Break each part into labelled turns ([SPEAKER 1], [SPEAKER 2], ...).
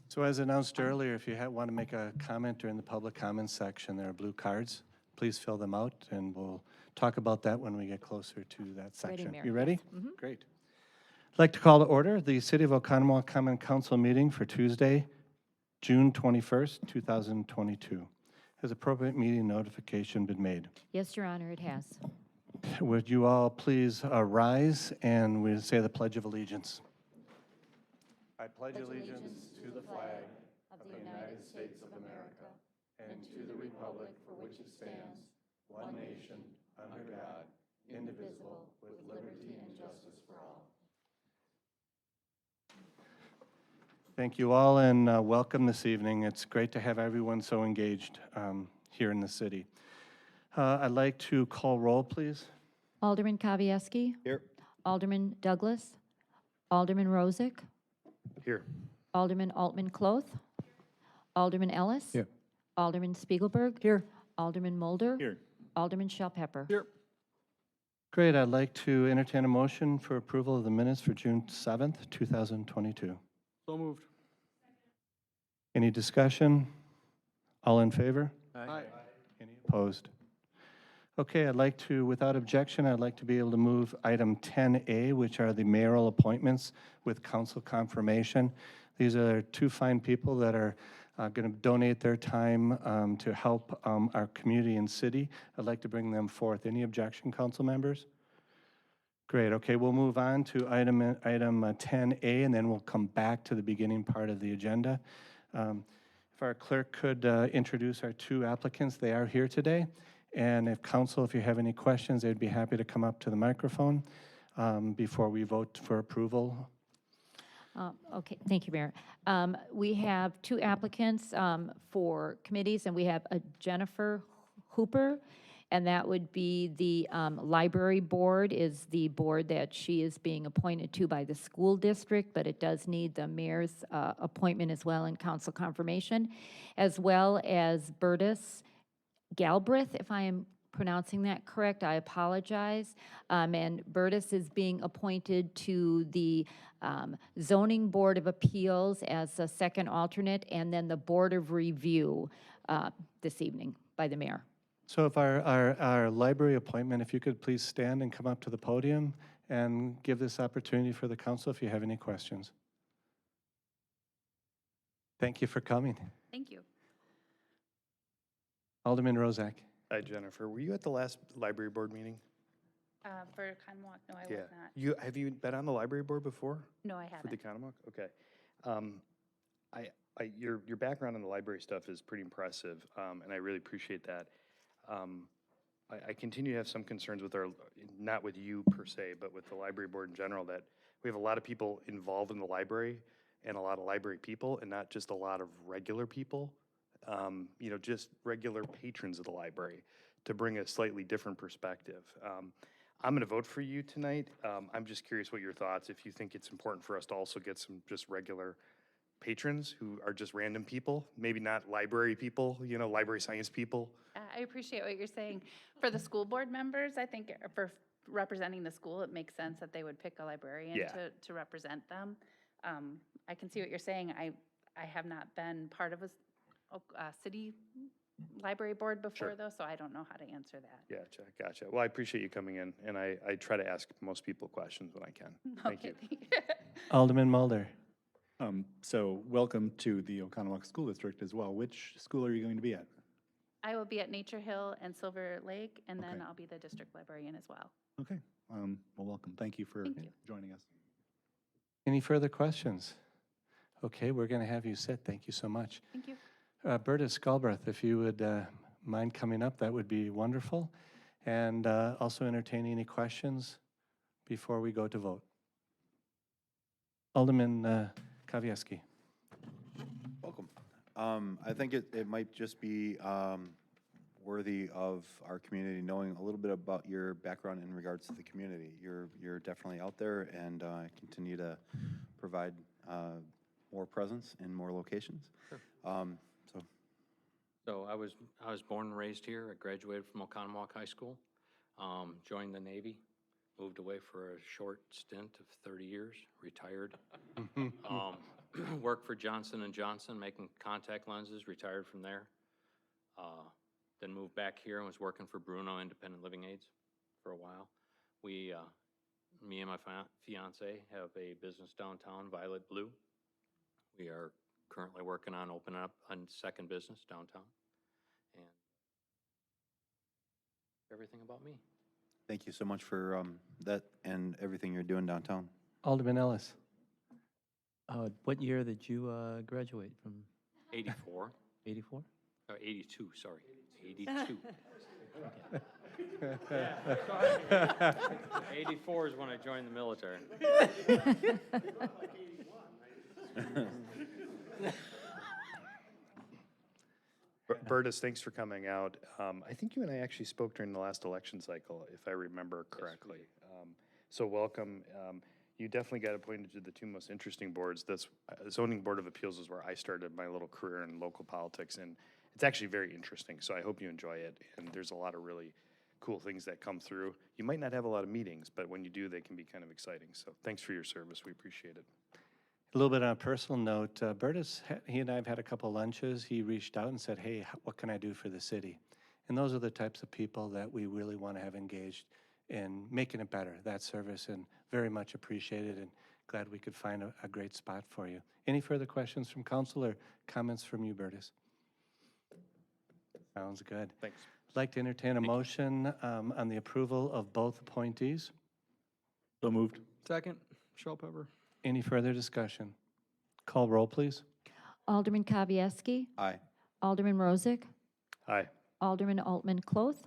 [SPEAKER 1] So as announced earlier, if you want to make a comment during the public comments section, there are blue cards. Please fill them out, and we'll talk about that when we get closer to that section.
[SPEAKER 2] Mayor.
[SPEAKER 1] You ready?
[SPEAKER 2] Yes. Mhm.
[SPEAKER 1] Great. I'd like to call to order the City of Oconomowoc Common Council meeting for Tuesday, June 21st, 2022. Has appropriate meeting notification been made?
[SPEAKER 2] Yes, Your Honor, it has.
[SPEAKER 1] Would you all please rise and we say the Pledge of Allegiance? I pledge allegiance to the flag of the United States of America and to the republic for which it stands, one nation, under God, indivisible, with liberty and justice for all. Thank you all and welcome this evening. It's great to have everyone so engaged here in the city. I'd like to call roll, please.
[SPEAKER 2] Alderman Kavieski.
[SPEAKER 3] Here.
[SPEAKER 2] Alderman Douglas. Alderman Rozak.
[SPEAKER 3] Here.
[SPEAKER 2] Alderman Altman-Kloth. Alderman Ellis.
[SPEAKER 3] Here.
[SPEAKER 2] Alderman Spiegelberg. Here. Alderman Mulder.
[SPEAKER 3] Here.
[SPEAKER 2] Alderman Shell-Pepper.
[SPEAKER 3] Here.
[SPEAKER 1] Great, I'd like to entertain a motion for approval of the minutes for June 7th, 2022.
[SPEAKER 3] So moved.
[SPEAKER 1] Any discussion? All in favor?
[SPEAKER 3] Aye.
[SPEAKER 1] Any opposed? Okay, I'd like to, without objection, I'd like to be able to move item 10A, which are the mayoral appointments with council confirmation. These are two fine people that are going to donate their time to help our community and city. I'd like to bring them forth. Any objection, council members? Great, okay, we'll move on to item 10A, and then we'll come back to the beginning part of the agenda. If our clerk could introduce our two applicants, they are here today. And if council, if you have any questions, they'd be happy to come up to the microphone before we vote for approval.
[SPEAKER 2] Okay, thank you, Mayor. We have two applicants for committees, and we have a Jennifer Hooper, and that would be the library board is the board that she is being appointed to by the school district, but it does need the mayor's appointment as well and council confirmation, as well as Bertus Galbraith, if I am pronouncing that correct, I apologize. And Bertus is being appointed to the Zoning Board of Appeals as a second alternate, and then the Board of Review this evening by the mayor.
[SPEAKER 1] So if our library appointment, if you could please stand and come up to the podium and give this opportunity for the council if you have any questions. Thank you for coming.
[SPEAKER 4] Thank you.
[SPEAKER 1] Alderman Rozak.
[SPEAKER 3] Hi, Jennifer. Were you at the last library board meeting?
[SPEAKER 4] For Conemaugh, no, I was not.
[SPEAKER 3] Have you been on the library board before?
[SPEAKER 4] No, I
[SPEAKER 3] For the
[SPEAKER 4] haven't.
[SPEAKER 3] Conemaugh? Okay. Your background in the library stuff is pretty impressive, and I really appreciate that. I continue to have some concerns with not with you per se, but with the library board in general, that we have a lot of people involved in the library and a lot of library people and not just a lot of regular people, just regular patrons of the library, to bring a slightly different perspective. I'm going to vote for you tonight. I'm just curious what your thoughts, if you think it's important for us to also get some just regular patrons who are just random people, maybe not library people, library science people.
[SPEAKER 4] I appreciate what you're saying. For the school board members, I think for representing the school, it makes sense that they would pick a librarian
[SPEAKER 3] Yeah.
[SPEAKER 4] to represent them. I can see what you're saying. I have not been part of a city library board before,
[SPEAKER 3] Sure.
[SPEAKER 4] though, so I don't know how to answer that.
[SPEAKER 3] Gotcha. Well, I appreciate you coming in, and I try to ask most people questions when I can. Thank you.
[SPEAKER 1] Alderman Mulder.
[SPEAKER 5] So welcome to the Oconomowoc School District as well. Which school are you going to be at?
[SPEAKER 4] I will be at Nature Hill and Silver Lake, and then
[SPEAKER 5] Okay.
[SPEAKER 4] I'll be the district librarian as well.
[SPEAKER 5] Okay, well, welcome. Thank you for
[SPEAKER 4] Thank you.
[SPEAKER 5] joining us.
[SPEAKER 1] Any further questions? Okay, we're going to have you sit. Thank you so much.
[SPEAKER 4] Thank you.
[SPEAKER 1] Bertus Galbraith, if you would mind coming up, that would be wonderful. And also entertain any questions before we go to vote. Alderman Kavieski.
[SPEAKER 6] Welcome. I think it might just be worthy of our community knowing a little bit about your background in regards to the community. You're definitely out there and continue to provide more presence in more locations.
[SPEAKER 7] Sure.
[SPEAKER 6] So
[SPEAKER 7] So I was born and raised here. I graduated from Oconomowoc High School, joined the Navy, moved away for a short stint of 30 years, retired. worked for Johnson & Johnson, making contact lenses, retired from there. Then moved back here and was working for Bruno Independent Living Aids for a while. We, me and my fiance have a business downtown, Violet Blue. We are currently working on opening up a second business downtown. And everything about me.
[SPEAKER 6] Thank you so much for that and everything you're doing downtown.
[SPEAKER 1] Alderman Ellis.
[SPEAKER 8] What year did you graduate from?
[SPEAKER 7] 84,
[SPEAKER 8] 84?
[SPEAKER 7] or 82, sorry, 82. 84 is when I joined the military.
[SPEAKER 3] Burtis, thanks for coming out. I think you and I actually spoke during the last election cycle, if I remember correctly. So welcome. You definitely got appointed to the two most interesting boards. This Zoning Board of Appeals is where I started my little career in local politics, and it's actually very interesting. So I hope you enjoy it. And there's a lot of really cool things that come through. You might not have a lot of meetings, but when you do, they can be kind of exciting. So thanks for your service. We appreciate it.
[SPEAKER 1] A little bit on a personal note, Burtis, he and I have had a couple lunches. He reached out and said, hey, what can I do for the city? And those are the types of people that we really want to have engaged in making it better, that service, and very much appreciated and glad we could find a great spot for you. Any further questions from council or comments from you, Burtis? Sounds good.
[SPEAKER 3] Thanks.
[SPEAKER 1] I'd like to entertain a motion on the approval of both appointees.
[SPEAKER 5] So moved.
[SPEAKER 8] Second, Shellpepper.
[SPEAKER 1] Any further discussion? Call roll, please.
[SPEAKER 2] Alderman Kavieski,
[SPEAKER 6] Aye.
[SPEAKER 2] Alderman Rozak,
[SPEAKER 3] Aye.
[SPEAKER 2] Alderman Altman Cloth,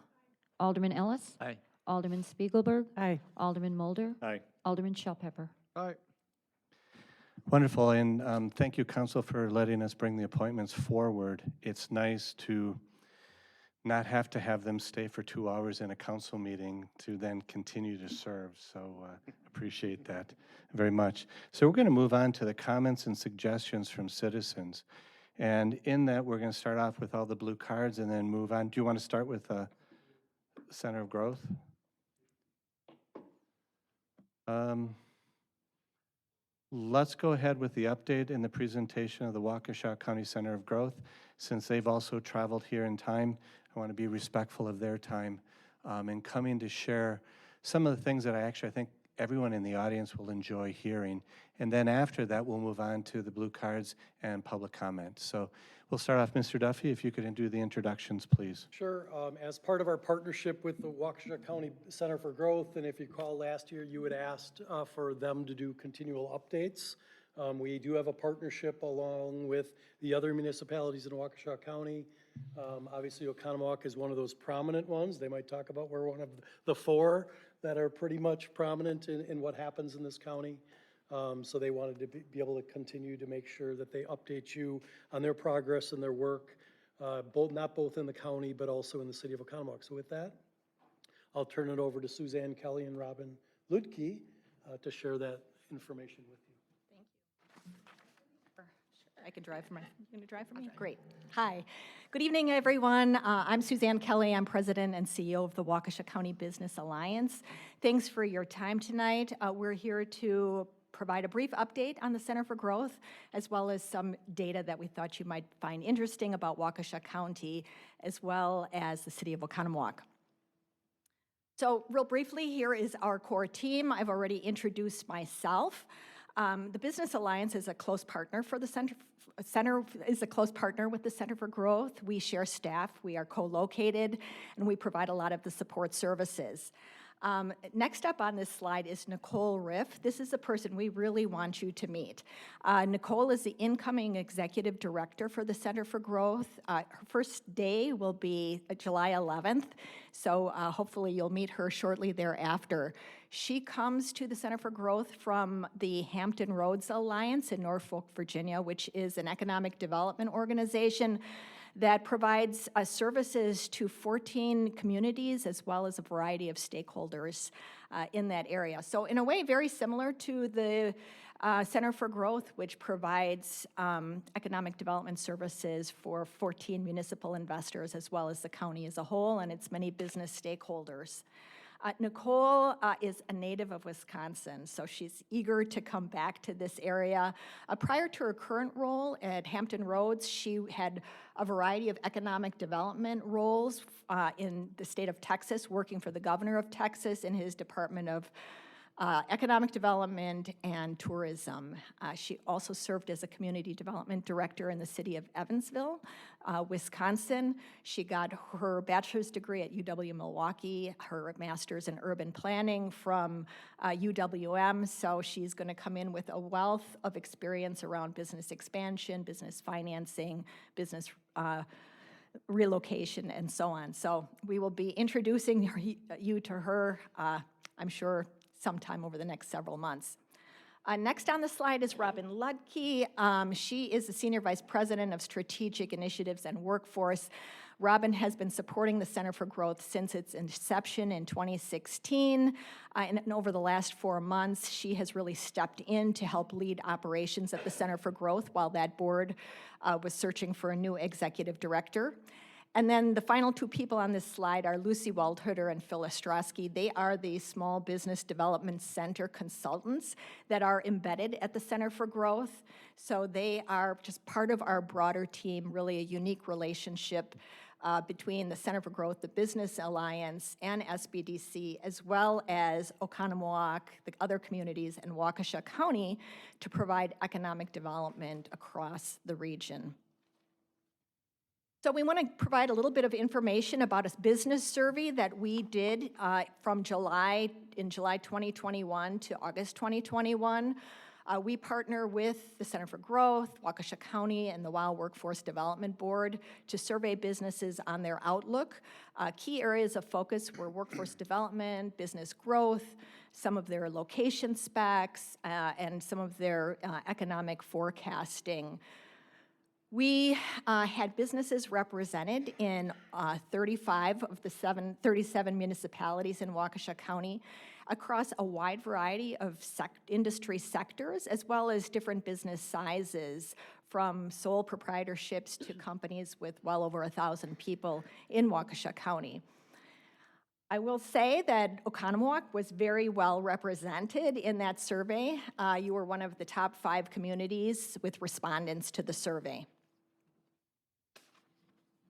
[SPEAKER 2] Alderman Ellis,
[SPEAKER 8] Aye.
[SPEAKER 2] Alderman Spiegelberg,
[SPEAKER 9] Aye.
[SPEAKER 2] Alderman Mulder,
[SPEAKER 5] Aye.
[SPEAKER 2] Alderman Shellpepper.
[SPEAKER 8] Aye.
[SPEAKER 1] Wonderful, and thank you, council, for letting us bring the appointments forward. It's nice to not have to have them stay for 2 hours in a council meeting to then continue to serve, so appreciate that very much. So we're going to move on to the comments and suggestions from citizens. And in that, we're going to start off with all the blue cards and then move on. Do you want to start with Center of Growth? Let's go ahead with the update and the presentation of the Waukesha County Center of Growth. Since they've also traveled here in time, I want to be respectful of their time in coming to share some of the things that I think everyone in the audience will enjoy hearing. And then after that, we'll move on to the blue cards and public comment. So we'll start off, Mr. Duffy, if you could do the introductions, please.
[SPEAKER 9] Sure. As part of our partnership with the Waukesha County Center for Growth, and if you recall last year, you had asked for them to do continual updates. We do have a partnership along with the other municipalities in Waukesha County. Obviously, Oconomowoc is one of those prominent ones. They might talk about we're one of the four that are pretty much prominent in what happens in this county. So they wanted to be able to continue to make sure that they update you on their progress and their work, not both in the county, but also in the city of Oconomowoc. So with that, I'll turn it over to Suzanne Kelly and Robin Ludke to share that information with you.
[SPEAKER 10] I can drive for me? Great. Hi. Good evening, everyone. I'm Suzanne Kelly. I'm President and CEO of the Waukesha County Business Alliance. Thanks for your time tonight. We're here to provide a brief update on the Center for Growth, as well as some data that we thought you might find interesting about Waukesha County, as well as the city of Oconomowoc. So real briefly, here is our core team. I've already introduced myself. The Business Alliance is a close partner for the Center is a close partner with the Center for Growth. We share staff, we are co-located, and we provide a lot of the support services. Next up on this slide is Nicole Riff. This is a person we really want you to meet. Nicole is the incoming executive director for the Center for Growth. Her first day will be July 11th, so hopefully you'll meet her shortly thereafter. She comes to the Center for Growth from the Hampton Roads Alliance in Norfolk, Virginia, which is an economic development organization that provides services to 14 communities as well as a variety of stakeholders in that area. So in a way, very similar to the Center for Growth, which provides economic development services for 14 municipal investors as well as the county as a whole and its many business stakeholders. Nicole is a native of Wisconsin, so she's eager to come back to this area. Prior to her current role at Hampton Roads, she had a variety of economic development roles in the state of Texas, working for the governor of Texas in his Department of Economic Development and Tourism. She also served as a community development director in the city of Evansville, Wisconsin. She got her bachelor's degree at UW-Milwaukee, her master's in urban planning from UWM, so she's going to come in with a wealth of experience around business expansion, business financing, business relocation, and so on. So we will be introducing you to her, I'm sure, sometime over the next several months. Next on the slide is Robin Ludke. She is the Senior Vice President of Strategic Initiatives and Workforce. Robin has been supporting the Center for Growth since its inception in 2016. And over the last 4 months, she has really stepped in to help lead operations at the Center for Growth while that board was searching for a new executive director. And then the final two people on this slide are Lucy Waldhutter and Phil Ostrowski. They are the Small Business Development Center consultants that are embedded at the Center for Growth. So they are just part of our broader team, really a unique relationship between the Center for Growth, the Business Alliance, and SBDC, as well as Oconomowoc, the other communities, and Waukesha County to provide economic development across the region. So we want to provide a little bit of information about a business survey that we did from July 2021 to August 2021. We partner with the Center for Growth, Waukesha County, and the WOW Workforce Development Board to survey businesses on their outlook. Key areas of focus were workforce development, business growth, some of their location specs, and some of their economic forecasting. We had businesses represented in 35 of the 37 municipalities in Waukesha County across a wide variety of industry sectors, as well as different business sizes, from sole proprietorships to companies with well over 1,000 people in Waukesha County. I will say that Oconomowoc was very well represented in that survey. You were one of the top 5 communities with respondents to the survey.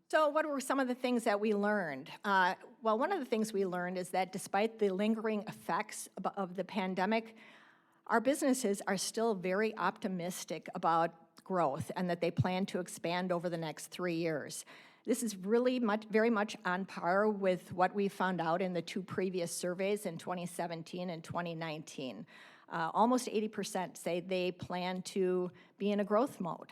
[SPEAKER 10] So what were some of the things that we learned? Well, one of the things we learned is that despite the lingering effects of the pandemic, our businesses are still very optimistic about growth and that they plan to expand over the next 3 years. This is really very much on par with what we found out in the 2 previous surveys in 2017 and 2019. Almost 80% say they plan to be in a growth mode.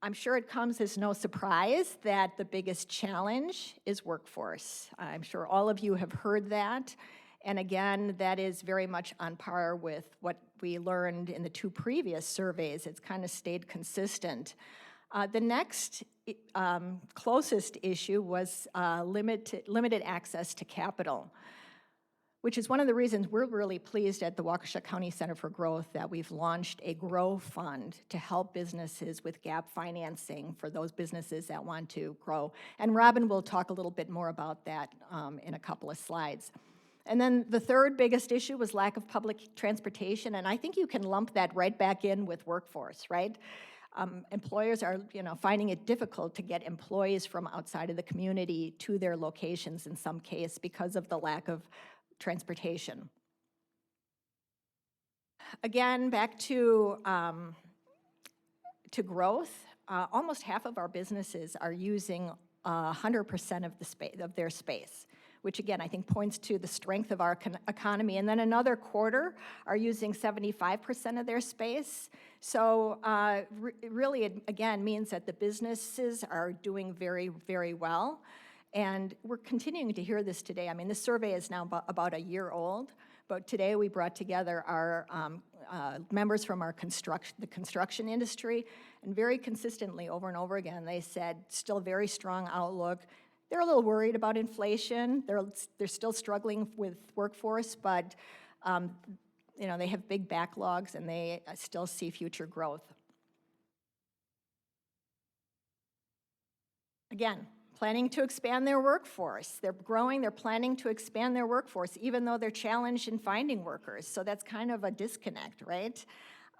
[SPEAKER 10] I'm sure it comes as no surprise that the biggest challenge is workforce. I'm sure all of you have heard that. And again, that is very much on par with what we learned in the 2 previous surveys. It's kind of stayed consistent. The next closest issue was limited access to capital, which is one of the reasons we're really pleased at the Waukesha County Center for Growth that we've launched a Grow Fund to help businesses with gap financing for those businesses that want to grow. And Robin will talk a little bit more about that in a couple of slides. And then the third biggest issue was lack of public transportation, and I think you can lump that right back in with workforce, right? Employers are, finding it difficult to get employees from outside of the community to their locations in some case because of the lack of transportation. Again, back to growth. Almost half of our businesses are using 100% of their space, which again, I think points to the strength of our economy. And then another quarter are using 75% of their space. So really, it again means that the businesses are doing very, very well. And we're continuing to hear this today. I mean, this survey is now about a year old, but today we brought together our members from the construction industry, and very consistently over and over again, they said still very strong outlook. They're a little worried about inflation. They're still struggling with workforce, but they have big backlogs and they still see future growth. Again, planning to expand their workforce. They're growing, they're planning to expand their workforce, even though they're challenged in finding workers. So that's kind of a disconnect, right?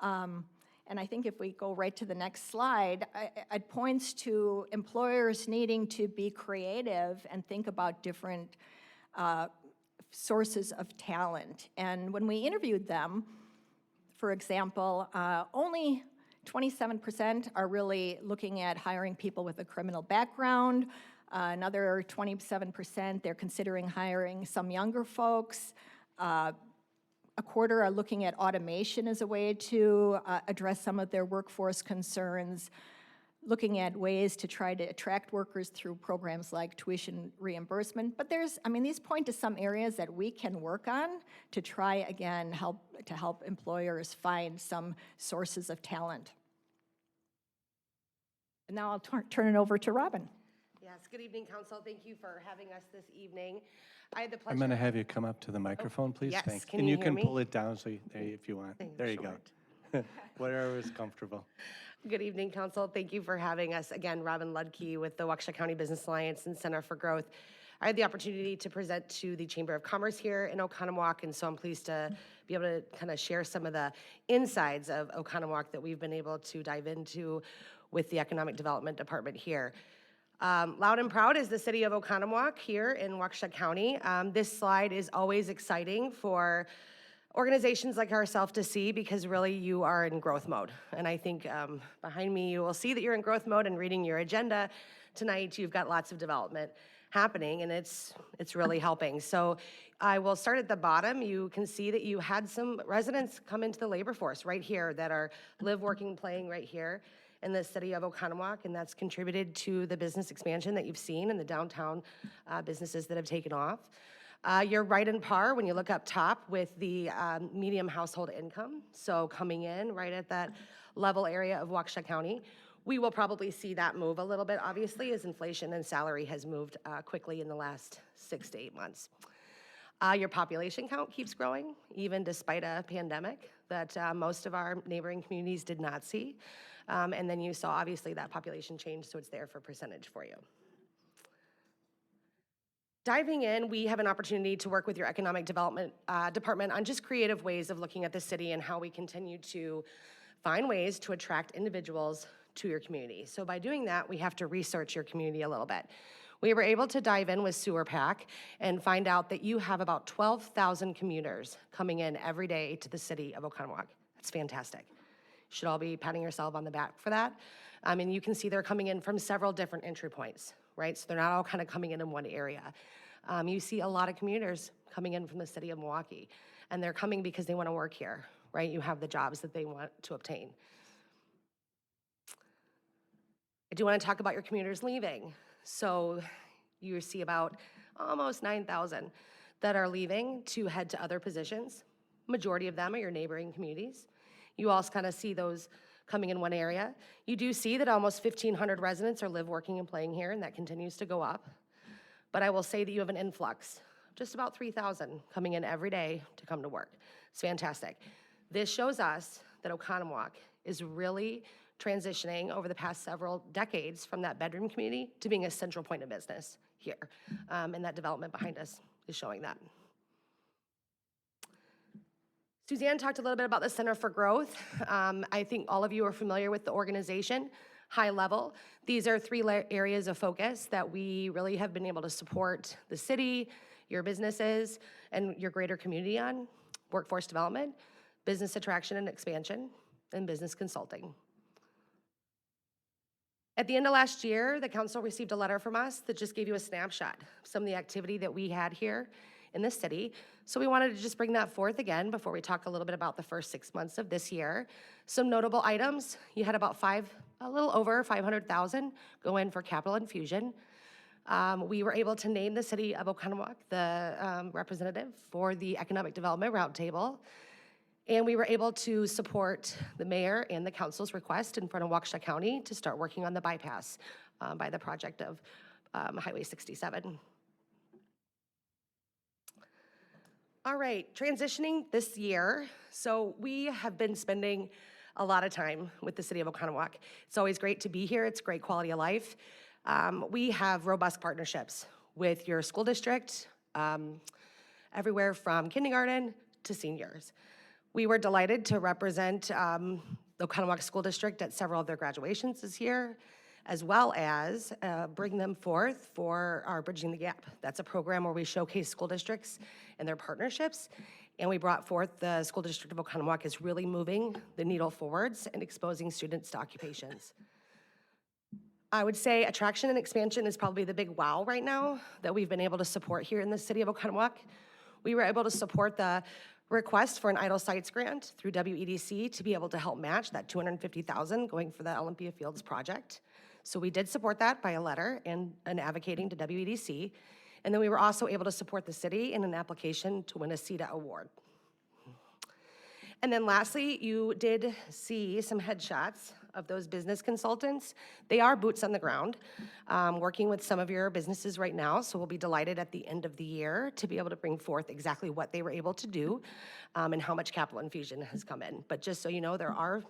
[SPEAKER 10] And I think if we go right to the next slide, it points to employers needing to be creative and think about different sources of talent. And when we interviewed them, for example, only 27% are really looking at hiring people with a criminal background. Another 27%, they're considering hiring some younger folks. A quarter are looking at automation as a way to address some of their workforce concerns, looking at ways to try to attract workers through programs like tuition reimbursement. But these point to some areas that we can work on to try, again, help employers find some sources of talent. And now I'll turn it over to Robin.
[SPEAKER 11] Yes, good evening, Council. Thank you for having us this evening. I had the pleasure.
[SPEAKER 1] I'm going to have you come up to the microphone, please.
[SPEAKER 11] yes,
[SPEAKER 1] Thanks.
[SPEAKER 11] can
[SPEAKER 1] And
[SPEAKER 11] you
[SPEAKER 1] you
[SPEAKER 11] hear
[SPEAKER 1] can
[SPEAKER 11] me?
[SPEAKER 1] pull it down so if you want. There you
[SPEAKER 11] Short.
[SPEAKER 1] go. Whatever is comfortable.
[SPEAKER 11] Good evening, Council. Thank you for having us. Again, Robin Ludke with the Waukesha County Business Alliance and Center for Growth. I had the opportunity to present to the Chamber of Commerce here in Oconomowoc, and so I'm pleased to be able to kind of share some of the insides of Oconomowoc that we've been able to dive into with the Economic Development Department here. Loud and proud is the city of Oconomowoc here in Waukesha County. This slide is always exciting for organizations like ourselves to see because really you are in growth mode. And I think behind me you will see that you're in growth mode, and reading your agenda tonight you've got lots of development happening, and it's really helping. So I will start at the bottom. You can see that you had some residents come into the labor force right here that are live, working, playing right here in the city of Oconomowoc, and that's contributed to the business expansion that you've seen in the downtown businesses that have taken off. You're right in par when you look up top with the medium household income, so coming in right at that level area of Waukesha County. We will probably see that move a little bit, obviously, as inflation and salary has moved quickly in the last 6 to 8 months. Your population count keeps growing, even despite a pandemic that most of our neighboring communities did not see. And then you saw, obviously, that population change, so it's there for percentage for you. Diving in, we have an opportunity to work with your Economic Development Department on just creative ways of looking at the city and how we continue to find ways to attract individuals to your community. So by doing that, we have to research your community a little bit. We were able to dive in with Sewer Pack and find out that you have about 12,000 commuters coming in every day to the city of Oconomowoc. That's fantastic. You should all be patting yourself on the back for that. And you can see they're coming in from several different entry points, right? So they're not all kind of coming in one area. You see a lot of commuters coming in from the city of Milwaukee, and they're coming because they want to work here, right? You have the jobs that they want to obtain. I do want to talk about your commuters leaving. So you see about almost 9,000 that are leaving to head to other positions. Majority of them are your neighboring communities. You also kind of see those coming in one area. You do see that almost 1,500 residents are live, working, and playing here, and that continues to go up. But I will say that you have an influx, just about 3,000 coming in every day to come to work. It's fantastic. This shows us that Oconomowoc is really transitioning over the past several decades from that bedroom community to being a central point of business here. And that development behind us is showing that. Suzanne talked a little bit about the Center for Growth. I think all of you are familiar with the organization, high level. These are 3 areas of focus that we really have been able to support the city, your businesses, and your greater community on: workforce development, business attraction and expansion, and business consulting. At the end of last year, the council received a letter from us that just gave you a snapshot of some of the activity that we had here in the city. So we wanted to just bring that forth again before we talk a little bit about the first 6 months of this year. Some notable items: you had about a little over 500,000 go in for capital infusion. We were able to name the city of Oconomowoc the representative for the Economic Development Roundtable. And we were able to support the mayor and the council's request in front of Waukesha County to start working on the bypass by the project of Highway 67. All right, transitioning this year. So we have been spending a lot of time with the city of Oconomowoc. It's always great to be here. It's great quality of life. We have robust partnerships with your school district, everywhere from kindergarten to seniors. We were delighted to represent the Oconomowoc School District at several of their graduations this year, as well as bring them forth for our Bridging the Gap. That's a program where we showcase school districts and their partnerships, and we brought forth the School District of Oconomowoc as really moving the needle forwards and exposing students to occupations. I would say attraction and expansion is probably the big wow right now that we've been able to support here in the city of Oconomowoc. We were able to support the request for an idle sites grant through WEDC to be able to help match that $250,000 going for the Olympia Fields project. So we did support that by a letter and advocating to WEDC. And then we were also able to support the city in an application to win a CETA award. And then lastly, you did see some headshots of those business consultants. They are boots on the ground, working with some of your businesses right now, so we'll be delighted at the end of the year to be able to bring forth exactly what they were able to do and how much capital infusion has come in. But just so you know, there are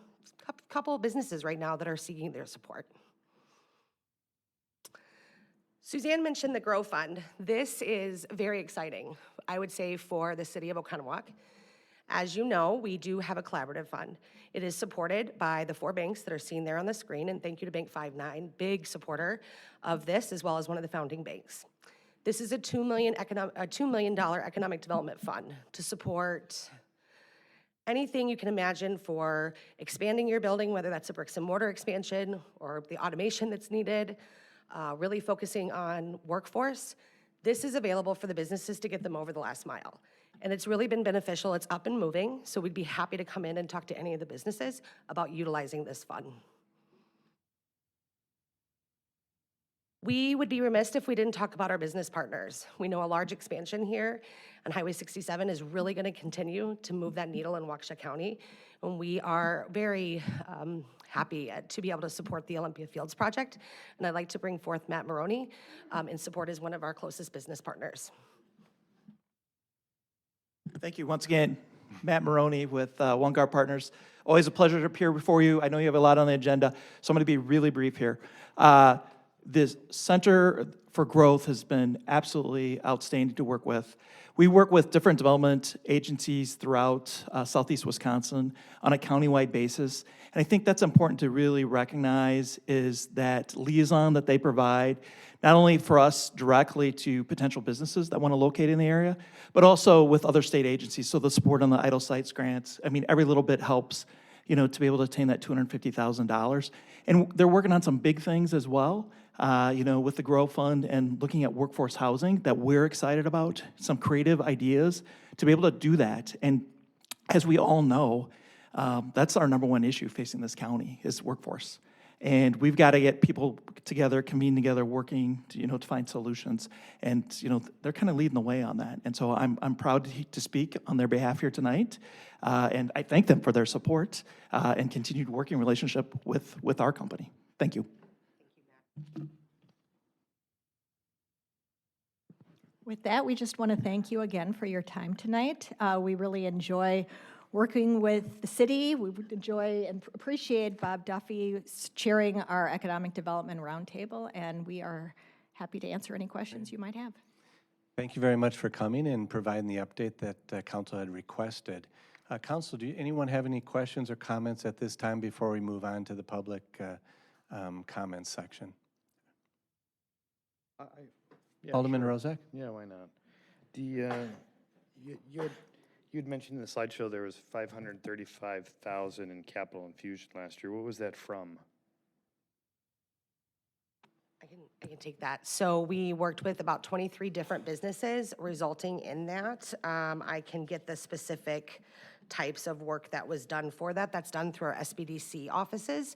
[SPEAKER 11] a couple of businesses right now that are seeking their support. Suzanne mentioned the Grow Fund. This is very exciting, I would say, for the city of Oconomowoc. As you know, we do have a collaborative fund. It is supported by the 4 banks that are seen there on the screen, and thank you to Bank 59, big supporter of this, as well as one of the founding banks. This is a $2 million economic development fund to support anything you can imagine for expanding your building, whether that's a bricks and mortar expansion or the automation that's needed, really focusing on workforce. This is available for the businesses to get them over the last mile. And it's really been beneficial. It's up and moving, so we'd be happy to come in and talk to any of the businesses about utilizing this fund. We would be remiss if we didn't talk about our business partners. We know a large expansion here on Highway 67 is really going to continue to move that needle in Waukesha County, and we are very happy to be able to support the Olympia Fields project. And I'd like to bring forth Matt Maroney in support as one of our closest business partners.
[SPEAKER 8] Thank you once again, Matt Maroney with One Guard Partners. Always a pleasure to appear before you. I know you have a lot on the agenda, so I'm going to be really brief here. This Center for Growth has been absolutely outstanding to work with. We work with different development agencies throughout southeast Wisconsin on a countywide basis. And I think that's important to really recognize is that liaison that they provide, not only for us directly to potential businesses that want to locate in the area, but also with other state agencies. So the support on the idle sites grants, I mean, every little bit helps, you know, to be able to attain that $250,000. And they're working on some big things as well, you know, with the Grow Fund and looking at workforce housing that we're excited about, some creative ideas to be able to do that. And as we all know, that's our #1 issue facing this county is workforce. And we've got to get people together, convene together, working, to, you know, to find solutions. And, you know, they're kind of leading the way on that. And so I'm proud to speak on their behalf here tonight. And I thank them for their support and continued working relationship with our company. Thank you.
[SPEAKER 10] With that, we just want to thank you again for your time tonight. We really enjoy working with the city. We would enjoy and appreciate Bob Duffy chairing our Economic Development Roundtable, and we are happy to answer any questions you might have.
[SPEAKER 1] Thank you very much for coming and providing the update that Council had requested. Council, anyone have any questions or comments at this time before we move on to the public comments section?
[SPEAKER 3] Yeah,
[SPEAKER 1] Alderman
[SPEAKER 3] sure.
[SPEAKER 1] Rozak?
[SPEAKER 3] Yeah, why not? You'd mentioned in the slideshow there was $535,000 in capital infusion last year. What was that from?
[SPEAKER 11] I can take that. So we worked with about 23 different businesses resulting in that. I can get the specific types of work that was done for that. That's done through our SBDC offices.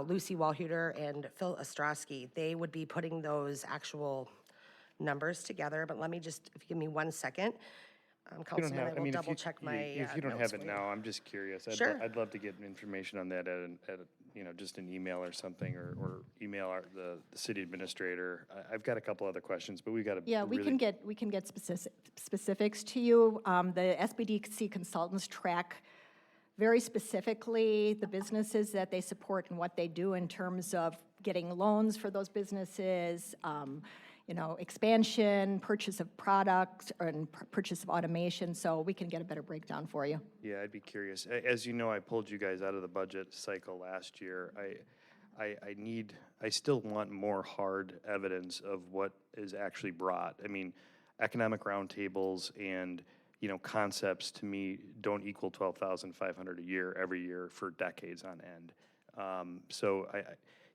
[SPEAKER 11] Lucy Walhuter and Phil Ostrowski, they would be putting those actual numbers together, but let me just, if you give me 1 second. Councilman, I will double check my
[SPEAKER 3] If you don't
[SPEAKER 11] notes
[SPEAKER 3] have it
[SPEAKER 11] for you.
[SPEAKER 3] now, I'm just curious.
[SPEAKER 11] Sure.
[SPEAKER 3] I'd love to get information on that at you know, just an email or something, or email the city administrator. I've got a couple other questions, but we got to
[SPEAKER 10] Yeah, we can get specifics to you. The SBDC consultants track very specifically the businesses that they support and what they do in terms of getting loans for those businesses, you know, expansion, purchase of products, and purchase of automation, so we can get a better breakdown for you.
[SPEAKER 3] Yeah, I'd be curious. As you know, I pulled you guys out of the budget cycle last year. I still want more hard evidence of what is actually brought. I mean, economic roundtables and, you know, concepts to me don't equal 12,500 a year every year for decades on end. So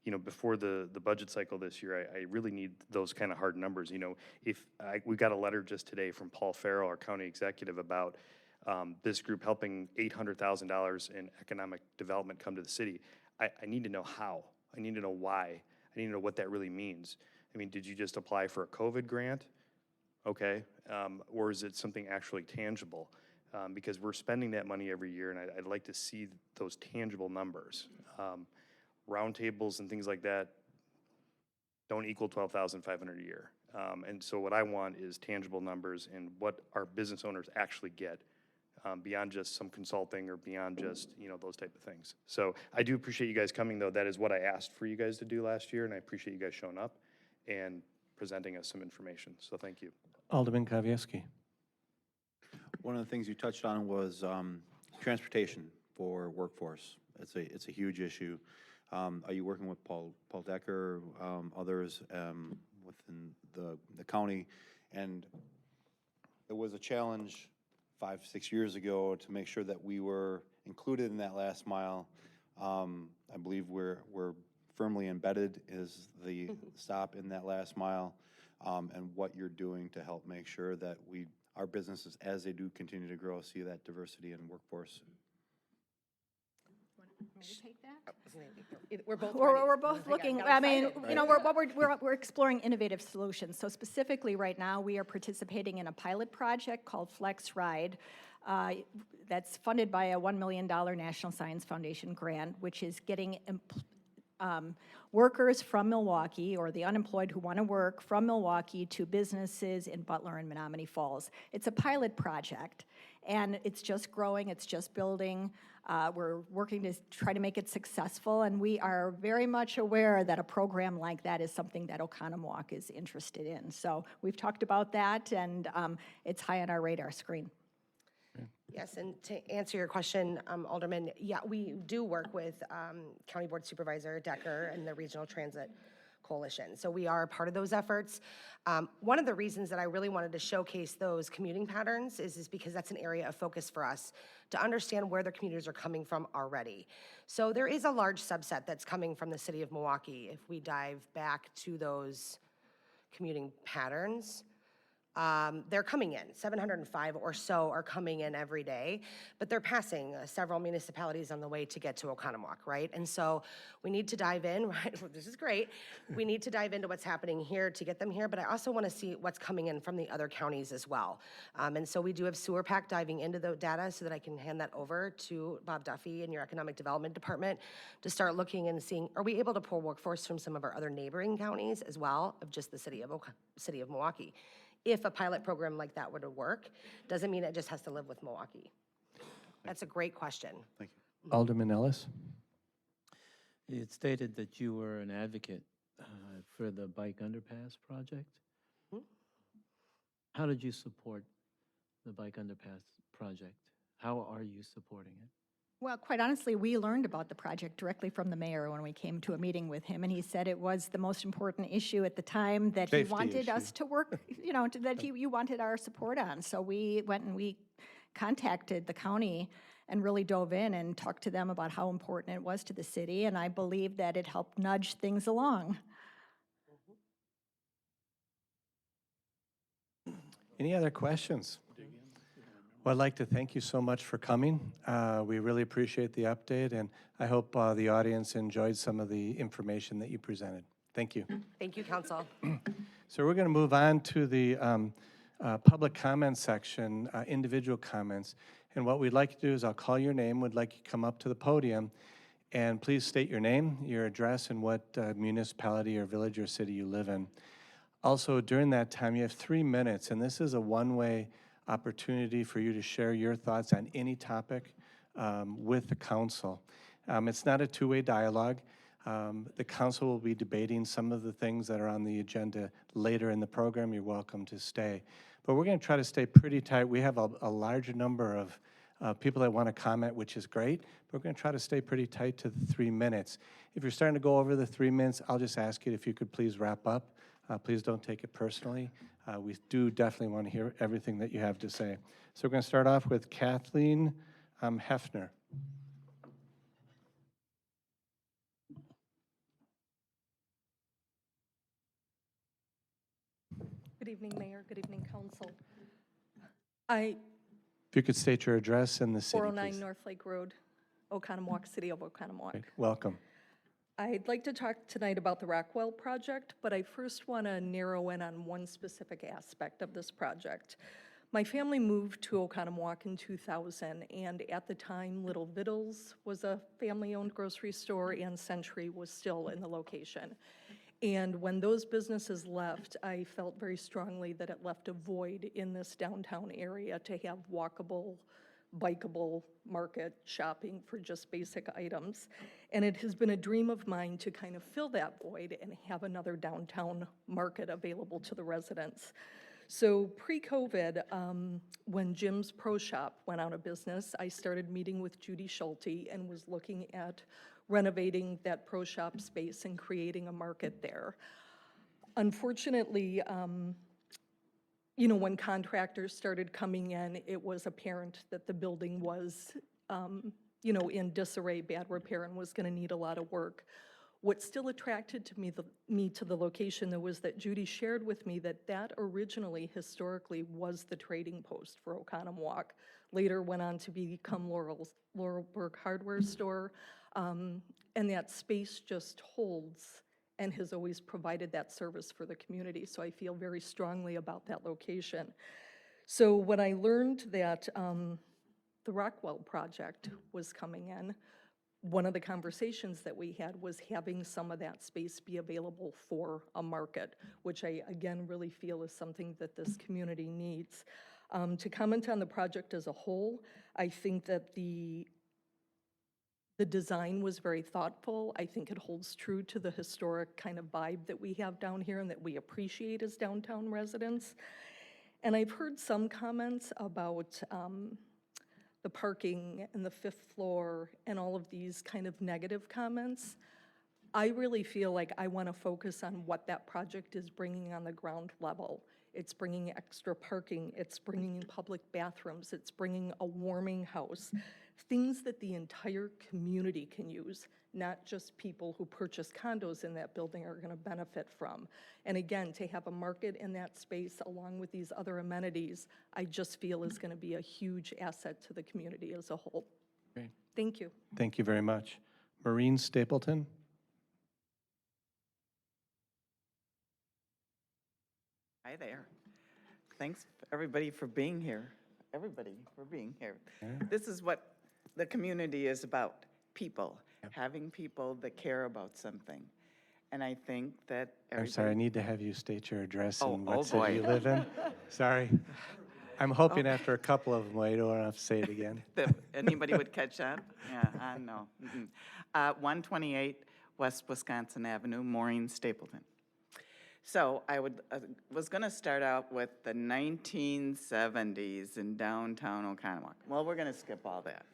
[SPEAKER 3] you know, before the budget cycle this year, I really need those kind of hard numbers. You know, we got a letter just today from Paul Farrell, our county executive, about this group helping $800,000 in economic development come to the city. I need to know how. I need to know why. I need to know what that really means. I mean, did you just apply for a COVID grant? Okay. Or is it something actually tangible? Because we're spending that money every year, and I'd like to see those tangible numbers. Roundtables and things like that don't equal 12,500 a year. And so what I want is tangible numbers and what our business owners actually get, beyond just some consulting or beyond just, you know, those type of things. So I do appreciate you guys coming, though. That is what I asked for you guys to do last year, and I appreciate you guys showing up and presenting us some information. So thank you.
[SPEAKER 1] Alderman Kavieski.
[SPEAKER 6] One of the things you touched on was transportation for workforce. It's a huge issue. Are you working with Paul Decker, others within the county? And it was a challenge 5-6 years ago to make sure that we were included in that last mile. I believe we're firmly embedded as the stop in that last mile, and what you're doing to help make sure that our businesses, as they do continue to grow, see that diversity in workforce.
[SPEAKER 11] We're both
[SPEAKER 10] We're both looking, I mean, you know, we're exploring innovative solutions. So specifically, right now, we are participating in a pilot project called Flex Ride that's funded by a $1 million National Science Foundation grant, which is getting workers from Milwaukee, or the unemployed who want to work from Milwaukee, to businesses in Butler and Menominee Falls. It's a pilot project, and it's just growing, it's just building. We're working to try to make it successful, and we are very much aware that a program like that is something that Oconomowoc is interested in. So we've talked about that, and it's high on our radar screen.
[SPEAKER 11] Yes, and to answer your question, Alderman, yeah, we do work with County Board Supervisor Decker and the Regional Transit Coalition. So we are part of those efforts. One of the reasons that I really wanted to showcase those commuting patterns is because that's an area of focus for us to understand where the commuters are coming from already. So there is a large subset that's coming from the city of Milwaukee. If we dive back to those commuting patterns, they're coming in. 705 or so are coming in every day, but they're passing several municipalities on the way to get to Oconomowoc, right? And so we need to dive in, right? This is great. We need to dive into what's happening here to get them here, but I also want to see what's coming in from the other counties as well. And so we do have Sewer Pack diving into the data so that I can hand that over to Bob Duffy in your Economic Development Department to start looking and seeing, are we able to pull workforce from some of our other neighboring counties as well, of just the city of Milwaukee? If a pilot program like that were to work, doesn't mean it just has to live with Milwaukee. That's a great question.
[SPEAKER 6] Thank you.
[SPEAKER 1] Alderman Ellis.
[SPEAKER 12] It stated that you were an advocate for the bike underpass project. How did you support the bike underpass project? How are you supporting it?
[SPEAKER 10] Well, quite honestly, we learned about the project directly from the mayor when we came to a meeting with him, and he said it was the most important issue at the time that he
[SPEAKER 1] Safety
[SPEAKER 10] wanted
[SPEAKER 1] issue.
[SPEAKER 10] us to work, you know, that you wanted our support on. So we went and we contacted the county and really dove in and talked to them about how important it was to the city, and I believe that it helped nudge things along.
[SPEAKER 1] Any other questions? Well, I'd like to thank you so much for coming. We really appreciate the update, and I hope the audience enjoyed some of the information that you presented. Thank you.
[SPEAKER 11] Thank you, Council.
[SPEAKER 1] So we're going to move on to the public comment section, individual comments. And what we'd like to do is I'll call your name, would like you to come up to the podium, and please state your name, your address, and what municipality or village or city you live in. Also, during that time, you have 3 minutes, and this is a one-way opportunity for you to share your thoughts on any topic with the council. It's not a two-way dialogue. The council will be debating some of the things that are on the agenda later in the program. You're welcome to stay. But we're going to try to stay pretty tight. We have a large number of people that want to comment, which is great. But we're going to try to stay pretty tight to the 3 minutes. If you're starting to go over the 3 minutes, I'll just ask you if you could please wrap up. Please don't take it personally. We do definitely want to hear everything that you have to say. So we're going to start off with Kathleen Hefner.
[SPEAKER 13] Good evening, Mayor. Good evening, Council.
[SPEAKER 1] If you could state your address and the city,
[SPEAKER 13] 409
[SPEAKER 1] please.
[SPEAKER 13] North Lake Road, Oconomowoc, City of Oconomowoc.
[SPEAKER 1] Great. Welcome.
[SPEAKER 13] I'd like to talk tonight about the Rockwell project, but I first want to narrow in on one specific aspect of this project. My family moved to Oconomowoc in 2000, and at the time, Little Vittles was a family-owned grocery store, and Century was still in the location. And when those businesses left, I felt very strongly that it left a void in this downtown area to have walkable, bikeable market shopping for just basic items. And it has been a dream of mine to kind of fill that void and have another downtown market available to the residents. So pre-COVID, when Jim's Pro Shop went out of business, I started meeting with Judy Schulte and was looking at renovating that Pro Shop space and creating a market there. Unfortunately, when contractors started coming in, it was apparent that the building was, in disarray, bad repair, and was going to need a lot of work. What still attracted to me to the location, though, was that Judy shared with me that originally, historically, was the trading post for Oconomowoc. Later went on to become Laurelburg Hardware Store, and that space just holds and has always provided that service for the community. So I feel very strongly about that location. So when I learned that the Rockwell project was coming in, one of the conversations that we had was having some of that space be available for a market, which I, again, really feel is something that this community needs. To comment on the project as a whole, I think that the design was very thoughtful. I think it holds true to the historic kind of vibe that we have down here and that we appreciate as downtown residents. And I've heard some comments about the parking and the 5th floor and all of these kind of negative comments. I really feel like I want to focus on what that project is bringing on the ground level. It's bringing extra parking, it's bringing public bathrooms, it's bringing a warming house, things that the entire community can use, not just people who purchase condos in that building are going to benefit from. And again, to have a market in that space along with these other amenities, I just feel is going to be a huge asset to the community as a whole.
[SPEAKER 1] Great.
[SPEAKER 13] Thank you.
[SPEAKER 1] Thank you very much. Maureen Stapleton.
[SPEAKER 14] Hi there. Thanks, everybody, for being here. Everybody for being here.
[SPEAKER 1] Yeah.
[SPEAKER 14] This is what the community is about, people, having people that care about something. And I think that
[SPEAKER 1] I'm sorry, I need to have you state your address
[SPEAKER 14] Oh,
[SPEAKER 1] and
[SPEAKER 14] oh
[SPEAKER 1] what city
[SPEAKER 14] boy.
[SPEAKER 1] you live in. Sorry. I'm hoping after a couple of them, I don't have to say it again.
[SPEAKER 14] that anybody would catch on? Yeah, no. 128 West Wisconsin Avenue, Maureen Stapleton. So I was going to start out with the 1970s in downtown Oconomowoc. Well, we're going to skip all that.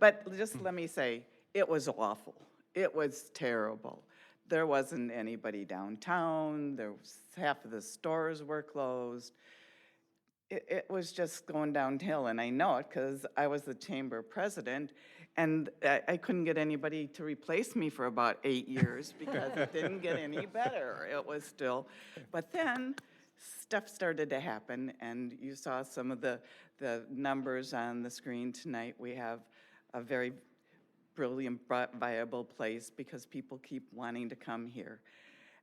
[SPEAKER 14] But just let me say, it was awful. It was terrible. There wasn't anybody downtown. Half of the stores were closed. It was just going downhill, and I know it because I was the chamber president, and I couldn't get anybody to replace me for about 8 years because it didn't get any better. It was still, but then stuff started to happen, and you saw some of the numbers on the screen tonight. We have a very brilliant, viable place because people keep wanting to come here.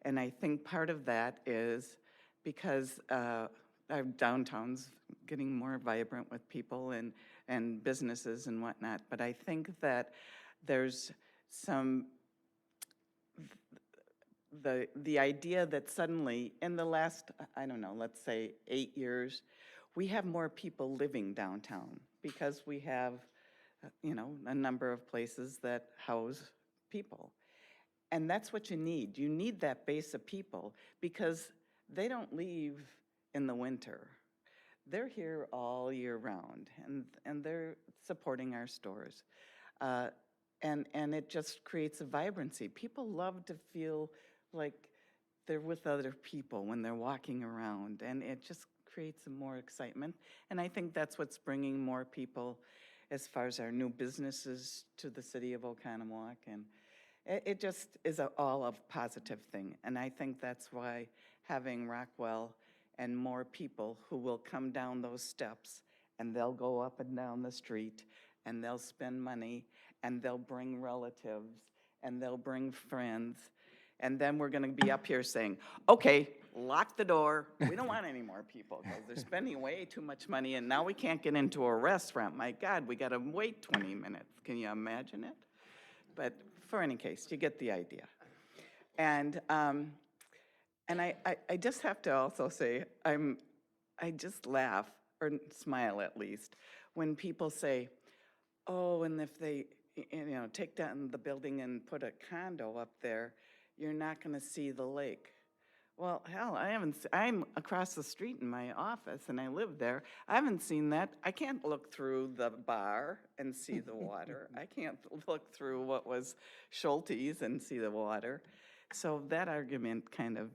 [SPEAKER 14] And I think part of that is because our downtown's getting more vibrant with people and businesses and whatnot. But I think that there's some, the idea that suddenly in the last, I don't know, let's say 8 years, we have more people living downtown because we have, a number of places that house people. And that's what you need. You need that base of people because they don't leave in the winter. They're here all year round, and they're supporting our stores. And it just creates a vibrancy. People love to feel like they're with other people when they're walking around, and it just creates some more excitement. And I think that's what's bringing more people as far as our new businesses to the city of Oconomowoc. And it just is all a positive thing. And I think that's why having Rockwell and more people who will come down those steps and they'll go up and down the street and they'll spend money and they'll bring relatives and they'll bring friends. And then we're gonna be up here saying, okay, lock the door. We don't want any more people because they're spending way too much money and now we can't get into a restaurant. My God, we gotta wait 20 minutes. Can you imagine it? But for any case, you get the idea. And I just have to also say, I just laugh, or smile at least, when people say, oh, and if they, take down the building and put a condo up there, you're not gonna see the lake. Well, hell, I'm across the street in my office and I live there. I haven't seen that. I can't look through the bar and see the water. I can't look through what was Schulte's and see the water. So that argument kind of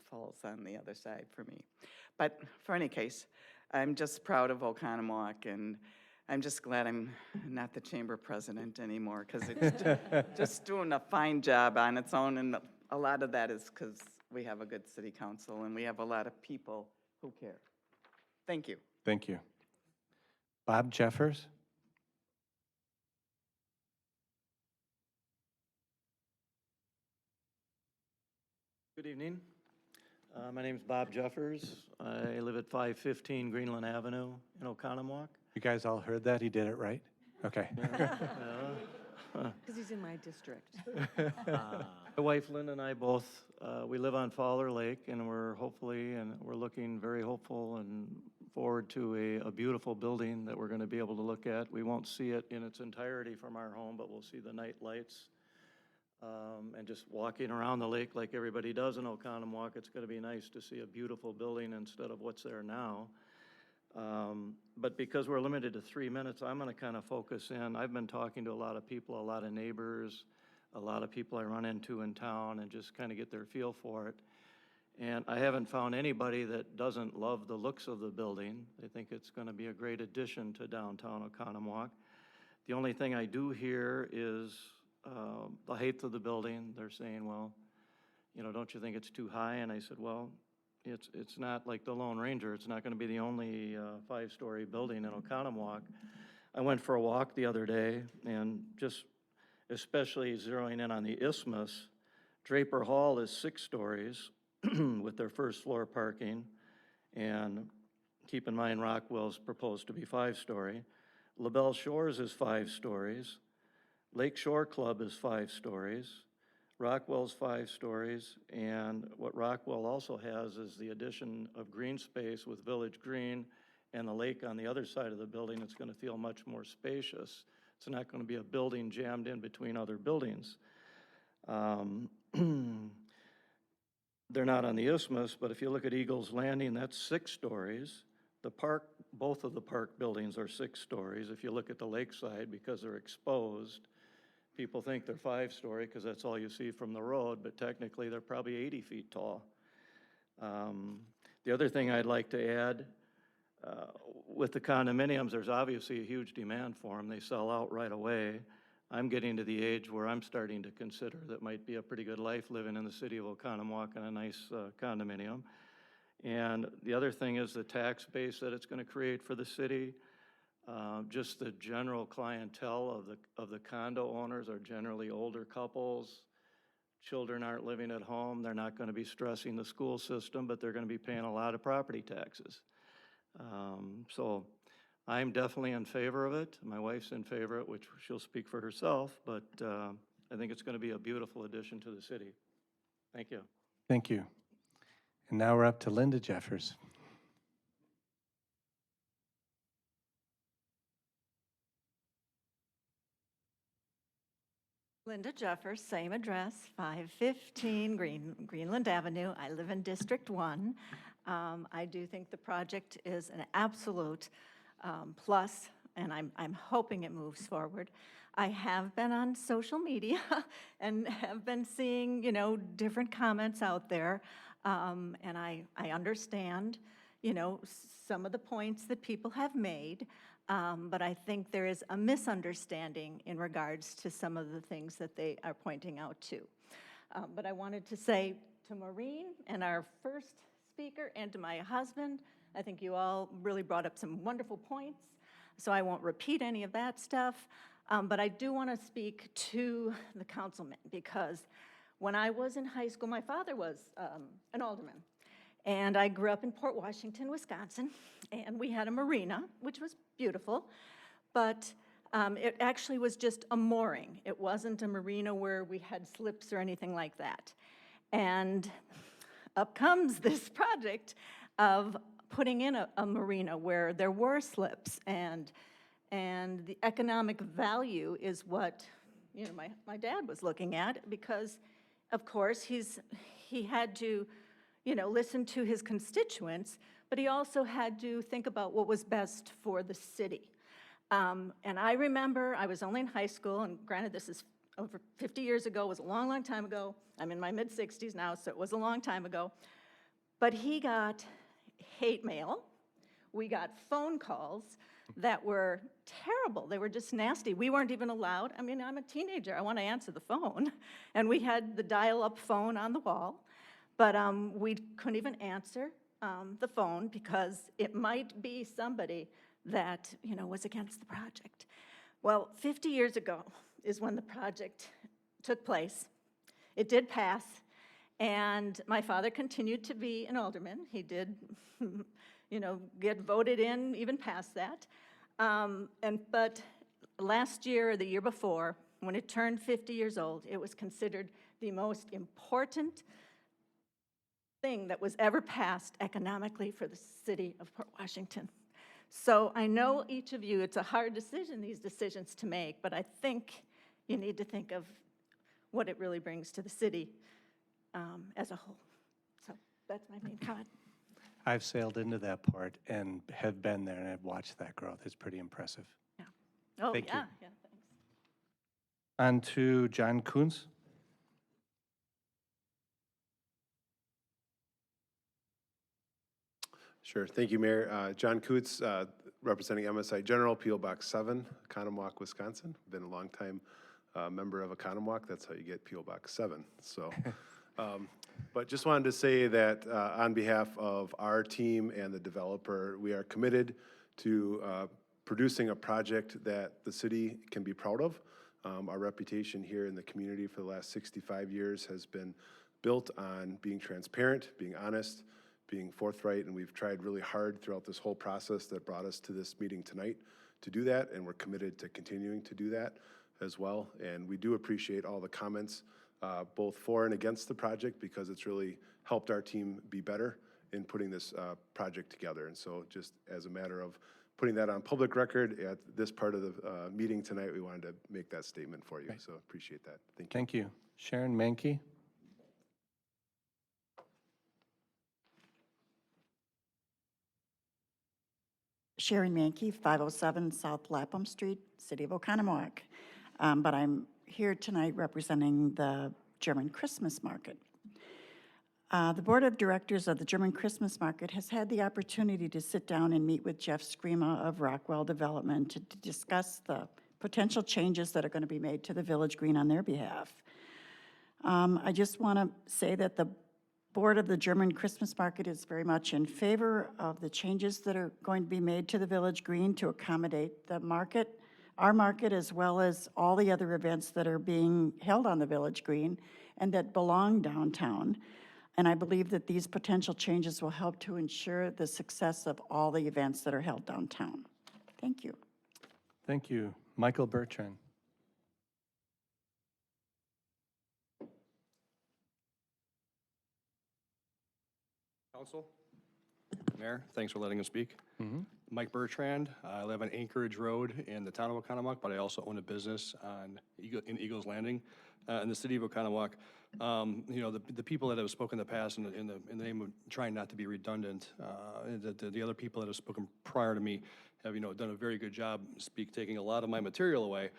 [SPEAKER 14] falls on the other side for me. But for any case, I'm just proud of Oconomowoc, and I'm just glad I'm not the chamber president anymore because it's just doing a fine job on its own, and a lot of that is because we have a good city council and we have a lot of people who care. Thank you.
[SPEAKER 1] Thank you. Bob Jeffers?
[SPEAKER 15] Good evening. My name's Bob Jeffers. I live at 515 Greenland Avenue in Oconomowoc.
[SPEAKER 1] You guys all heard that? He did it right? Okay.
[SPEAKER 16] Because he's in my district.
[SPEAKER 15] My wife Lynn and I both, we live on Fowler Lake, and we're looking very hopeful and forward to a beautiful building that we're going to be able to look at. We won't see it in its entirety from our home, but we'll see the night lights. And just walking around the lake like everybody does in Oconomowoc, it's going to be nice to see a beautiful building instead of what's there now. But because we're limited to 3 minutes, I'm going to kind of focus in. I've been talking to a lot of people, a lot of neighbors, a lot of people I run into in town, and just kind of get their feel for it. And I haven't found anybody that doesn't love the looks of the building. They think it's going to be a great addition to downtown Oconomowoc. The only thing I do hear is the height of the building. They're saying, well, don't you think it's too high? And I said, well, it's not like the Lone Ranger. It's not going to be the only 5-story building in Oconomowoc. I went for a walk the other day, and just especially zeroing in on the Isthmus, Draper Hall is 6 stories with their first floor parking. And keep in mind, Rockwell's proposed to be 5-story. LaBelle Shores is 5 stories. Lake Shore Club is 5 stories. Rockwell's 5 stories, and what Rockwell also has is the addition of green space with Village Green and the lake on the other side of the building. It's going to feel much more spacious. It's not going to be a building jammed in between other buildings. They're not on the Isthmus, but if you look at Eagles Landing, that's 6 stories. The park, both of the park buildings are 6 stories. If you look at the lakeside, because they're exposed, people think they're 5-story because that's all you see from the road, but technically they're probably 80 feet tall. The other thing I'd like to add, with the condominiums, there's obviously a huge demand for them. They sell out right away. I'm getting to the age where I'm starting to consider that might be a pretty good life living in the city of Oconomowoc in a nice condominium. And the other thing is the tax base that it's going to create for the city. Just the general clientele of the condo owners are generally older couples. Children aren't living at home. They're not going to be stressing the school system, but they're going to be paying a lot of property taxes. So I'm definitely in favor of it. My wife's in favor of it, which she'll speak for herself, but I think it's going to be a beautiful addition to the city. Thank you.
[SPEAKER 1] Thank you. And now we're up to Linda Jeffers.
[SPEAKER 10] Linda Jeffers, same address, 515 Greenland Avenue. I live in District 1. I do think the project is an absolute plus, and I'm hoping it moves forward. I have been on social media and have been seeing, different comments out there, and I understand, some of the points that people have made. But I think there is a misunderstanding in regards to some of the things that they are pointing out too. But I wanted to say to Maureen and our first speaker and to my husband, I think you all really brought up some wonderful points, so I won't repeat any of that stuff. But I do want to speak to the councilman, because when I was in high school, my father was an alderman. And I grew up in Port Washington, Wisconsin, and we had a marina, which was beautiful, but it actually was just a mooring. It wasn't a marina where we had slips or anything like that. And up comes this project of putting in a marina where there were slips, and the economic value is what, my dad was looking at, because, of course, he had to listen to his constituents, but he also had to think about what was best for the city. And I remember I was only in high school, and granted this is over 50 years ago, it was a long, long time ago. I'm in my mid-60s now, so it was a long time ago. But he got hate mail. We got phone calls that were terrible. They were just nasty. We weren't even allowed. I mean, I'm a teenager. I want to answer the phone. And we had the dial-up phone on the wall. But we couldn't even answer the phone because it might be somebody that, was against the project. Well, 50 years ago is when the project took place. It did pass, and my father continued to be an alderman. He did, get voted in even past that. But last year or the year before, when it turned 50 years old, it was considered the most important thing that was ever passed economically for the city of Port Washington. So I know each of you, it's a hard decision, these decisions to make, but I think you need to think of what it really brings to the city as a whole. So that's my main comment.
[SPEAKER 1] I've sailed into that port and have been there, and I've watched that growth. It's pretty impressive.
[SPEAKER 10] Yeah. Oh,
[SPEAKER 1] Thank you.
[SPEAKER 10] yeah, thanks.
[SPEAKER 1] On to John Coons.
[SPEAKER 16] Sure. Thank you, Mayor. John Coots, representing MSI General, P.O. Box 7, Oconomowoc, Wisconsin. Been a long time member of Oconomowoc. That's how you get P.O. Box 7. So, but just wanted to say that on behalf of our team and the developer, we are committed to producing a project that the city can be proud of. Our reputation here in the community for the last 65 years has been built on being transparent, being honest, being forthright, and we've tried really hard throughout this whole process that brought us to this meeting tonight to do that, and we're committed to continuing to do that as well. And we do appreciate all the comments, both for and against the project, because it's really helped our team be better in putting this project together. And so just as a matter of putting that on public record at this part of the meeting tonight, we wanted to make that statement for you. Right. So appreciate that. Thank you.
[SPEAKER 1] Thank you. Sharon Mankey.
[SPEAKER 17] Sharon Mankey, 507 South Lapham Street, City of Oconomowoc. But I'm here tonight representing the German Christmas Market. The Board of Directors of the German Christmas Market has had the opportunity to sit down and meet with Jeff Screama of Rockwell Development to discuss the potential changes that are going to be made to the Village Green on their behalf. I just want to say that the Board of the German Christmas Market is very much in favor of the changes that are going to be made to the Village Green to accommodate the market, our market, as well as all the other events that are being held on the Village Green and that belong downtown. And I believe that these potential changes will help to ensure the success of all the events that are held downtown. Thank you.
[SPEAKER 1] Thank you. Michael Bertrand.
[SPEAKER 18] Council, Mayor, thanks for letting us speak. Mike Bertrand. I live on Anchorage Road in the town of Oconomowoc, but I also own a business in Eagles Landing in the city of Oconomowoc. You know, the people that have spoken in the past, in the name of trying not to be redundant, the other people that have spoken prior to me have, you know, done a very good job taking a lot of my material away.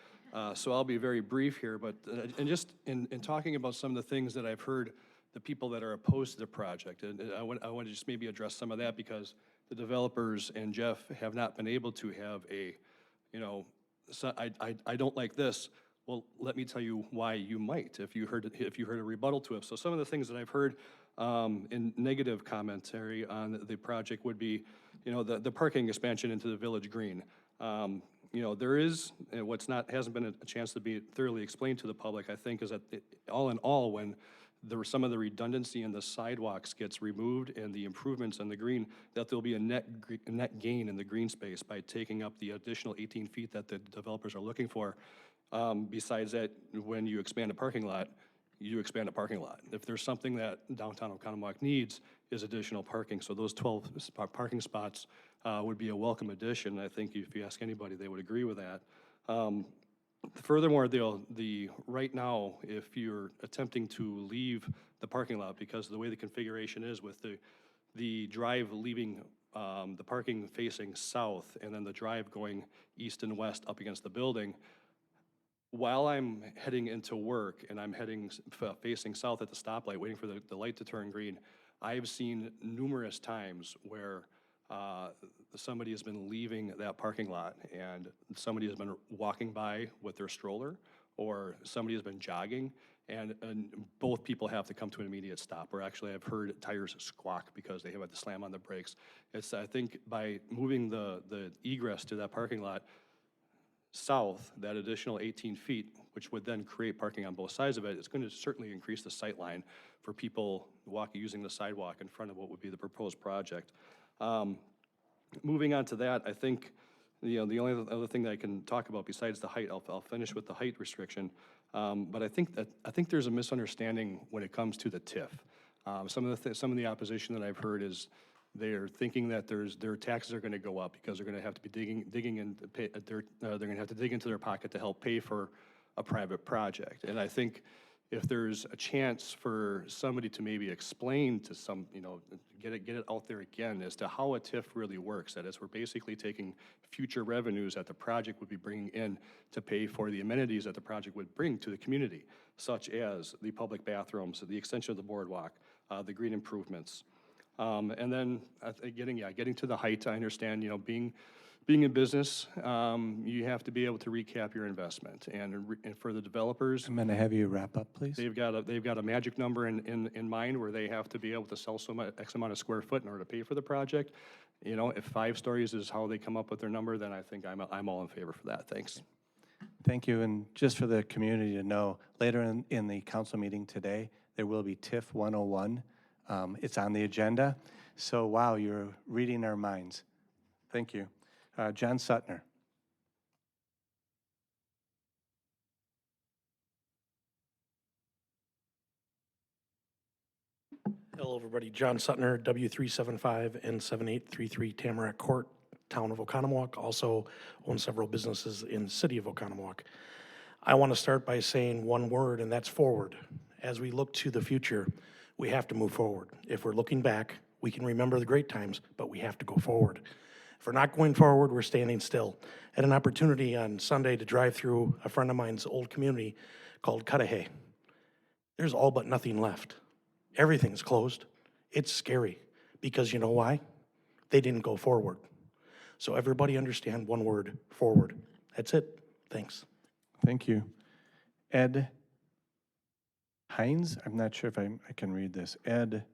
[SPEAKER 18] So I'll be very brief here, but and just in talking about some of the things that I've heard the people that are opposed to the project, and I want to just maybe address some of that, because the developers and Jeff have not been able to have a, you know, so I don't like this. Well, let me tell you why you might, if you heard a rebuttal to it. So some of the things that I've heard in negative commentary on the project would be, you know, the parking expansion into the Village Green. You know, there is, hasn't been a chance to be thoroughly explained to the public, I think, is that all in all, when some of the redundancy in the sidewalks gets removed and the improvements in the green, that there'll be a net gain in the green space by taking up the additional 18 feet that the developers are looking for. Besides that, when you expand a parking lot, you expand a parking lot. If there's something that downtown Oconomowoc needs, is additional parking. So those 12 parking spots would be a welcome addition. I think if you ask anybody, they would agree with that. Furthermore, right now, if you're attempting to leave the parking lot, because of the way the configuration is with the drive leaving the parking facing south and then the drive going east and west up against the building, while I'm heading into work and I'm facing south at the stoplight, waiting for the light to turn green, I've seen numerous times where somebody has been leaving that parking lot and somebody has been walking by with their stroller, or somebody has been jogging, and both people have to come to an immediate stop. Or actually, I've heard tires squawk because they have to slam on the brakes. I think by moving the egress to that parking lot south, that additional 18 feet, which would then create parking on both sides of it, it's going to certainly increase the sight line for people using the sidewalk in front of what would be the proposed project. Moving on to that, I think the only other thing that I can talk about besides the height, I'll finish with the height restriction. But I think there's a misunderstanding when it comes to the TIF. Some of the opposition that I've heard is they're thinking that their taxes are going to go up because they're going to have to be digging in, they're going to have to dig into their pocket to help pay for a private project. And I think if there's a chance for somebody to maybe explain to some, you know, get it out there again as to how a TIF really works, that is, we're basically taking future revenues that the project would be bringing in to pay for the amenities that the project would bring to the community, such as the public bathrooms, the extension of the boardwalk, the green improvements. And then getting to the height, I understand, you know, being in business, you have to be able to recap your investment. And for the developers,
[SPEAKER 1] I'm going to have you wrap up, please.
[SPEAKER 18] they've got a magic number in mind where they have to be able to sell X amount of square foot in order to pay for the project. You know, if 5 stories is how they come up with their number, then I think I'm all in favor for that. Thanks.
[SPEAKER 1] Thank you. And just for the community to know, later in the council meeting today, there will be TIF 101. It's on the agenda. So, wow, you're reading our minds. Thank you. John Suttner.
[SPEAKER 19] Hello, everybody. John Suttner, W375 and 7833 Tamarack Court, town of Oconomowoc. Also own several businesses in the city of Oconomowoc. I want to start by saying one word, and that's forward. As we look to the future, we have to move forward. If we're looking back, we can remember the great times, but we have to go forward. If we're not going forward, we're standing still. I had an opportunity on Sunday to drive through a friend of mine's old community called Cudahy. There's all but nothing left. Everything's closed. It's scary because you know why? They didn't go forward. So everybody understand one word, forward. That's it. Thanks.
[SPEAKER 1] Thank you. Ed Hines, I'm not sure if I can read this. Ed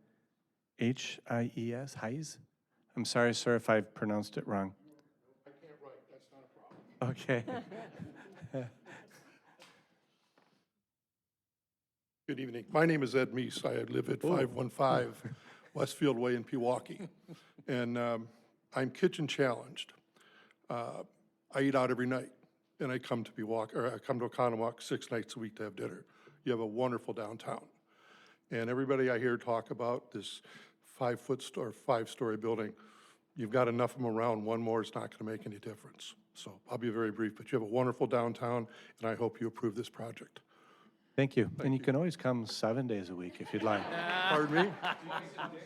[SPEAKER 1] H-I-E-S, Hines? I'm sorry, sir, if I've pronounced it wrong.
[SPEAKER 20] I can't write, that's not a problem.
[SPEAKER 1] Okay.
[SPEAKER 20] Good evening. My name is Ed Meese. I live at 515 Westfield Way in Pewaukee. And I'm kitchen challenged. I eat out every night, and I come to Oconomowoc 6 nights a week to have dinner. You have a wonderful downtown. And everybody I hear talk about this 5-story building, You've got enough of them around, one more is not going to make any difference. So I'll be very brief, but you have a wonderful downtown, and I hope you approve this project.
[SPEAKER 1] Thank you. And you can always come 7 days a week if you'd like.
[SPEAKER 20] Pardon me?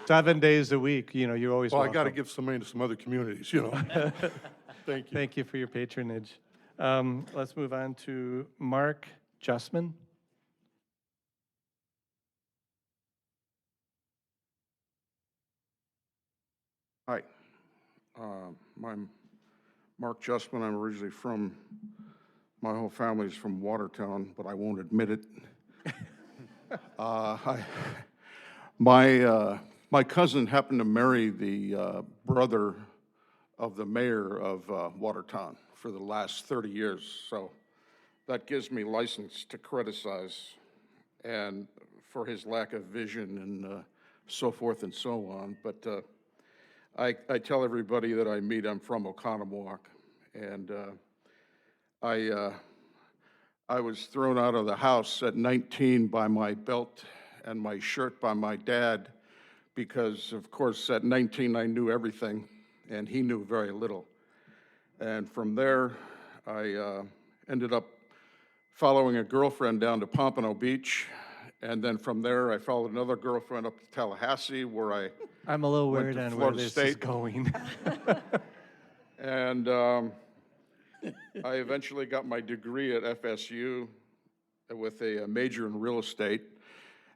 [SPEAKER 1] 7 days a week, you're always
[SPEAKER 20] Well, I
[SPEAKER 1] welcome.
[SPEAKER 20] got to give some money to some other communities, Thank you.
[SPEAKER 1] Thank you for your patronage. Let's move on to Mark Chesman.
[SPEAKER 21] Hi, I'm Mark Chesman. I'm originally my whole family's from Watertown, but I won't admit it. My cousin happened to marry the brother of the mayor of Watertown for the last 30 years, so that gives me license to criticize and for his lack of vision and so forth and so on. But I tell everybody that I meet I'm from Oconomowoc, and I was thrown out of the house at 19 by my belt and my shirt by my dad because, of course, at 19 I knew everything, and he knew very little. And from there, I ended up following a girlfriend down to Pompano Beach, and then from there I followed another girlfriend up to Tallahassee, where
[SPEAKER 1] I'm a little
[SPEAKER 21] went
[SPEAKER 1] worried
[SPEAKER 21] to
[SPEAKER 1] on where
[SPEAKER 21] Florida
[SPEAKER 1] this is
[SPEAKER 21] State.
[SPEAKER 1] going.
[SPEAKER 21] And I eventually got my degree at FSU with a major in real estate.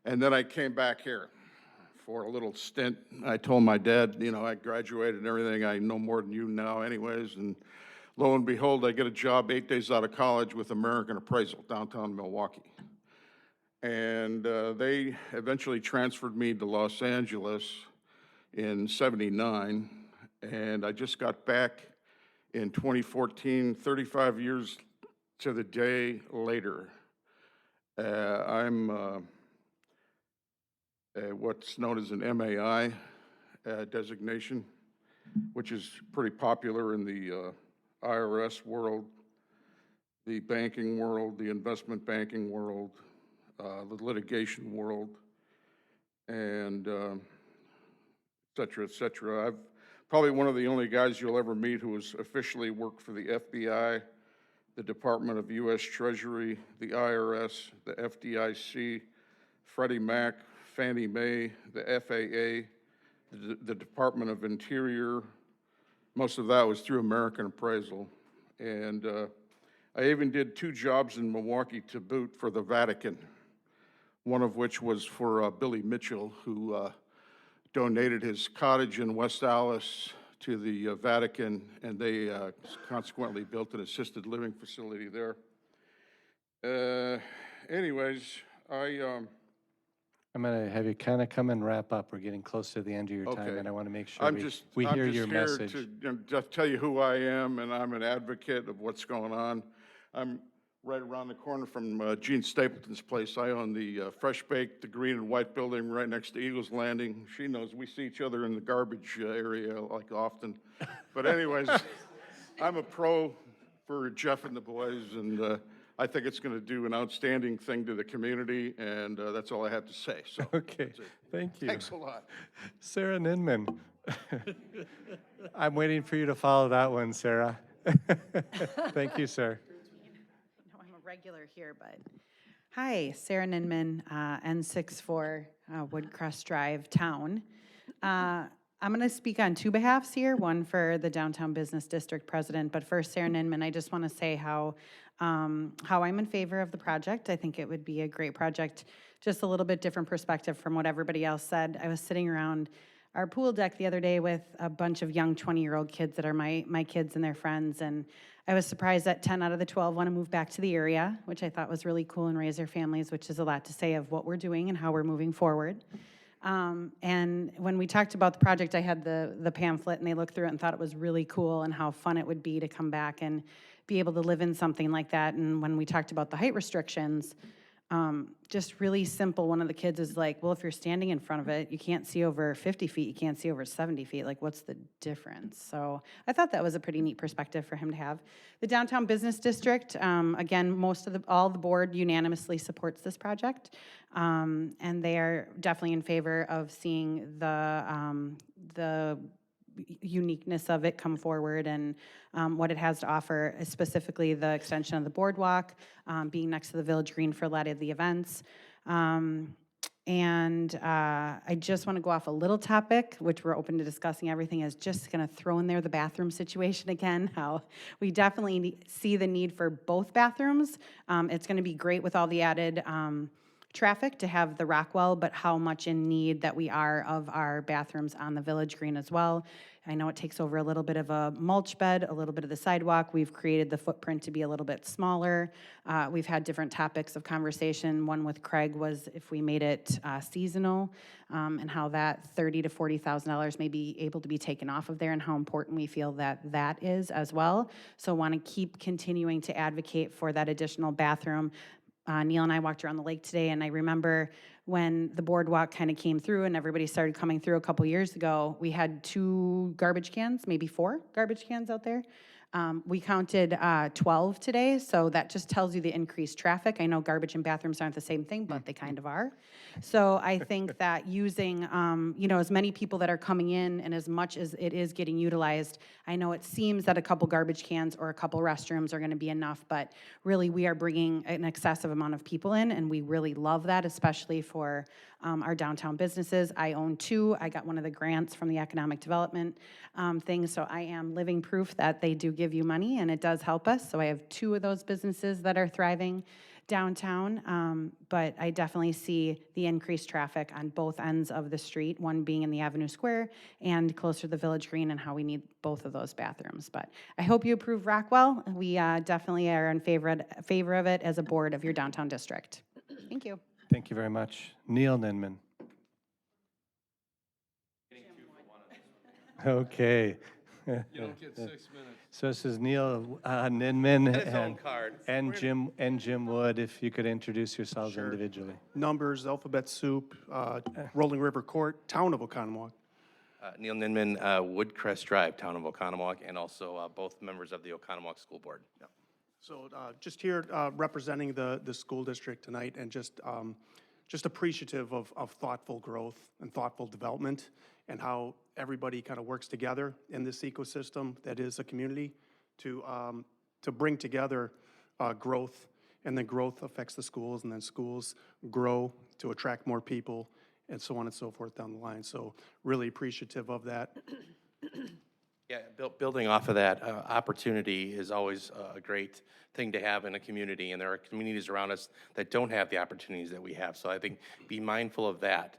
[SPEAKER 21] And then I came back here for a little stint. I told my dad, I graduated and everything. I know more than you now anyways. And lo and behold, I get a job 8 days out of college with American Appraisal, downtown Milwaukee. And they eventually transferred me to Los Angeles in '79. And I just got back in 2014, 35 years to the day later. I'm what's known as an MAI designation, which is pretty popular in the IRS world, the banking world, the investment banking world, the litigation world, and et cetera, et cetera. I've probably one of the only guys you'll ever meet who has officially worked for the FBI, the Department of U.S. Treasury, the IRS, the FDIC, Freddie Mac, Fannie Mae, the FAA, the Department of Interior. Most of that was through American Appraisal. And I even did 2 jobs in Milwaukee to boot for the Vatican, one of which was for Billy Mitchell, who donated his cottage in West Allis to the Vatican, and they consequently built an assisted living facility there. Anyways,
[SPEAKER 1] I'm going to have you kind of come and wrap up. We're getting close to the end of your time, and I want to make sure
[SPEAKER 21] I'm
[SPEAKER 1] we
[SPEAKER 21] just
[SPEAKER 1] hear
[SPEAKER 21] here
[SPEAKER 1] your message.
[SPEAKER 21] to just tell you who I am, and I'm an advocate of what's going on. I'm right around the corner from Gene Stapleton's place. I own the Fresh Baked, the green and white building right next to Eagles Landing. She knows we see each other in the garbage area like often. But anyways, I'm a pro for Jeff and the boys, and I think it's going to do an outstanding thing to the community, and that's all I have to say. So
[SPEAKER 1] Okay, thank you.
[SPEAKER 21] Thanks a lot.
[SPEAKER 1] Sarah Ninman. I'm waiting for you to follow that one, Sarah. Thank you, sir.
[SPEAKER 22] I know I'm a regular here, but hi, Sarah Ninman, N64 Woodcrest Drive, Town. I'm going to speak on 2 behalfs here, one for the Downtown Business District President, but first, Sarah Ninman, I just want to say how I'm in favor of the project. I think it would be a great project, just a little bit different perspective from what everybody else said. I was sitting around our pool deck the other day with a bunch of young 20-year-old kids that are my kids and their friends, and I was surprised that 10 out of the 12 want to move back to the area, which I thought was really cool, and raise their families, which is a lot to say of what we're doing and how we're moving forward. And when we talked about the project, I had the pamphlet, and they looked through it and thought it was really cool and how fun it would be to come back and be able to live in something like that. And when we talked about the height restrictions, just really simple. One of the kids is like, well, if you're standing in front of it, you can't see over 50 feet, you can't see over 70 feet. Like, what's the difference? So I thought that was a pretty neat perspective for him to have. The Downtown Business District, again, all the board unanimously supports this project. And they are definitely in favor of seeing the uniqueness of it come forward and what it has to offer, specifically the extension of the boardwalk, being next to the Village Green for a lot of the events. I just want to go off a little topic, which we're open to discussing everything, is just going to throw in there the bathroom situation again, how we definitely see the need for both bathrooms. It's going to be great with all the added traffic to have the Rockwell, but how much in need that we are of our bathrooms on the Village Green as well. I know it takes over a little bit of a mulch bed, a little bit of the sidewalk. We've created the footprint to be a little bit smaller. We've had different topics of conversation. One with Craig was if we made it seasonal, and how that $30,000 to $40,000 may be able to be taken off of there, and how important we feel that that is as well. So want to keep continuing to advocate for that additional bathroom. Neil and I walked around the lake today, and I remember when the boardwalk kind of came through and everybody started coming through a couple years ago, we had 2 garbage cans, maybe 4 garbage cans out there. We counted 12 today, so that just tells you the increased traffic. I know garbage and bathrooms aren't the same thing, but they kind of are. So I think that using, as many people that are coming in and as much as it is getting utilized, I know it seems that a couple garbage cans or a couple restrooms are going to be enough, but really we are bringing an excessive amount of people in, and we really love that, especially for our downtown businesses. I own 2. I got one of the grants from the economic development thing, so I am living proof that they do give you money, and it does help us. So I have 2 of those businesses that are thriving downtown, but I definitely see the increased traffic on both ends of the street, one being in the Avenue Square and closer to the Village Green, and how we need both of those bathrooms. But I hope you approve Rockwell. We definitely are in favor of it as a board of your downtown district. Thank you.
[SPEAKER 1] Thank you very much. Neil Ninman. Okay.
[SPEAKER 18] You don't get 6 minutes.
[SPEAKER 1] So this is Neil Ninman
[SPEAKER 4] And his own card.
[SPEAKER 1] and Jim Wood. If you could introduce yourselves individually.
[SPEAKER 19] Numbers, alphabet soup, Rolling River Court, Town of Oconomowoc.
[SPEAKER 4] Neil Ninman, Woodcrest Drive, Town of Oconomowoc, and also both members of the Oconomowoc School Board.
[SPEAKER 19] So just here representing the school district tonight, and just appreciative of thoughtful growth and thoughtful development, and how everybody kind of works together in this ecosystem that is a community to bring together growth, and then growth affects the schools, and then schools grow to attract more people, and so on and so forth down the line. So really appreciative of that.
[SPEAKER 4] Yeah, building off of that, opportunity is always a great thing to have in a community, and there are communities around us that don't have the opportunities that we have. So I think be mindful of that.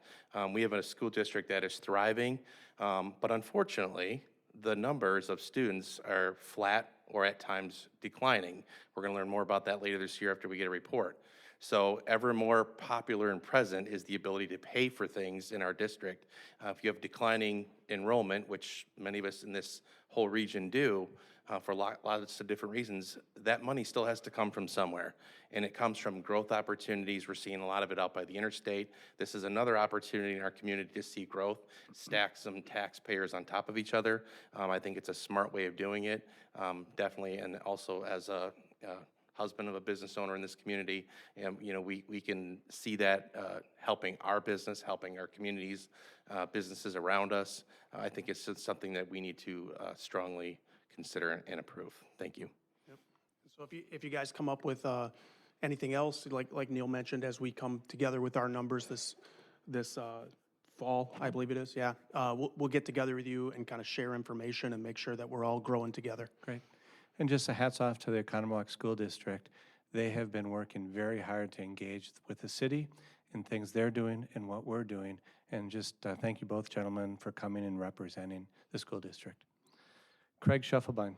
[SPEAKER 4] We have a school district that is thriving, but unfortunately, the numbers of students are flat or at times declining. We're going to learn more about that later this year after we get a report. So ever more popular and present is the ability to pay for things in our district. If you have declining enrollment, which many of us in this whole region do, for lots of different reasons, that money still has to come from somewhere. And it comes from growth opportunities. We're seeing a lot of it out by the interstate. This is another opportunity in our community to see growth, stack some taxpayers on top of each other. I think it's a smart way of doing it, definitely. And also as a husband of a business owner in this community, and we can see that helping our business, helping our communities, businesses around us. I think it's just something that we need to strongly consider and approve. Thank you.
[SPEAKER 19] Yep. So if you guys come up with anything else, like Neil mentioned, as we come together with our numbers this fall, I believe it is, yeah, we'll get together with you and kind of share information and make sure that we're all growing together.
[SPEAKER 1] Great. And just a hats off to the Oconomowoc School District. They have been working very hard to engage with the city in things they're doing and what we're doing. And just thank you both gentlemen for coming and representing the school district. Craig Schuffelbein.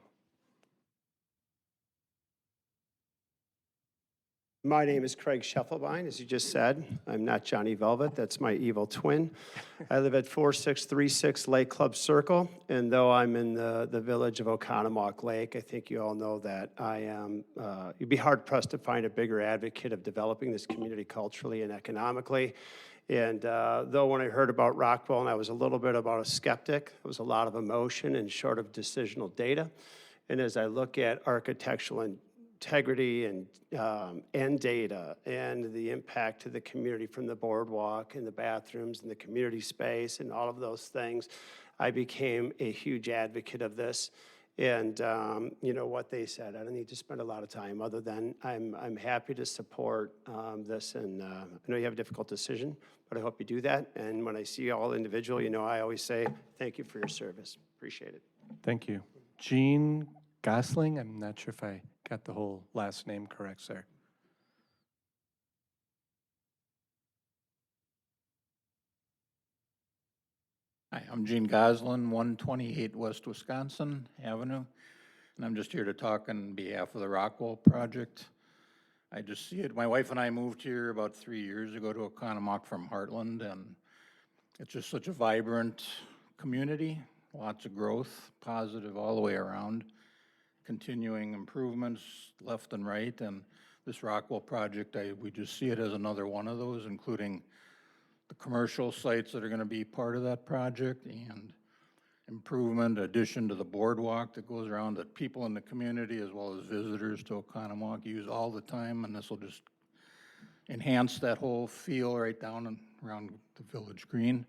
[SPEAKER 7] My name is Craig Schuffelbein, as you just said. I'm not Johnny Velvet, that's my evil twin. I live at 4636 Lake Club Circle, and though I'm in the village of Oconomowoc Lake, I think you all know that I am, you'd be hard pressed to find a bigger advocate of developing this community culturally and economically. And though when I heard about Rockwell, and I was a little bit about a skeptic, there was a lot of emotion and short of decisional data. And as I look at architectural integrity and data and the impact to the community from the boardwalk and the bathrooms and the community space and all of those things, I became a huge advocate of this. And, you know, what they said, I don't need to spend a lot of time other than I'm happy to support this. And I know you have a difficult decision, but I hope you do that. And when I see you all individual, you know, I always say, thank you for your service. Appreciate it.
[SPEAKER 1] Thank you. Jean Gosling, I'm not sure if I got the whole last name correct, sir.
[SPEAKER 2] Hi, I'm Gene Goslin, 128 West Wisconsin Avenue, and I'm just here to talk on behalf of the Rockwell project. I just see it, my wife and I moved here about 3 years ago to Oconomowoc from Heartland, and it's just such a vibrant community, lots of growth, positive all the way around, continuing improvements left and right, and this Rockwell project, we just see it as another one of those, including the commercial sites that are going to be part of that project and improvement, addition to the boardwalk that goes around that people in the community as well as visitors to Oconomowoc use all the time, and this will just enhance that whole feel right down and around the village green.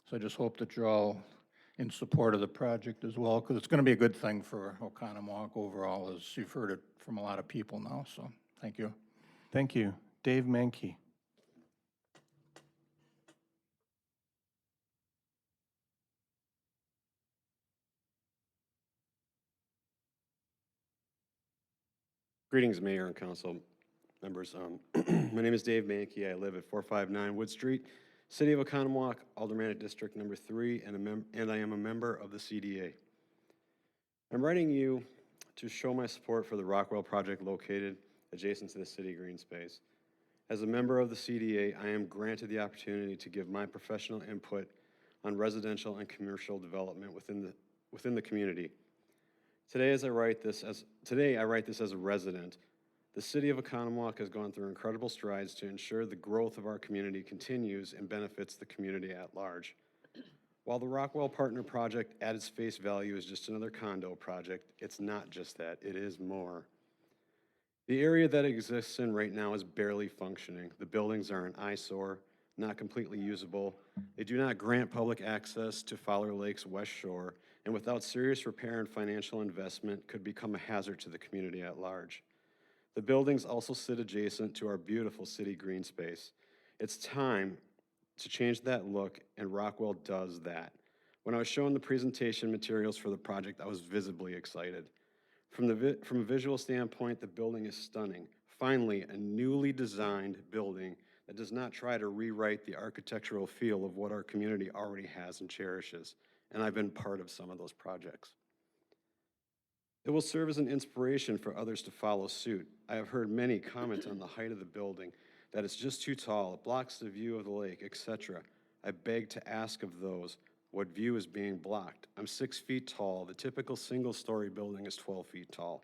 [SPEAKER 2] So I just hope that you're all in support of the project as well, because it's going to be a good thing for Oconomowoc overall, as you've heard it from a lot of people now, so thank you.
[SPEAKER 1] Thank you. Dave Mankey.
[SPEAKER 5] Greetings, Mayor and Council members. My name is Dave Mankey. I live at 459 Wood Street, City of Oconomowoc, Aldermanic District Number 3, and I am a member of the CDA. I'm writing you to show my support for the Rockwell project located adjacent to the city green space. As a member of the CDA, I am granted the opportunity to give my professional input on residential and commercial development within the community. Today, I write this as a resident. The City of Oconomowoc has gone through incredible strides to ensure the growth of our community continues and benefits the community at large. While the Rockwell Partner Project at its face value is just another condo project, it's not just that, it is more. The area that it exists in right now is barely functioning. The buildings are an eyesore, not completely usable. They do not grant public access to Fowler Lake's west shore, and without serious repair and financial investment could become a hazard to the community at large. The buildings also sit adjacent to our beautiful city green space. It's time to change that look, and Rockwell does that. When I was shown the presentation materials for the project, I was visibly excited. From a visual standpoint, the building is stunning. Finally, a newly designed building that does not try to rewrite the architectural feel of what our community already has and cherishes. And I've been part of some of those projects. It will serve as an inspiration for others to follow suit. I have heard many comment on the height of the building, that it's just too tall, it blocks the view of the lake, etc. I beg to ask of those, what view is being blocked? I'm 6 feet tall. The typical single-story building is 12 feet tall.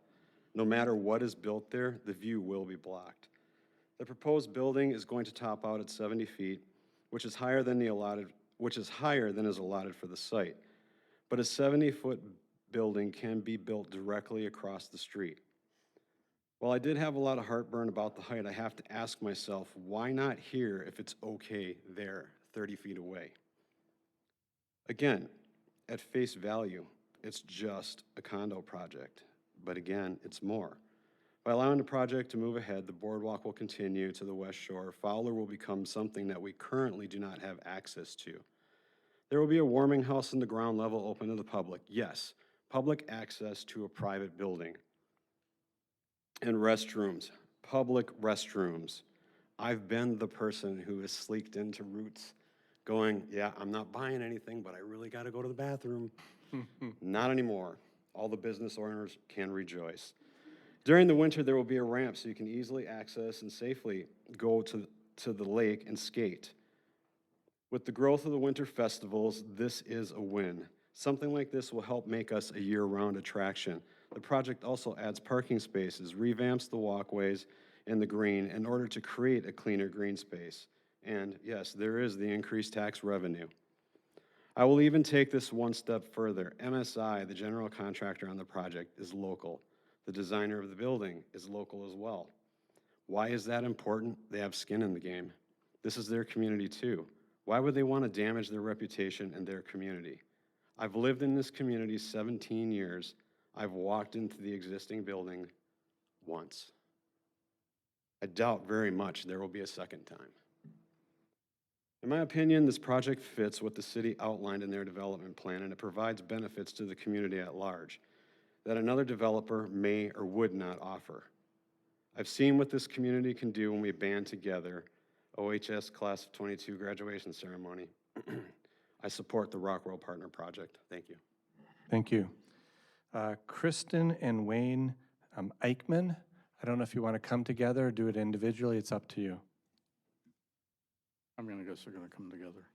[SPEAKER 5] No matter what is built there, the view will be blocked. The proposed building is going to top out at 70 feet, which is higher than is allotted for the site. But a 70-foot building can be built directly across the street. While I did have a lot of heartburn about the height, I have to ask myself, why not here if it's okay there, 30 feet away? Again, at face value, it's just a condo project. But again, it's more. By allowing the project to move ahead, the boardwalk will continue to the west shore. Fowler will become something that we currently do not have access to. There will be a warming house in the ground level open to the public. Yes, public access to a private building. And restrooms, public restrooms. I've been the person who has sleeked into Roots going, yeah, I'm not buying anything, but I really got to go to the bathroom. Not anymore. All the business owners can rejoice. During the winter, there will be a ramp so you can easily access and safely go to the lake and skate. With the growth of the winter festivals, this is a win. Something like this will help make us a year-round attraction. The project also adds parking spaces, revamps the walkways and the green in order to create a cleaner green space. And yes, there is the increased tax revenue. I will even take this one step further. MSI, the general contractor on the project, is local. The designer of the building is local as well. Why is that important? They have skin in the game. This is their community too. Why would they want to damage their reputation and their community? I've lived in this community 17 years. I've walked into the existing building once. I doubt very much there will be a second time. In my opinion, this project fits what the city outlined in their development plan, and it provides benefits to the community at large that another developer may or would not offer. I've seen what this community can do when we band together. OHS Class of 22 graduation ceremony. I support the Rockwell Partner Project. Thank you.
[SPEAKER 1] Thank you. Kristen and Wayne Eichman, I don't know if you want to come together or do it individually. It's up to you.
[SPEAKER 6] I'm gonna guess they're gonna come together.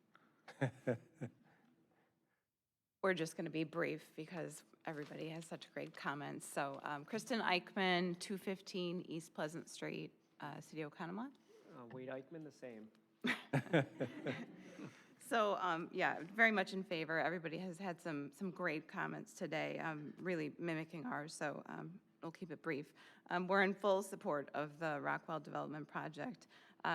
[SPEAKER 8] We're just going to be brief because everybody has such great comments. So Kristen Eichman, 215 East Pleasant Street, City of Oconomowoc.
[SPEAKER 9] Wade Eichman, the same.
[SPEAKER 8] So, yeah, very much in favor. Everybody has had some great comments today, really mimicking ours, so we'll keep it brief. We're in full support of the Rockwell Development Project.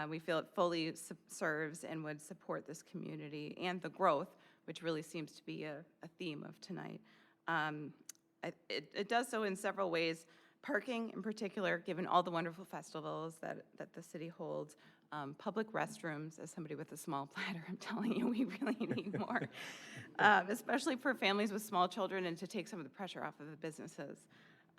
[SPEAKER 8] We feel it fully serves and would support this community and the growth, which really seems to be a theme of tonight. It does so in several ways. Parking in particular, given all the wonderful festivals that the city holds. Public restrooms, as somebody with a small bladder, I'm telling you, we really need more, especially for families with small children and to take some of the pressure off of the businesses.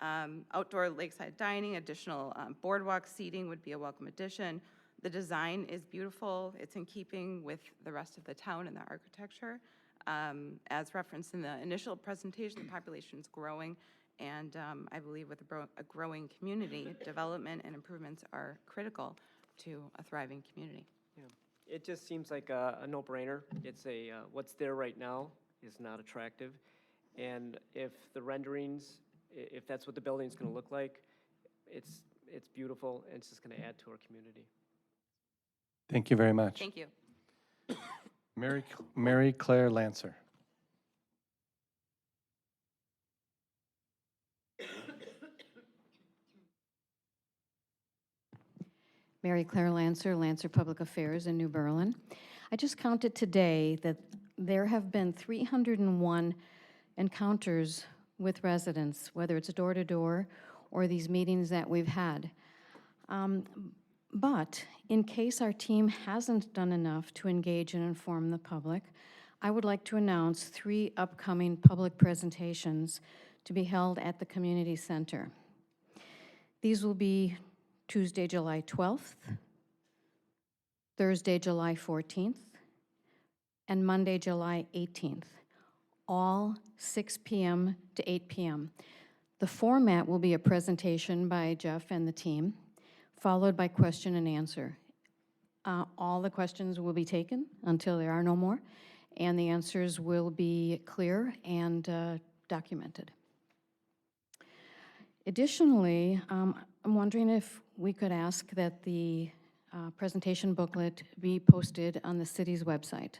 [SPEAKER 8] Outdoor lakeside dining, additional boardwalk seating would be a welcome addition. The design is beautiful. It's in keeping with the rest of the town and the architecture. As referenced in the initial presentation, the population is growing, and I believe with a growing community, development and improvements are critical to a thriving community.
[SPEAKER 9] Yeah. It just seems like a no-brainer. It's what's there right now is not attractive. And if the renderings, if that's what the building's gonna look like, it's beautiful, and it's just gonna add to our community.
[SPEAKER 1] Thank you very much.
[SPEAKER 8] Thank you.
[SPEAKER 1] Mary Claire Lancer.
[SPEAKER 23] Mary Claire Lancer, Lancer Public Affairs in New Berlin. I just counted today that there have been 301 encounters with residents, whether it's door-to-door or these meetings that we've had. But in case our team hasn't done enough to engage and inform the public, I would like to announce 3 upcoming public presentations to be held at the community center. These will be Tuesday, July 12th, Thursday, July 14th, and Monday, July 18th, all 6 p.m. to 8 p.m. The format will be a presentation by Jeff and the team, followed by question and answer. All the questions will be taken until there are no more, and the answers will be clear and documented. Additionally, I'm wondering if we could ask that the presentation booklet be posted on the city's website.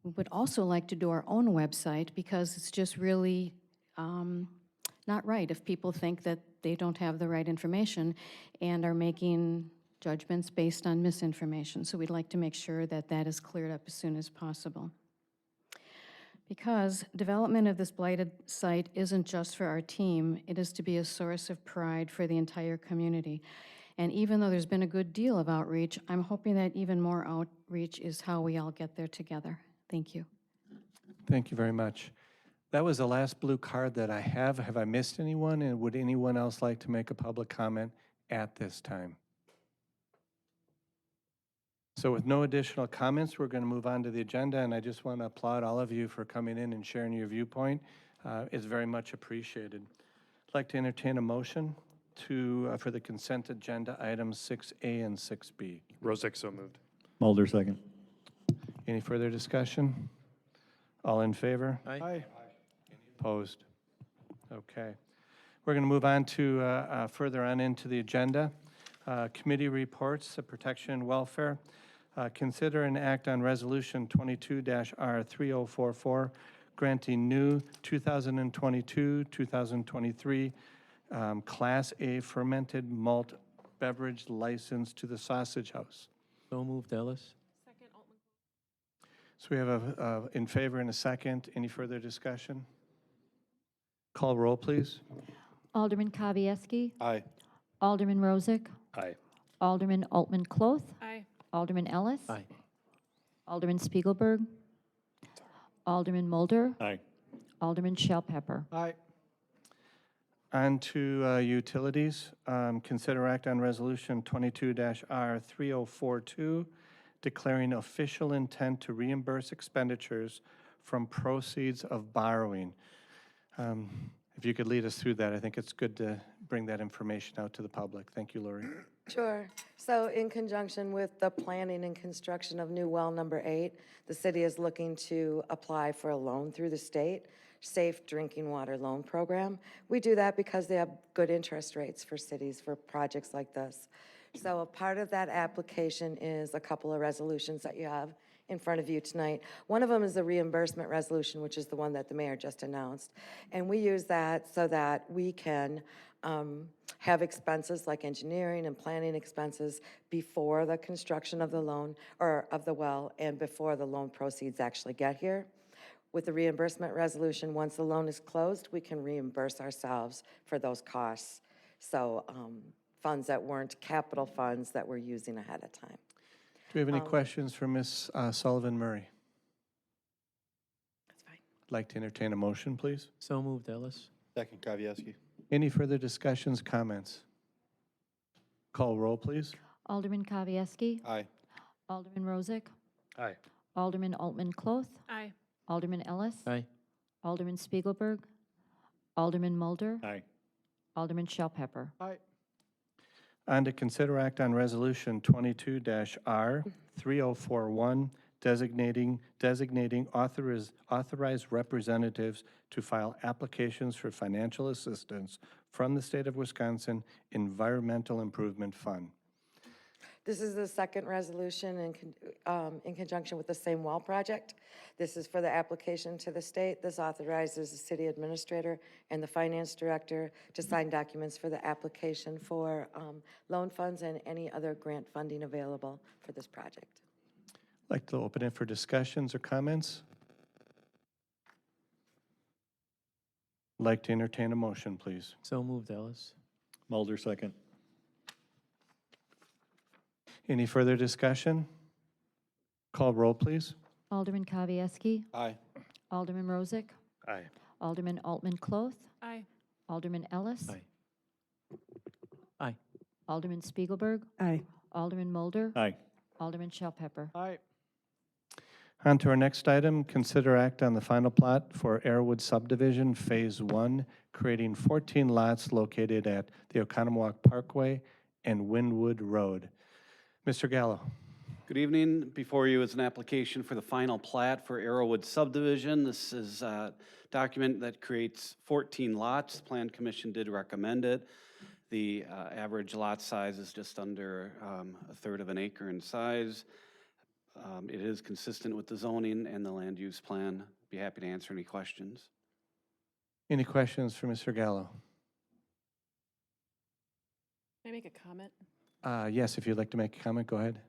[SPEAKER 23] We would also like to do our own website because it's just really not right if people think that they don't have the right information and are making judgments based on misinformation. So we'd like to make sure that that is cleared up as soon as possible. Because development of this blighted site isn't just for our team, it is to be a source of pride for the entire community. And even though there's been a good deal of outreach, I'm hoping that even more outreach is how we all get there together. Thank you.
[SPEAKER 1] Thank you very much. That was the last blue card that I have. Have I missed anyone? And would anyone else like to make a public comment at this time? So with no additional comments, we're going to move on to the agenda, and I just want to applaud all of you for coming in and sharing your viewpoint. It's very much appreciated. I'd like to entertain a motion for the consent agenda items 6A and 6B.
[SPEAKER 3] Rozek, so moved.
[SPEAKER 24] Mulder, second.
[SPEAKER 1] Any further discussion? All in favor?
[SPEAKER 24] Aye.
[SPEAKER 1] Opposed? Okay. We're going to move on to further on into the agenda. Committee reports, protection and welfare. Consider and act on Resolution 22-R3044, granting new 2022-2023 Class A fermented malt beverage license to the Sausage House.
[SPEAKER 12] So moved, Ellis.
[SPEAKER 1] So we have a in favor and a second. Any further discussion? Call roll, please.
[SPEAKER 11] Alderman Kavieski.
[SPEAKER 6] Aye.
[SPEAKER 11] Alderman Rozak.
[SPEAKER 3] Aye.
[SPEAKER 11] Alderman Altman Cloth.
[SPEAKER 22] Aye.
[SPEAKER 11] Alderman Ellis.
[SPEAKER 12] Aye.
[SPEAKER 11] Alderman Spiegelberg. Alderman Mulder.
[SPEAKER 3] Aye.
[SPEAKER 11] Alderman Shell Pepper.
[SPEAKER 15] Aye.
[SPEAKER 1] On to utilities. Consider act on Resolution 22-R3042, declaring official intent to reimburse expenditures from proceeds of borrowing. If you could lead us through that, I think it's good to bring that information out to the public. Thank you, Lori.
[SPEAKER 13] Sure. So in conjunction with the planning and construction of new well number 8, the city is looking to apply for a loan through the state, Safe Drinking Water Loan Program. We do that because they have good interest rates for cities for projects like this. So a part of that application is a couple of resolutions that you have in front of you tonight. One of them is the reimbursement resolution, which is the one that the mayor just announced. And we use that so that we can have expenses like engineering and planning expenses before the construction of the loan or of the well and before the loan proceeds actually get here. With the reimbursement resolution, once the loan is closed, we can reimburse ourselves for those costs. So funds that weren't capital funds that we're using ahead of time.
[SPEAKER 1] Do we have any questions for Ms. Sullivan Murray?
[SPEAKER 13] That's fine.
[SPEAKER 1] Like to entertain a motion, please?
[SPEAKER 12] So moved, Ellis.
[SPEAKER 6] Second, Kavieski.
[SPEAKER 1] Any further discussions, comments? Call roll, please.
[SPEAKER 11] Alderman Kavieski.
[SPEAKER 6] Aye.
[SPEAKER 11] Alderman Rozak.
[SPEAKER 3] Aye.
[SPEAKER 11] Alderman Altman Cloth.
[SPEAKER 22] Aye.
[SPEAKER 11] Alderman Ellis.
[SPEAKER 12] Aye.
[SPEAKER 11] Alderman Spiegelberg. Alderman Mulder.
[SPEAKER 3] Aye.
[SPEAKER 11] Alderman Shell Pepper.
[SPEAKER 15] Aye.
[SPEAKER 1] On to consider act on Resolution 22-R3041, designating authorized representatives to file applications for financial assistance from the State of Wisconsin Environmental Improvement Fund.
[SPEAKER 13] This is the second resolution in conjunction with the same well project. This is for the application to the state. This authorizes the city administrator and the finance director to sign documents for the application for loan funds and any other grant funding available for this project.
[SPEAKER 1] I'd like to open it for discussions or comments. I'd like to entertain a motion, please.
[SPEAKER 12] So moved, Ellis.
[SPEAKER 3] Mulder, second.
[SPEAKER 1] Any further discussion? Call roll, please.
[SPEAKER 11] Alderman Kavieski.
[SPEAKER 6] Aye.
[SPEAKER 11] Alderman Rozak.
[SPEAKER 3] Aye.
[SPEAKER 11] Alderman Altman Cloth.
[SPEAKER 22] Aye.
[SPEAKER 11] Alderman Ellis.
[SPEAKER 12] Aye. Aye.
[SPEAKER 11] Alderman Spiegelberg.
[SPEAKER 22] Aye.
[SPEAKER 11] Alderman Mulder.
[SPEAKER 3] Aye.
[SPEAKER 11] Alderman Shell Pepper.
[SPEAKER 15] Aye.
[SPEAKER 1] On to our next item, consider act on the final plat for Airwood subdivision, Phase 1, creating 14 lots located at the Oconomowoc Parkway and Wynwood Road. Mr. Gallo.
[SPEAKER 14] Good evening. Before you is an application for the final plat for Arrowwood subdivision. This is a document that creates 14 lots. The Plan Commission did recommend it. The average lot size is just under a third of an acre in size. It is consistent with the zoning and the land use plan. Be happy to answer any questions.
[SPEAKER 1] Any questions for Mr. Gallo?
[SPEAKER 22] Can I make a comment?
[SPEAKER 1] Yes, if you'd like to make a comment, go ahead.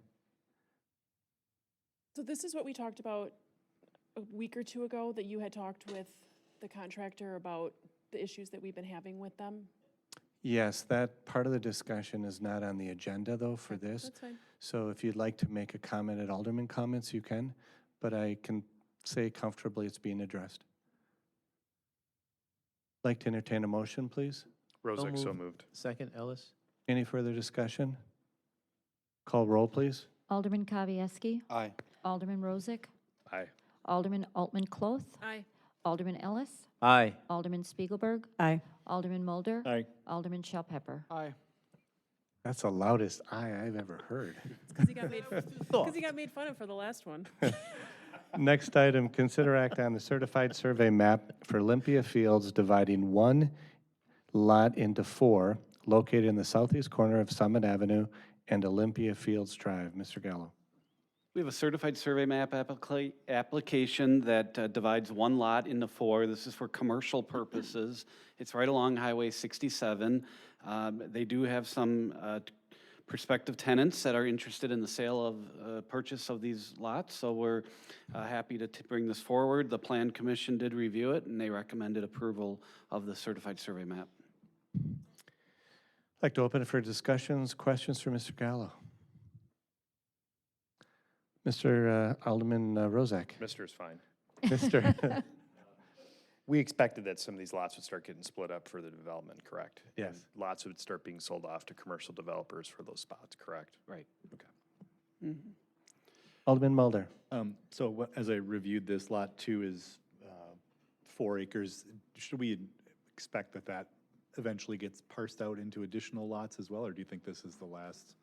[SPEAKER 22] So this is what we talked about a week or two ago, that you had talked with the contractor about the issues that we've been having with them?
[SPEAKER 1] Yes, that part of the discussion is not on the agenda, though, for this.
[SPEAKER 22] That's fine.
[SPEAKER 1] So if you'd like to make a comment at Alderman comments, you can, but I can say comfortably it's being addressed. Like to entertain a motion, please?
[SPEAKER 3] Rozak, so moved.
[SPEAKER 12] Second, Ellis.
[SPEAKER 1] Any further discussion? Call roll, please.
[SPEAKER 11] Alderman Kavieski.
[SPEAKER 6] Aye.
[SPEAKER 11] Alderman Rozak.
[SPEAKER 3] Aye.
[SPEAKER 11] Alderman Altman Cloth.
[SPEAKER 22] Aye.
[SPEAKER 11] Alderman Ellis.
[SPEAKER 12] Aye.
[SPEAKER 11] Alderman Spiegelberg.
[SPEAKER 22] Aye.
[SPEAKER 11] Alderman Mulder.
[SPEAKER 3] Aye.
[SPEAKER 11] Alderman Shell Pepper.
[SPEAKER 15] Aye.
[SPEAKER 1] That's the loudest aye I've ever heard.
[SPEAKER 22] Because he got made fun of for the last one.
[SPEAKER 1] Next item, consider act on the certified survey map for Olympia Fields, dividing one lot into 4, located in the southeast corner of Summit Avenue and Olympia Fields Drive. Mr. Gallo.
[SPEAKER 14] We have a certified survey map application that divides one lot into 4. This is for commercial purposes. It's right along Highway 67. They do have some prospective tenants that are interested in the sale of, purchase of these lots. So we're happy to bring this forward. The Plan Commission did review it, and they recommended approval of the certified survey map.
[SPEAKER 1] I'd like to open it for discussions, questions for Mr. Gallo. Mr. Alderman Rozak.
[SPEAKER 3] Mr. is fine.
[SPEAKER 1] Mr.
[SPEAKER 3] We expected that some of these lots would start getting split up for the development, correct?
[SPEAKER 1] Yes.
[SPEAKER 3] And lots would start being sold off to commercial developers for those spots, correct?
[SPEAKER 14] Right.
[SPEAKER 3] Okay.
[SPEAKER 1] Alderman Mulder.
[SPEAKER 10] As I reviewed this, Lot 2 is 4 acres. Should we expect that that eventually gets parsed out into additional lots as well, or do you think this is the last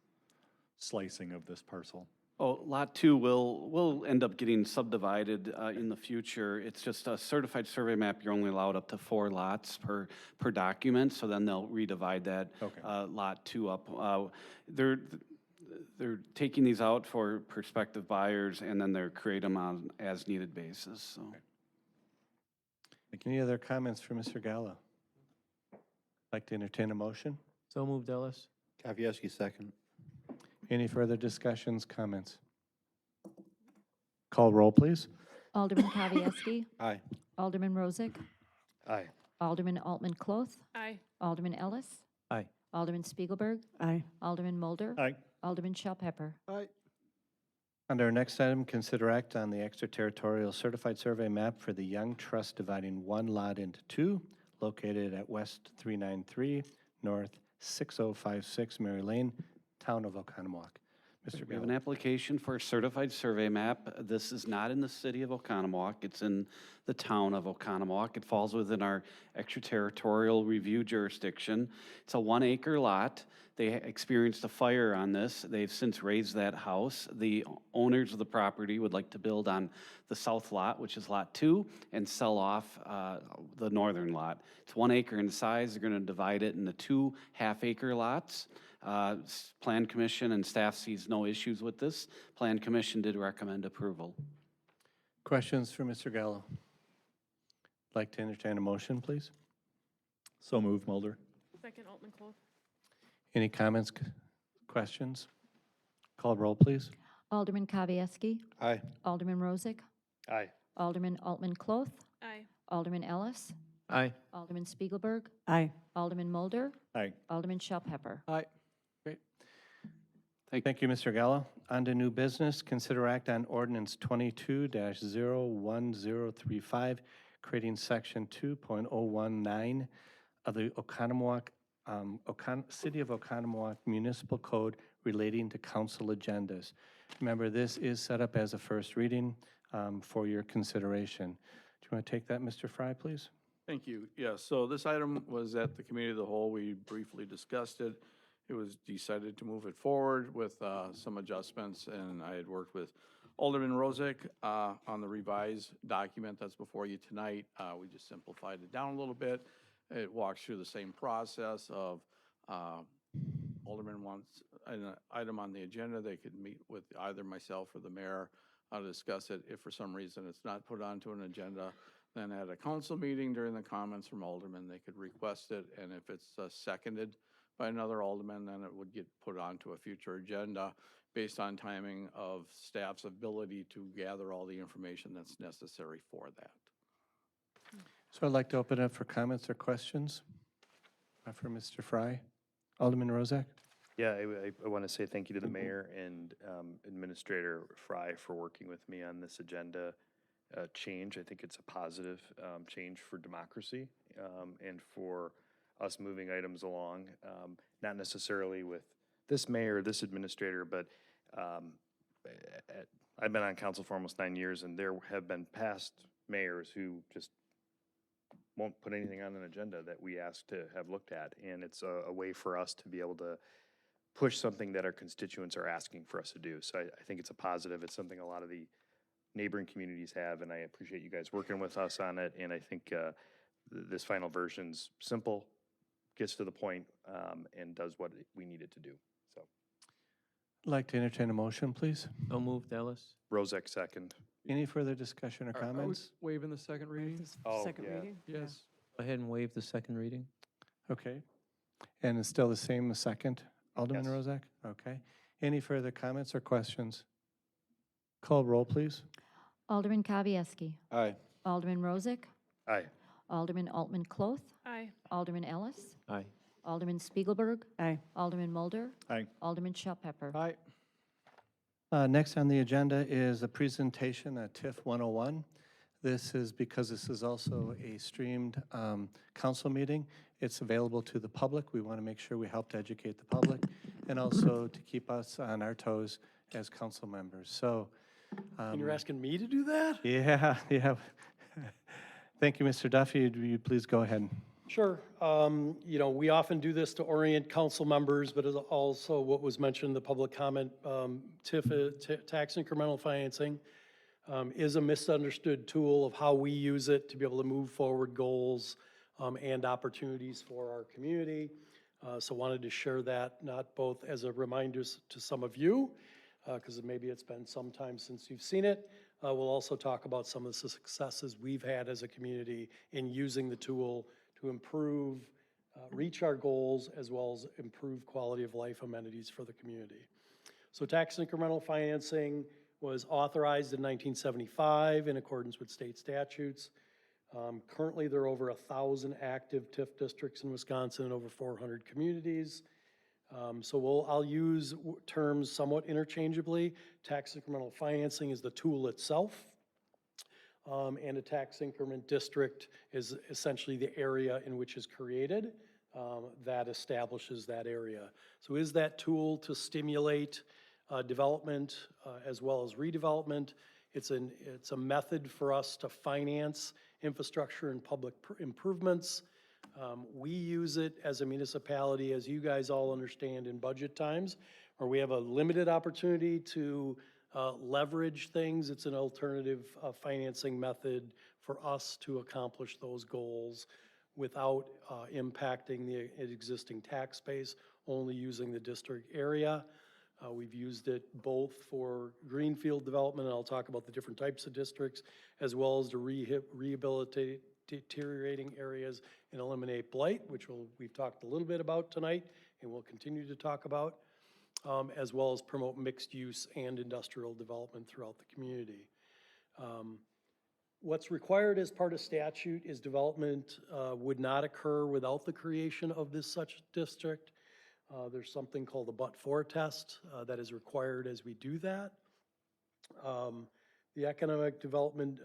[SPEAKER 10] slicing of this parcel?
[SPEAKER 14] Oh, Lot 2 will end up getting subdivided in the future. It's just a certified survey map, you're only allowed up to 4 lots per document, so then they'll redivide that Lot 2 up. They're taking these out for prospective buyers, and then they're creating them on as-needed basis, so.
[SPEAKER 1] Any other comments for Mr. Gallo? Like to entertain a motion?
[SPEAKER 12] So moved, Ellis.
[SPEAKER 5] Kavieski, second.
[SPEAKER 1] Any further discussions, comments? Call roll, please.
[SPEAKER 11] Alderman Kavieski.
[SPEAKER 5] Aye.
[SPEAKER 11] Alderman Rozak.
[SPEAKER 3] Aye.
[SPEAKER 11] Alderman Altman-Cloth.
[SPEAKER 8] Aye.
[SPEAKER 11] Alderman Ellis.
[SPEAKER 12] Aye.
[SPEAKER 11] Alderman Spiegelberg.
[SPEAKER 22] Aye.
[SPEAKER 11] Alderman Mulder.
[SPEAKER 18] Aye.
[SPEAKER 11] Alderman Shell Pepper.
[SPEAKER 5] Aye.
[SPEAKER 1] Under our next item, consider act on the extraterritorial certified survey map for the Young Trust dividing one lot into 2, located at West 393, North 6056 Mary Lane, Town of Oconomowoc. Mr.
[SPEAKER 14] We have
[SPEAKER 1] Gallo.
[SPEAKER 14] an application for a certified survey map. This is not in the city of Oconomowoc, it's in the town of Oconomowoc. It falls within our extraterritorial review jurisdiction. It's a 1-acre lot. They experienced a fire on this. They've since raised that house. The owners of the property would like to build on the south lot, which is Lot 2, and sell off the northern lot. It's 1 acre in size. They're going to divide it into 2 half-acre lots. Plan Commission and staff sees no issues with this. Plan Commission did recommend approval.
[SPEAKER 1] Questions for Mr. Gallo? Like to entertain a motion, please?
[SPEAKER 10] So moved, Mulder.
[SPEAKER 8] Second, Altman-Cloth.
[SPEAKER 1] Any comments, questions? Call roll, please.
[SPEAKER 11] Alderman Kavieski.
[SPEAKER 5] Aye.
[SPEAKER 11] Alderman Rozak.
[SPEAKER 3] Aye.
[SPEAKER 11] Alderman Altman-Cloth.
[SPEAKER 8] Aye.
[SPEAKER 11] Alderman Ellis.
[SPEAKER 12] Aye.
[SPEAKER 11] Alderman Spiegelberg.
[SPEAKER 22] Aye.
[SPEAKER 11] Alderman Mulder.
[SPEAKER 10] Aye.
[SPEAKER 11] Alderman Shell Pepper.
[SPEAKER 12] Aye.
[SPEAKER 1] Great. Thank you, Mr. Gallo. On to new business. Consider act on ordinance 22-01035, creating section 2.019 of the Oconomowoc, City of Oconomowoc Municipal Code relating to council agendas. Remember, this is set up as a first reading for your consideration. Do you want to take that, Mr. Fry, please?
[SPEAKER 2] Thank you. Yeah, so this item was at the Committee of the Whole. We briefly discussed it. It was decided to move it forward with some adjustments, and I had worked with Alderman Rozak on the revised document that's before you tonight. We just simplified it down a little bit. It walks through the same process of Alderman wants an item on the agenda. They could meet with either myself or the mayor to discuss it. If for some reason it's not put onto an agenda, then at a council meeting during the comments from Alderman, they could request it. And if it's seconded by another Alderman, then it would get put onto a future agenda based on timing of staff's ability to gather all the information that's necessary for that.
[SPEAKER 1] So I'd like to open it up for comments or questions for Mr. Fry. Alderman Rozak?
[SPEAKER 3] Yeah, I want to say thank you to the mayor and Administrator Fry for working with me on this agenda change. I think it's a positive change for democracy and for us moving items along, not necessarily with this mayor, this administrator, but I've been on council for almost 9 years, and there have been past mayors who just won't put anything on an agenda that we ask to have looked at, and it's a way for us to be able to push something that our constituents are asking for us to do. So I think it's a positive. It's something a lot of the neighboring communities have, and I appreciate you guys working with us on it, and I think this final version's simple, gets to the point, and does what we need it to do. So,
[SPEAKER 1] I'd like to entertain a motion, please.
[SPEAKER 12] So moved, Ellis.
[SPEAKER 3] Rozak, second.
[SPEAKER 1] Any further discussion or comments?
[SPEAKER 12] Waiving the second reading?
[SPEAKER 3] Oh,
[SPEAKER 22] Second
[SPEAKER 3] yeah.
[SPEAKER 22] reading?
[SPEAKER 12] Yes. Go ahead and waive the second reading.
[SPEAKER 1] Okay. And it's still the same, the second? Alderman
[SPEAKER 3] Yes.
[SPEAKER 1] Rozak? Okay. Any further comments or questions? Call roll, please.
[SPEAKER 11] Alderman Kavieski.
[SPEAKER 6] Aye.
[SPEAKER 11] Alderman Rozak.
[SPEAKER 3] Aye.
[SPEAKER 11] Alderman Altman Cloth.
[SPEAKER 8] Aye.
[SPEAKER 11] Alderman Ellis.
[SPEAKER 12] Aye.
[SPEAKER 11] Alderman Spiegelberg.
[SPEAKER 22] Aye.
[SPEAKER 11] Alderman Mulder.
[SPEAKER 10] Aye.
[SPEAKER 11] Alderman Shell Pepper.
[SPEAKER 6] Aye.
[SPEAKER 1] Next on the agenda is a presentation at TIF 101. This is because this is also a streamed council meeting. It's available to the public. We want to make sure we help to educate the public and also to keep us on our toes as council members. So,
[SPEAKER 19] And you're asking me to do that?
[SPEAKER 1] yeah, yeah. Thank you, Mr. Duffy. Would you please go ahead?
[SPEAKER 16] Sure. You know, we often do this to orient council members, but it's also what was mentioned in the public comment, tax incremental financing is a misunderstood tool of how we use it to be able to move forward goals and opportunities for our community. So wanted to share that, not both as a reminder to some of you, because maybe it's been some time since you've seen it. We'll also talk about some of the successes we've had as a community in using the tool to improve, reach our goals, as well as improve quality of life amenities for the community. So tax incremental financing was authorized in 1975 in accordance with state statutes. Currently, there are over 1,000 active TIF districts in Wisconsin and over 400 communities. I'll use terms somewhat interchangeably. Tax incremental financing is the tool itself. And a tax increment district is essentially the area in which is created that establishes that area. So is that tool to stimulate development as well as redevelopment? It's a method for us to finance infrastructure and public improvements. We use it as a municipality, as you guys all understand, in budget times, where we have a limited opportunity to leverage things. It's an alternative financing method for us to accomplish those goals without impacting the existing tax base, only using the district area. We've used it both for greenfield development, and I'll talk about the different types of districts, as well as to rehabilitate deteriorating areas and eliminate blight, which we've talked a little bit about tonight and we'll continue to talk about, as well as promote mixed use and industrial development throughout the community. What's required as part of statute is development would not occur without the creation of this such district. There's something called the but-for test that is required as we do that. The economic development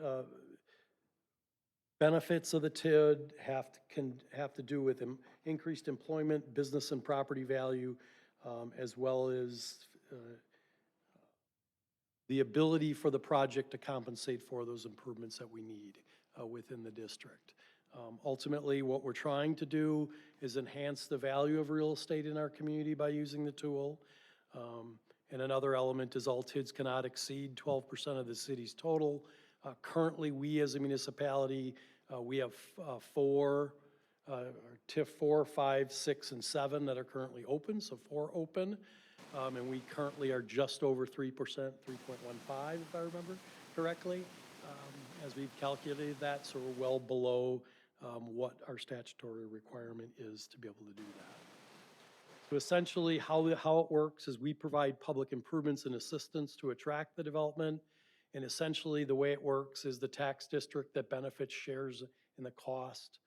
[SPEAKER 16] benefits of the TID have to do with increased employment, business and property value, as well as the ability for the project to compensate for those improvements that we need within the district. Ultimately, what we're trying to do is enhance the value of real estate in our community by using the tool. And another element is all TIDs cannot exceed 12% of the city's total. Currently, we as a municipality, we have TIF 4, 5, 6, and 7 that are currently open, so 4 open. And we currently are just over 3%, 3.15 if I remember correctly, as we've calculated that, so we're well below what our statutory requirement is to be able to do that. So essentially how it works is we provide public improvements and assistance to attract the development. And essentially the way it works is the tax district that benefits shares in the cost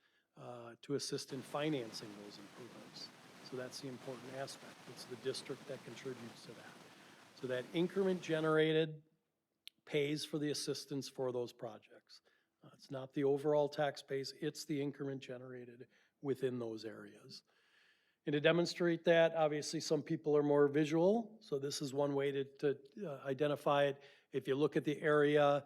[SPEAKER 16] to assist in financing those improvements. So that's the important aspect. It's the district that contributes to that. So that increment generated pays for the assistance for those projects. It's not the overall tax base, it's the increment generated within those areas. And to demonstrate that, obviously some people are more visual, so this is one way to identify it. If you look at the area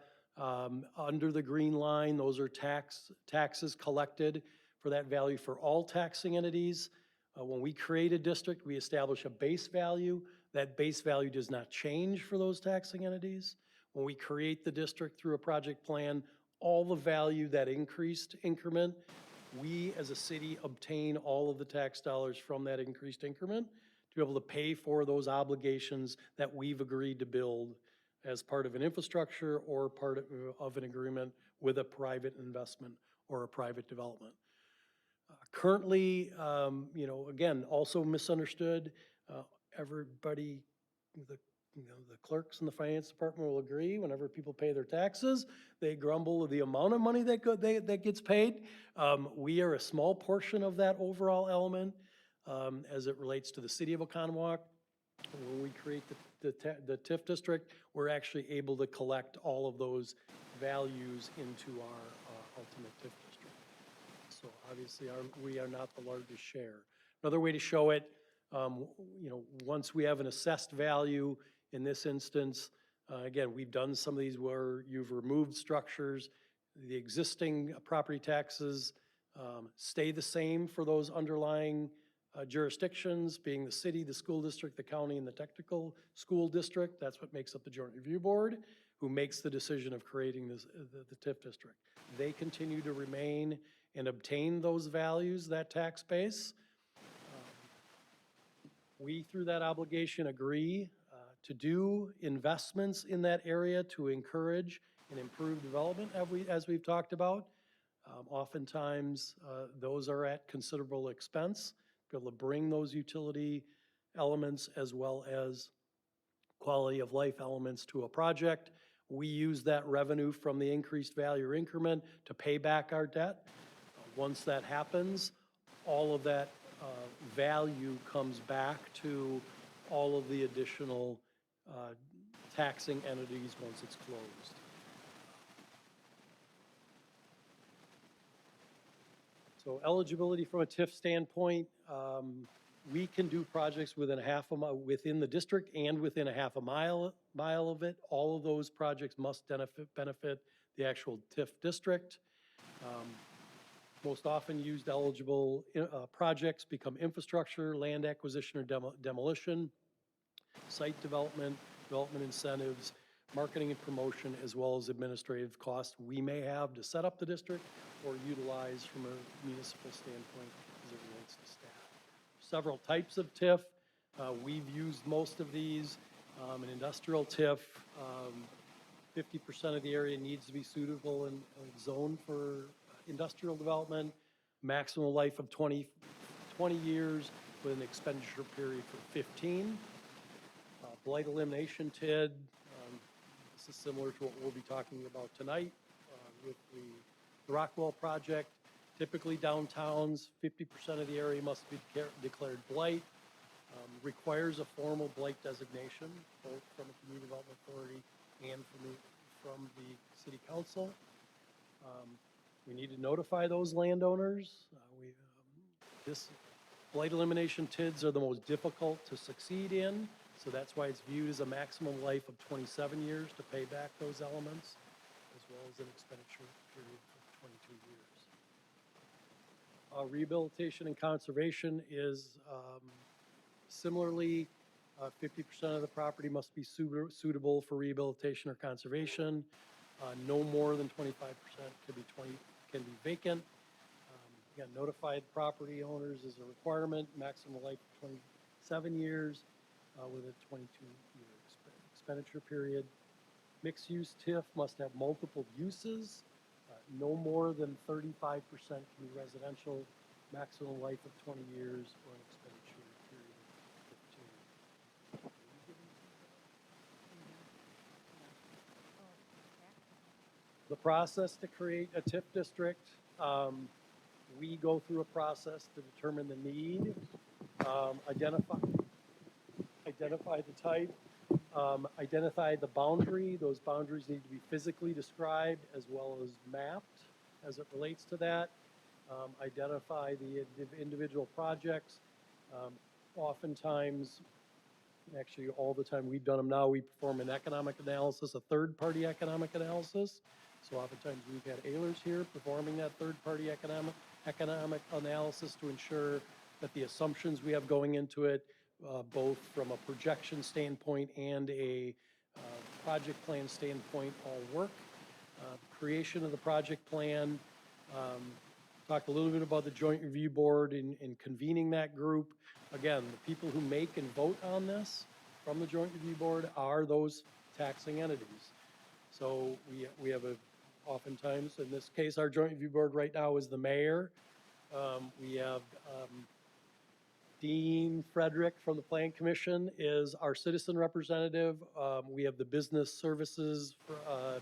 [SPEAKER 16] under the green line, those are taxes collected for that value for all taxing entities. When we create a district, we establish a base value. That base value does not change for those taxing entities. When we create the district through a project plan, all the value, that increased increment, we as a city obtain all of the tax dollars from that increased increment to be able to pay for those obligations that we've agreed to build as part of an infrastructure or part of an agreement with a private investment or a private development. Currently, you know, again, also misunderstood, everybody, the clerks in the finance department will agree, whenever people pay their taxes, they grumble at the amount of money that gets paid. We are a small portion of that overall element, as it relates to the city of Oconomowoc. When we create the TIF district, we're actually able to collect all of those values into our ultimate TIF district. So obviously, we are not the largest share. Another way to show it, you know, once we have an assessed value, in this instance, again, we've done some of these where you've removed structures. The existing property taxes stay the same for those underlying jurisdictions, being the city, the school district, the county, and the technical school district. That's what makes up the Joint Review Board, who makes the decision of creating this, the TIF district. They continue to remain and obtain those values, that tax base. We, through that obligation, agree to do investments in that area to encourage and improve development, as we've talked about. Oftentimes, those are at considerable expense, be able to bring those utility elements as well as quality of life elements to a project. We use that revenue from the increased value or increment to pay back our debt. Once that happens, all of that value comes back to all of the additional taxing entities once it's closed. So eligibility from a TIF standpoint, we can do projects within within the district and within a half a mile of it. All of those projects must benefit the actual TIF district. Most often used eligible projects become infrastructure, land acquisition or demolition, site development, development incentives, marketing and promotion, as well as administrative costs we may have to set up the district or utilize from a municipal standpoint as it relates to staff. Several types of TIF. We've used most of these. An industrial TIF, 50% of the area needs to be suitable and zoned for industrial development, maximum life of 20 years with an expenditure period for 15. Blight elimination TID, this is similar to what we'll be talking about tonight with the Rockwell project. Typically downtowns, 50% of the area must be declared blight. Requires a formal blight designation, both from the Community Development Authority and from the City Council. We need to notify those landowners. This blight elimination TIDs are the most difficult to succeed in, so that's why it's viewed as a maximum life of 27 years to pay back those elements, as well as an expenditure period of 22 years. Rehabilitation and conservation is similarly 50% of the property must be suitable for rehabilitation or conservation. No more than 25% can be vacant. Again, notified property owners is a requirement, maximum life of 27 years with a 22-year expenditure period. Mixed-use TIF must have multiple uses. No more than 35% can be residential, maximum life of 20 years or an expenditure period of 15. The process to create a TIF district, we go through a process to determine the need, identify the type, identify the boundary. Those boundaries need to be physically described as well as mapped as it relates to that. Identify the individual projects. Oftentimes, actually all the time we've done them now, we perform an economic analysis, a third-party economic analysis. So oftentimes we've had Ehlers here performing that third-party economic analysis to ensure that the assumptions we have going into it, both from a projection standpoint and a project plan standpoint, all work. Creation of the project plan. Talked a little bit about the Joint Review Board and convening that group. Again, the people who make and vote on this from the Joint Review Board are those taxing entities. So we have oftentimes, in this case, our Joint Review Board right now is the mayor, We have Dean Frederick from the Plan Commission is our citizen representative. We have the business services for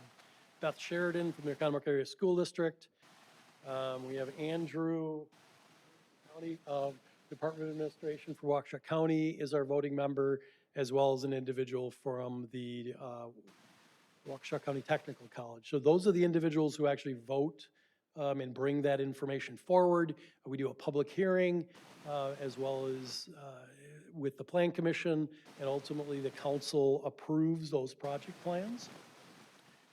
[SPEAKER 16] Beth Sheridan from the Economic Area School District. We have Andrew County Department of Administration for Waukesha County is our voting member, as well as an individual from the Waukesha County Technical College. So those are the individuals who actually vote and bring that information forward. We do a public hearing as well as with the Plan Commission, and ultimately the council approves those project plans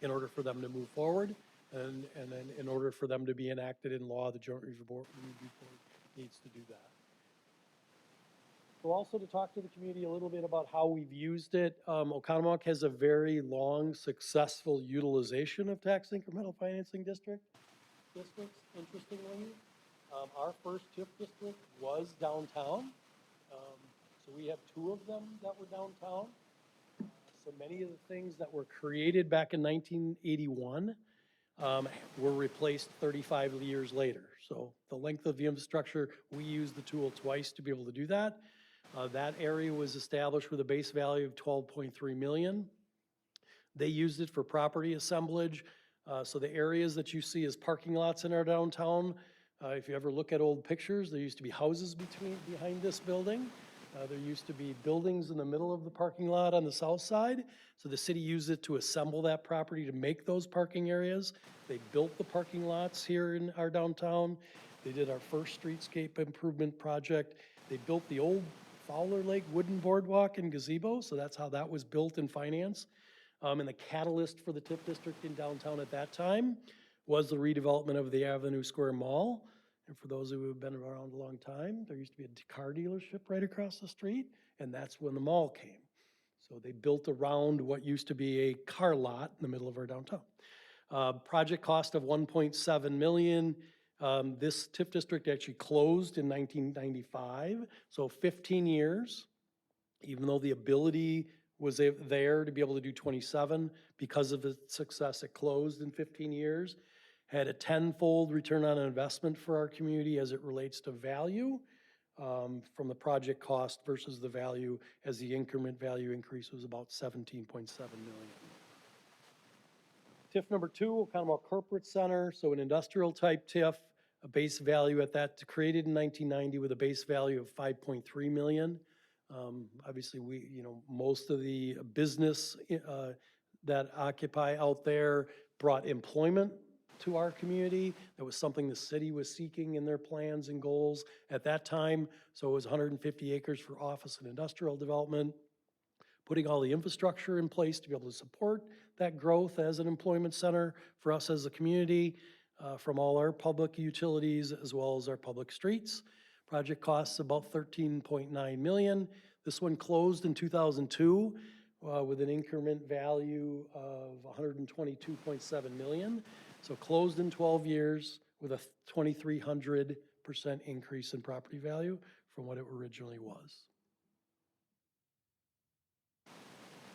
[SPEAKER 16] in order for them to move forward. And then in order for them to be enacted in law, the Joint Review Board needs to do that. So also to talk to the community a little bit about how we've used it. Oconomowoc has a very long, successful utilization of tax incremental financing districts, interestingly. Our first TIF district was downtown. So we have 2 of them that were downtown. So many of the things that were created back in 1981 were replaced 35 years later. So the length of the infrastructure, we used the tool twice to be able to do that. That area was established with a base value of $12.3 million. They used it for property assemblage. So the areas that you see as parking lots in our downtown, if you ever look at old pictures, there used to be houses behind this building. There used to be buildings in the middle of the parking lot on the south side. So the city used it to assemble that property to make those parking areas. They built the parking lots here in our downtown. They did our first streetscape improvement project. They built the old Fowler Lake wooden boardwalk and gazebo. So that's how that was built and financed. And the catalyst for the TIF district in downtown at that time was the redevelopment of the Avenue Square Mall. And for those who have been around a long time, there used to be a car dealership right across the street, and that's when the mall came. So they built around what used to be a car lot in the middle of our downtown. Project cost of $1.7 million. This TIF district actually closed in 1995, so 15 years, even though the ability was there to be able to do 27. Because of its success, it closed in 15 years. Had a 10-fold return on investment for our community as it relates to value from the project cost versus the value, as the increment value increase was about $17.7 million. TIF number 2, Oconomowoc Corporate Center, so an industrial type TIF, a base value at that created in 1990 with a base value of $5.3 million. Obviously, most of the business that occupy out there brought employment to our community. That was something the city was seeking in their plans and goals at that time. So it was 150 acres for office and industrial development, putting all the infrastructure in place to be able to support that growth as an employment center for us as a community, from all our public utilities as well as our public streets. Project costs about $13.9 million. This one closed in 2002 with an increment value of $122.7 million. So closed in 12 years with a 2,300% increase in property value from what it originally was.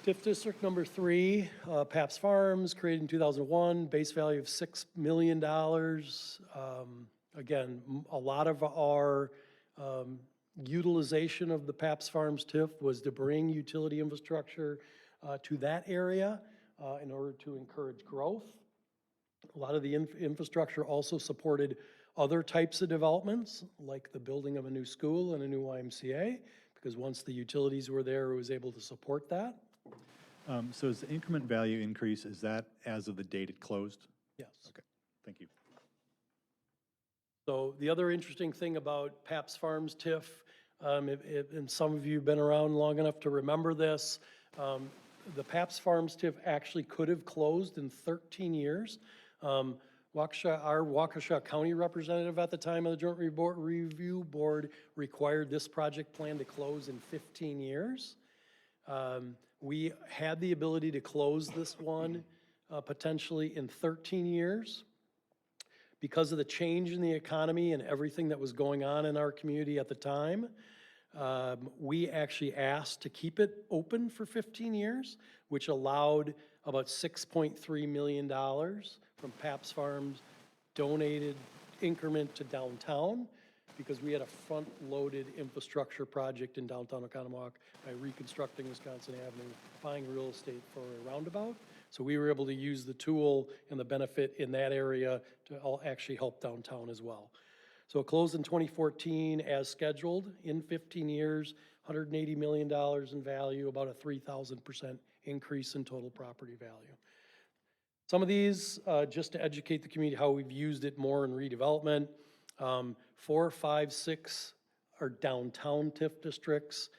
[SPEAKER 16] TIF district number 3, Paps Farms, created in 2001, base value of $6 million. Again, a lot of our utilization of the Paps Farms TIF was to bring utility infrastructure to that area in order to encourage growth. A lot of the infrastructure also supported other types of developments, like the building of a new school and a new YMCA, because once the utilities were there, it was able to support that.
[SPEAKER 10] So is the increment value increase, is that as of the date it closed?
[SPEAKER 16] Yes.
[SPEAKER 10] Okay, thank you.
[SPEAKER 16] So the other interesting thing about Paps Farms TIF, and some of you have been around long enough to remember this, the Paps Farms TIF actually could have closed in 13 years. Our Waukesha County representative at the time of the Joint Review Board required this project plan to close in 15 years. We had the ability to close this one potentially in 13 years. Because of the change in the economy and everything that was going on in our community at the time, we actually asked to keep it open for 15 years, which allowed about $6.3 million from Paps Farms donated increment to downtown because we had a front-loaded infrastructure project in downtown Oconomowoc by reconstructing Wisconsin Avenue, buying real estate for a roundabout. So we were able to use the tool and the benefit in that area to actually help downtown as well. So it closed in 2014 as scheduled. In 15 years, $180 million in value, about a 3,000% increase in total property value. Some of these, just to educate the community how we've used it more in redevelopment. 4, 5, 6 are downtown TIF districts.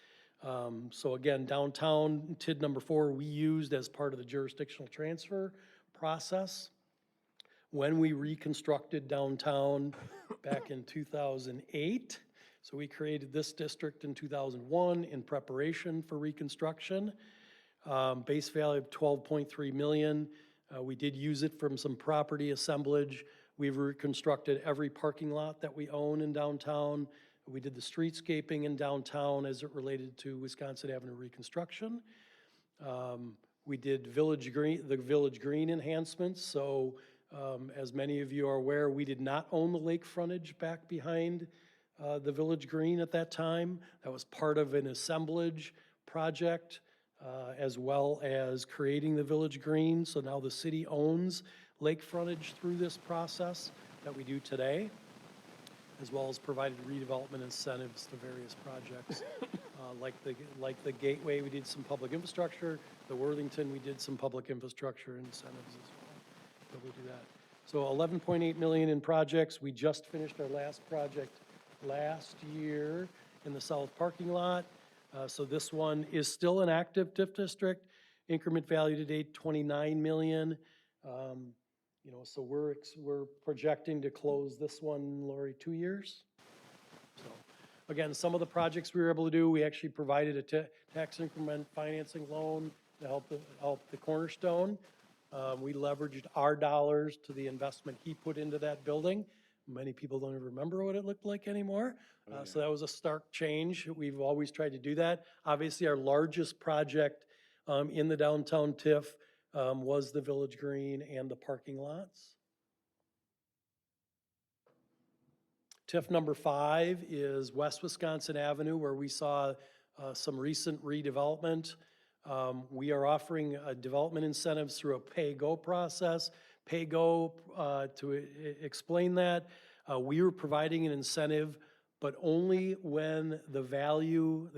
[SPEAKER 16] So again, downtown TID number 4 we used as part of the jurisdictional transfer process. When we reconstructed downtown back in 2008, so we created this district in 2001 in preparation for reconstruction. Base value of 12.3 million. We did use it from some property assemblage. We've reconstructed every parking lot that we own in downtown. We did the streetscaping in downtown as it related to Wisconsin Avenue reconstruction. We did the Village Green enhancements. So as many of you are aware, we did not own the lake frontage back behind the Village Green at that time. That was part of an assemblage project as well as creating the Village Green. So now the city owns lake frontage through this process that we do today, as well as provided redevelopment incentives to various projects. Like the Gateway, we did some public infrastructure. The Worthington, we did some public infrastructure incentives as well. But we'll do that. So 11.8 million in projects. We just finished our last project last year in the south parking lot. So this one is still an active TIF district. Increment value to date, 29 million. So we're projecting to close this one, Lori, 2 years. So again, some of the projects we were able to do, we actually provided a tax increment financing loan to help the Cornerstone. We leveraged our dollars to the investment he put into that building. Many people don't even remember what it looked like anymore. So that was a stark change. We've always tried to do that. Obviously, our largest project in the downtown TIF was the Village Green and the parking lots. TIF number 5 is West Wisconsin Avenue, where we saw some recent redevelopment. We are offering development incentives through a pay-go process. Pay-go, to explain that, we were providing an incentive, but only when the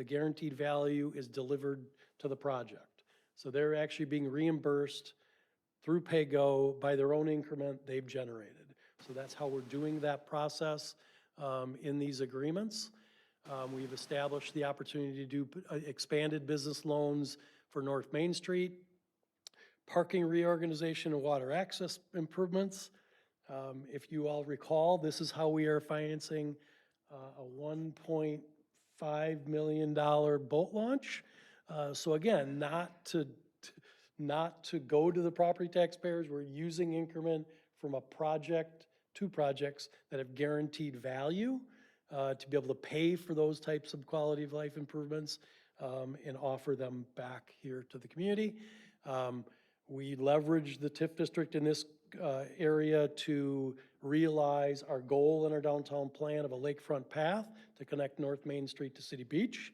[SPEAKER 16] guaranteed value is delivered to the project. So they're actually being reimbursed through pay-go by their own increment they've generated. So that's how we're doing that process in these agreements. We've established the opportunity to do expanded business loans for North Main Street, parking reorganization and water access improvements. If you all recall, this is how we are financing a $1.5 million boat launch. So again, not to go to the property taxpayers, we're using increment from two projects that have guaranteed value to be able to pay for those types of quality of life improvements and offer them back here to the community. We leverage the TIF district in this area to realize our goal in our downtown plan of a lakefront path to connect North Main Street to City Beach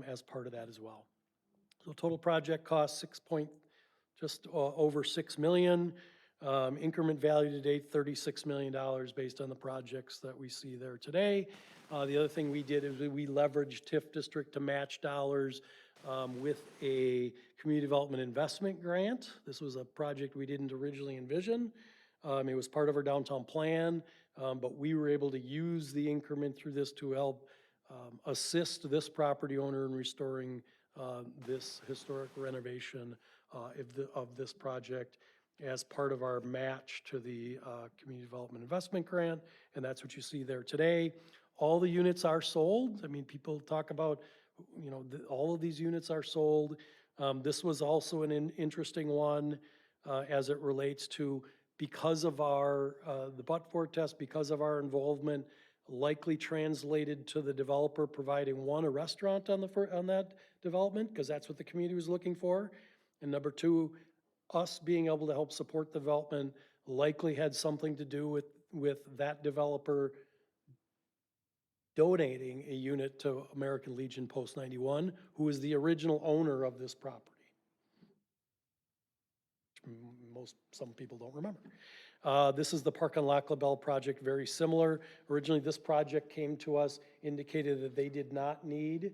[SPEAKER 16] as part of that as well. So total project cost just over $6 million. Increment value to date, $36 million based on the projects that we see there today. The other thing we did is we leveraged TIF district to match dollars with a community development investment grant. This was a project we didn't originally envision. It was part of our downtown plan, but we were able to use the increment through this to help assist this property owner in restoring this historic renovation of this project as part of our match to the Community Development Investment Grant, and that's what you see there today. All the units are sold. I mean, people talk about, all of these units are sold. This was also an interesting one as it relates to, because of the but-for test, because of our involvement, likely translated to the developer providing a restaurant on that development, because that's what the community was looking for. And number 2, us being able to help support the development likely had something to do with that developer donating a unit to American Legion Post 91, who is the original owner of this property. Some people don't remember. This is the Park on Lac La Belle project, very similar. Originally, this project came to us, indicated that they did not need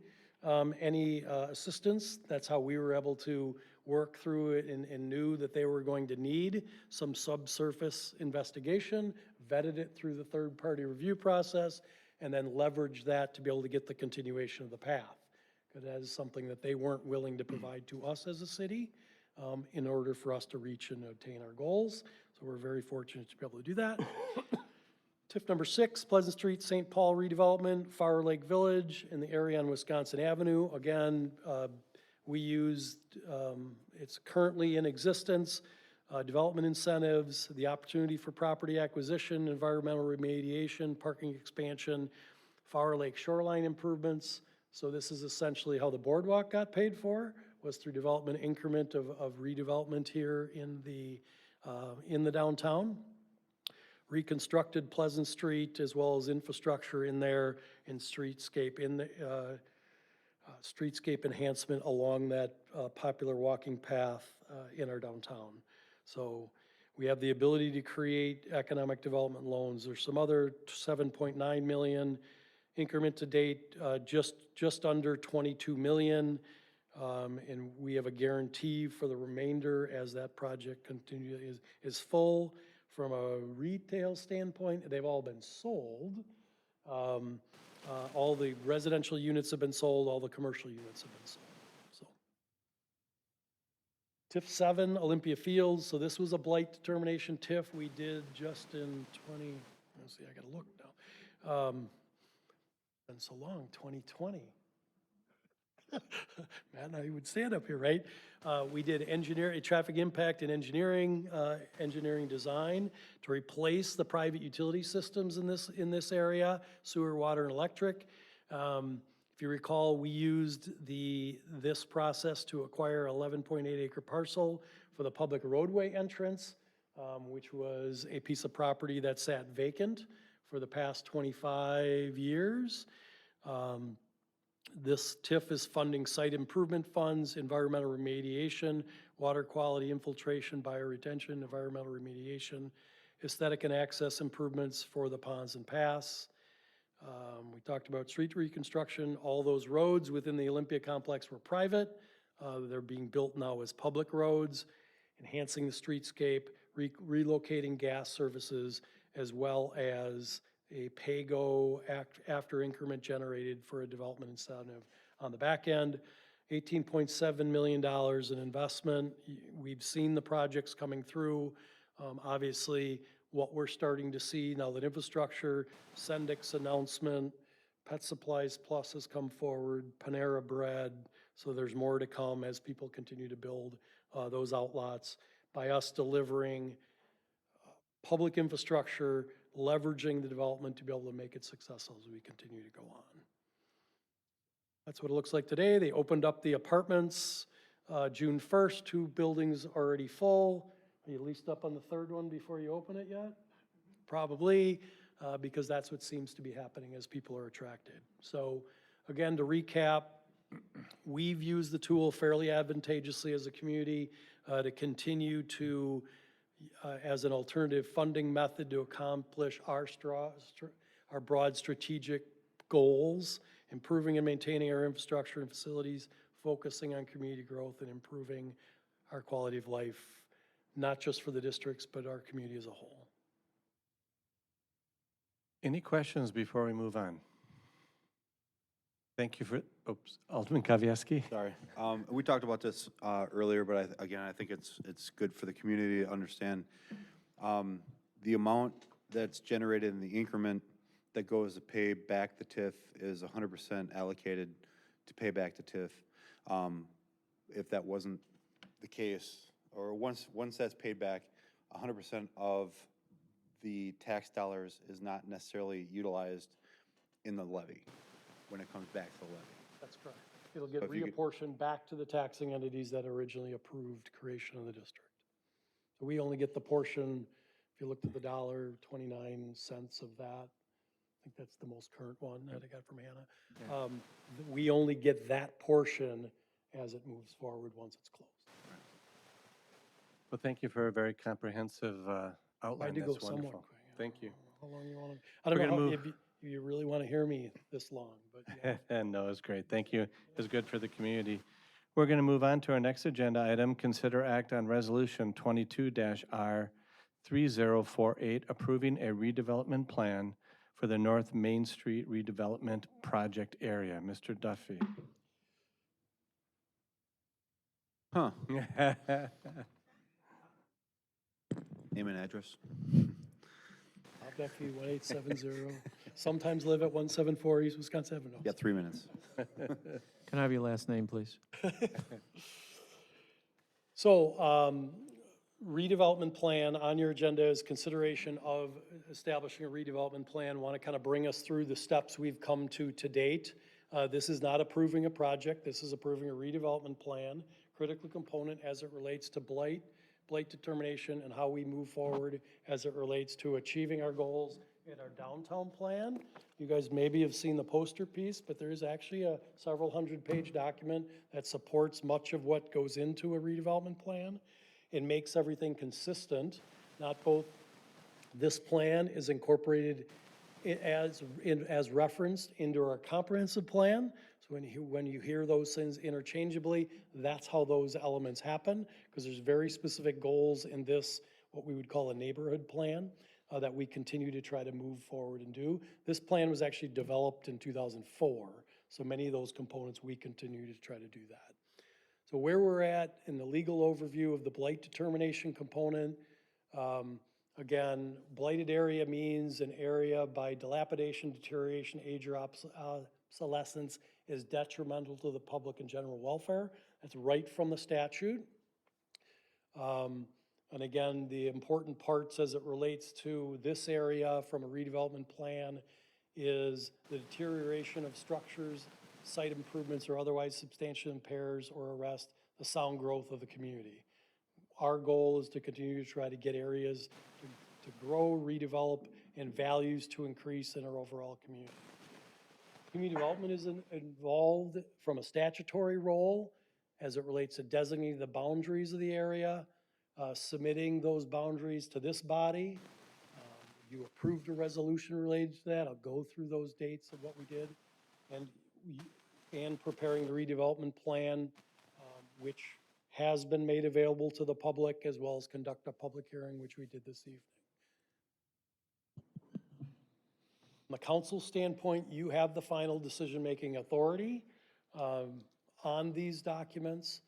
[SPEAKER 16] any assistance. That's how we were able to work through it and knew that they were going to need some subsurface investigation, vetted it through the third-party review process, and then leveraged that to be able to get the continuation of the path. Because that is something that they weren't willing to provide to us as a city in order for us to reach and attain our goals. So we're very fortunate to be able to do that. TIF number 6, Pleasant Street, St. Paul redevelopment, Fire Lake Village, in the area on Wisconsin Avenue. Again, we used, it's currently in existence, development incentives, the opportunity for property acquisition, environmental remediation, parking expansion, Fire Lake shoreline improvements. So this is essentially how the boardwalk got paid for, was through development increment of redevelopment here in the downtown. Reconstructed Pleasant Street as well as infrastructure in there and streetscape in the streetscape enhancement along that popular walking path in our downtown. So we have the ability to create economic development loans. There's some other 7.9 million increment to date, just under 22 million. And we have a guarantee for the remainder as that project is full. From a retail standpoint, they've all been sold. All the residential units have been sold, all the commercial units have been sold. So, TIF 7, Olympia Fields. So this was a blight determination TIF we did just in let's see, I gotta look now. Been so long, 2020. Man, I would stand up here, right? We did traffic impact and engineering design to replace the private utility systems in this area, sewer, water, and electric. If you recall, we used this process to acquire 11.8 acre parcel for the public roadway entrance, which was a piece of property that sat vacant for the past 25 years. This TIF is funding site improvement funds, environmental remediation, water quality infiltration, bioretention, environmental remediation, aesthetic and access improvements for the ponds and paths. We talked about street reconstruction. All those roads within the Olympia complex were private. They're being built now as public roads, enhancing the streetscape, relocating gas services, as well as a pay-go after increment generated for a development incentive on the back end. $18.7 million in investment. We've seen the projects coming through. Obviously, what we're starting to see now that infrastructure, Sendik's announcement, Pet Supplies Plus has come forward, Panera Bread, so there's more to come as people continue to build those outlots by us delivering public infrastructure, leveraging the development to be able to make it successful as we continue to go on. That's what it looks like today. They opened up the apartments June 1st, 2 buildings already full. Are you leased up on the 3rd one before you open it yet? Probably, because that's what seems to be happening as people are attracted. So again, to recap, we've used the tool fairly advantageously as a community to continue to as an alternative funding method to accomplish our broad strategic goals, improving and maintaining our infrastructure and facilities, focusing on community growth and improving our quality of life, not just for the districts, but our community as a whole.
[SPEAKER 1] Any questions before we move on? Thank you for, Alderman Kavieski.
[SPEAKER 6] Sorry. We talked about this earlier, but I think it's good for the community to understand the amount that's generated in the increment that goes to pay back the TIF is 100% allocated to pay back the TIF. If that wasn't the case, or once that's paid back, 100% of the tax dollars is not necessarily utilized in the levy when it comes back to the levy.
[SPEAKER 16] That's correct. It'll get reapportioned back to the taxing entities that originally approved creation of the district. So we only get the portion, if you looked at the $1.29 of that, I think that's the most current one that I got from Hannah. We only get that portion as it moves forward once it's closed.
[SPEAKER 1] Well, thank you for a very comprehensive outline.
[SPEAKER 16] to go
[SPEAKER 1] That's
[SPEAKER 16] somewhat
[SPEAKER 1] wonderful.
[SPEAKER 16] quick.
[SPEAKER 1] Thank you.
[SPEAKER 16] How long you want to, I don't
[SPEAKER 1] We're
[SPEAKER 16] know
[SPEAKER 1] gonna
[SPEAKER 16] how,
[SPEAKER 1] move-
[SPEAKER 16] if you really want to hear me this long, but yeah.
[SPEAKER 1] No, it's great. Thank you. It's good for the community. We're going to move on to our next agenda item, consider act on Resolution 22-R3048, approving a redevelopment plan for the North Main Street redevelopment project area. Mr. Duffy.
[SPEAKER 6] Huh. Name and address.
[SPEAKER 16] Bob Duffy, 1870. Sometimes live at 174 East Wisconsin Avenue.
[SPEAKER 6] You got 3 minutes.
[SPEAKER 12] Can I have your last name, please?
[SPEAKER 16] So, redevelopment plan on your agenda is consideration of establishing a redevelopment plan. Want to kind of bring us through the steps we've come to date. This is not approving a project. This is approving a redevelopment plan, critical component as it relates to blight determination, and how we move forward as it relates to achieving our goals in our downtown plan. You guys maybe have seen the poster piece, but there is actually a several hundred-page document that supports much of what goes into a redevelopment plan. It makes everything consistent, not both. This plan is incorporated as referenced into our comprehensive plan. So when you hear those things interchangeably, that's how those elements happen, because there's very specific goals in this, what we would call a neighborhood plan, that we continue to try to move forward and do. This plan was actually developed in 2004, so many of those components, we continue to try to do that. So where we're at in the legal overview of the blight determination component, again, blighted area means an area by dilapidation, deterioration, age, or obsolescence is detrimental to the public and general welfare. That's right from the statute. And again, the important parts as it relates to this area from a redevelopment plan is the deterioration of structures, site improvements, or otherwise substantially impairs or arrest the sound growth of the community. Our goal is to continue to try to get areas to grow, redevelop, and values to increase in our overall community. Community development is involved from a statutory role as it relates to designating the boundaries of the area, submitting those boundaries to this body. You approved a resolution related to that. I'll go through those dates of what we did. And preparing the redevelopment plan, which has been made available to the public, as well as conduct a public hearing, which we did this evening. From a council standpoint, you have the final decision-making authority on these documents.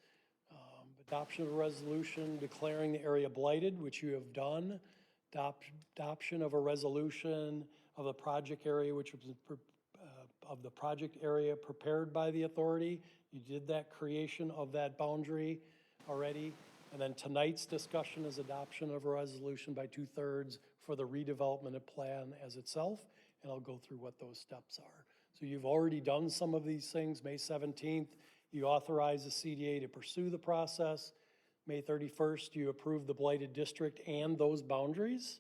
[SPEAKER 16] Adoption of a resolution declaring the area blighted, which you have done. Adoption of a resolution of the project area, which was of the project area prepared by the authority. You did that creation of that boundary already. And then tonight's discussion is adoption of a resolution by 2/3 for the redevelopment plan as itself. And I'll go through what those steps are. So you've already done some of these things. May 17th, you authorized the CDA to pursue the process. May 31st, you approved the blighted district and those boundaries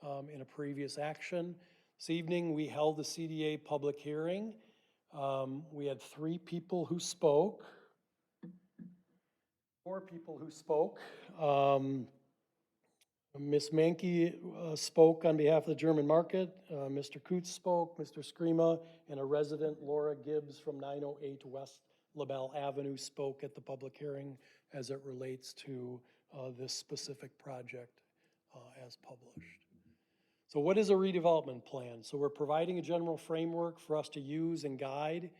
[SPEAKER 16] in a previous action. This evening, we held the CDA public hearing. We had 3 people who spoke. 4 people who spoke. Ms. Mankey spoke on behalf of the German market. Mr. Coots spoke, Mr. Screema, and a resident, Laura Gibbs from 908 West LaBelle Avenue, spoke at the public hearing as it relates to this specific project as published. So what is a redevelopment plan? So we're providing a general framework for us to use and guide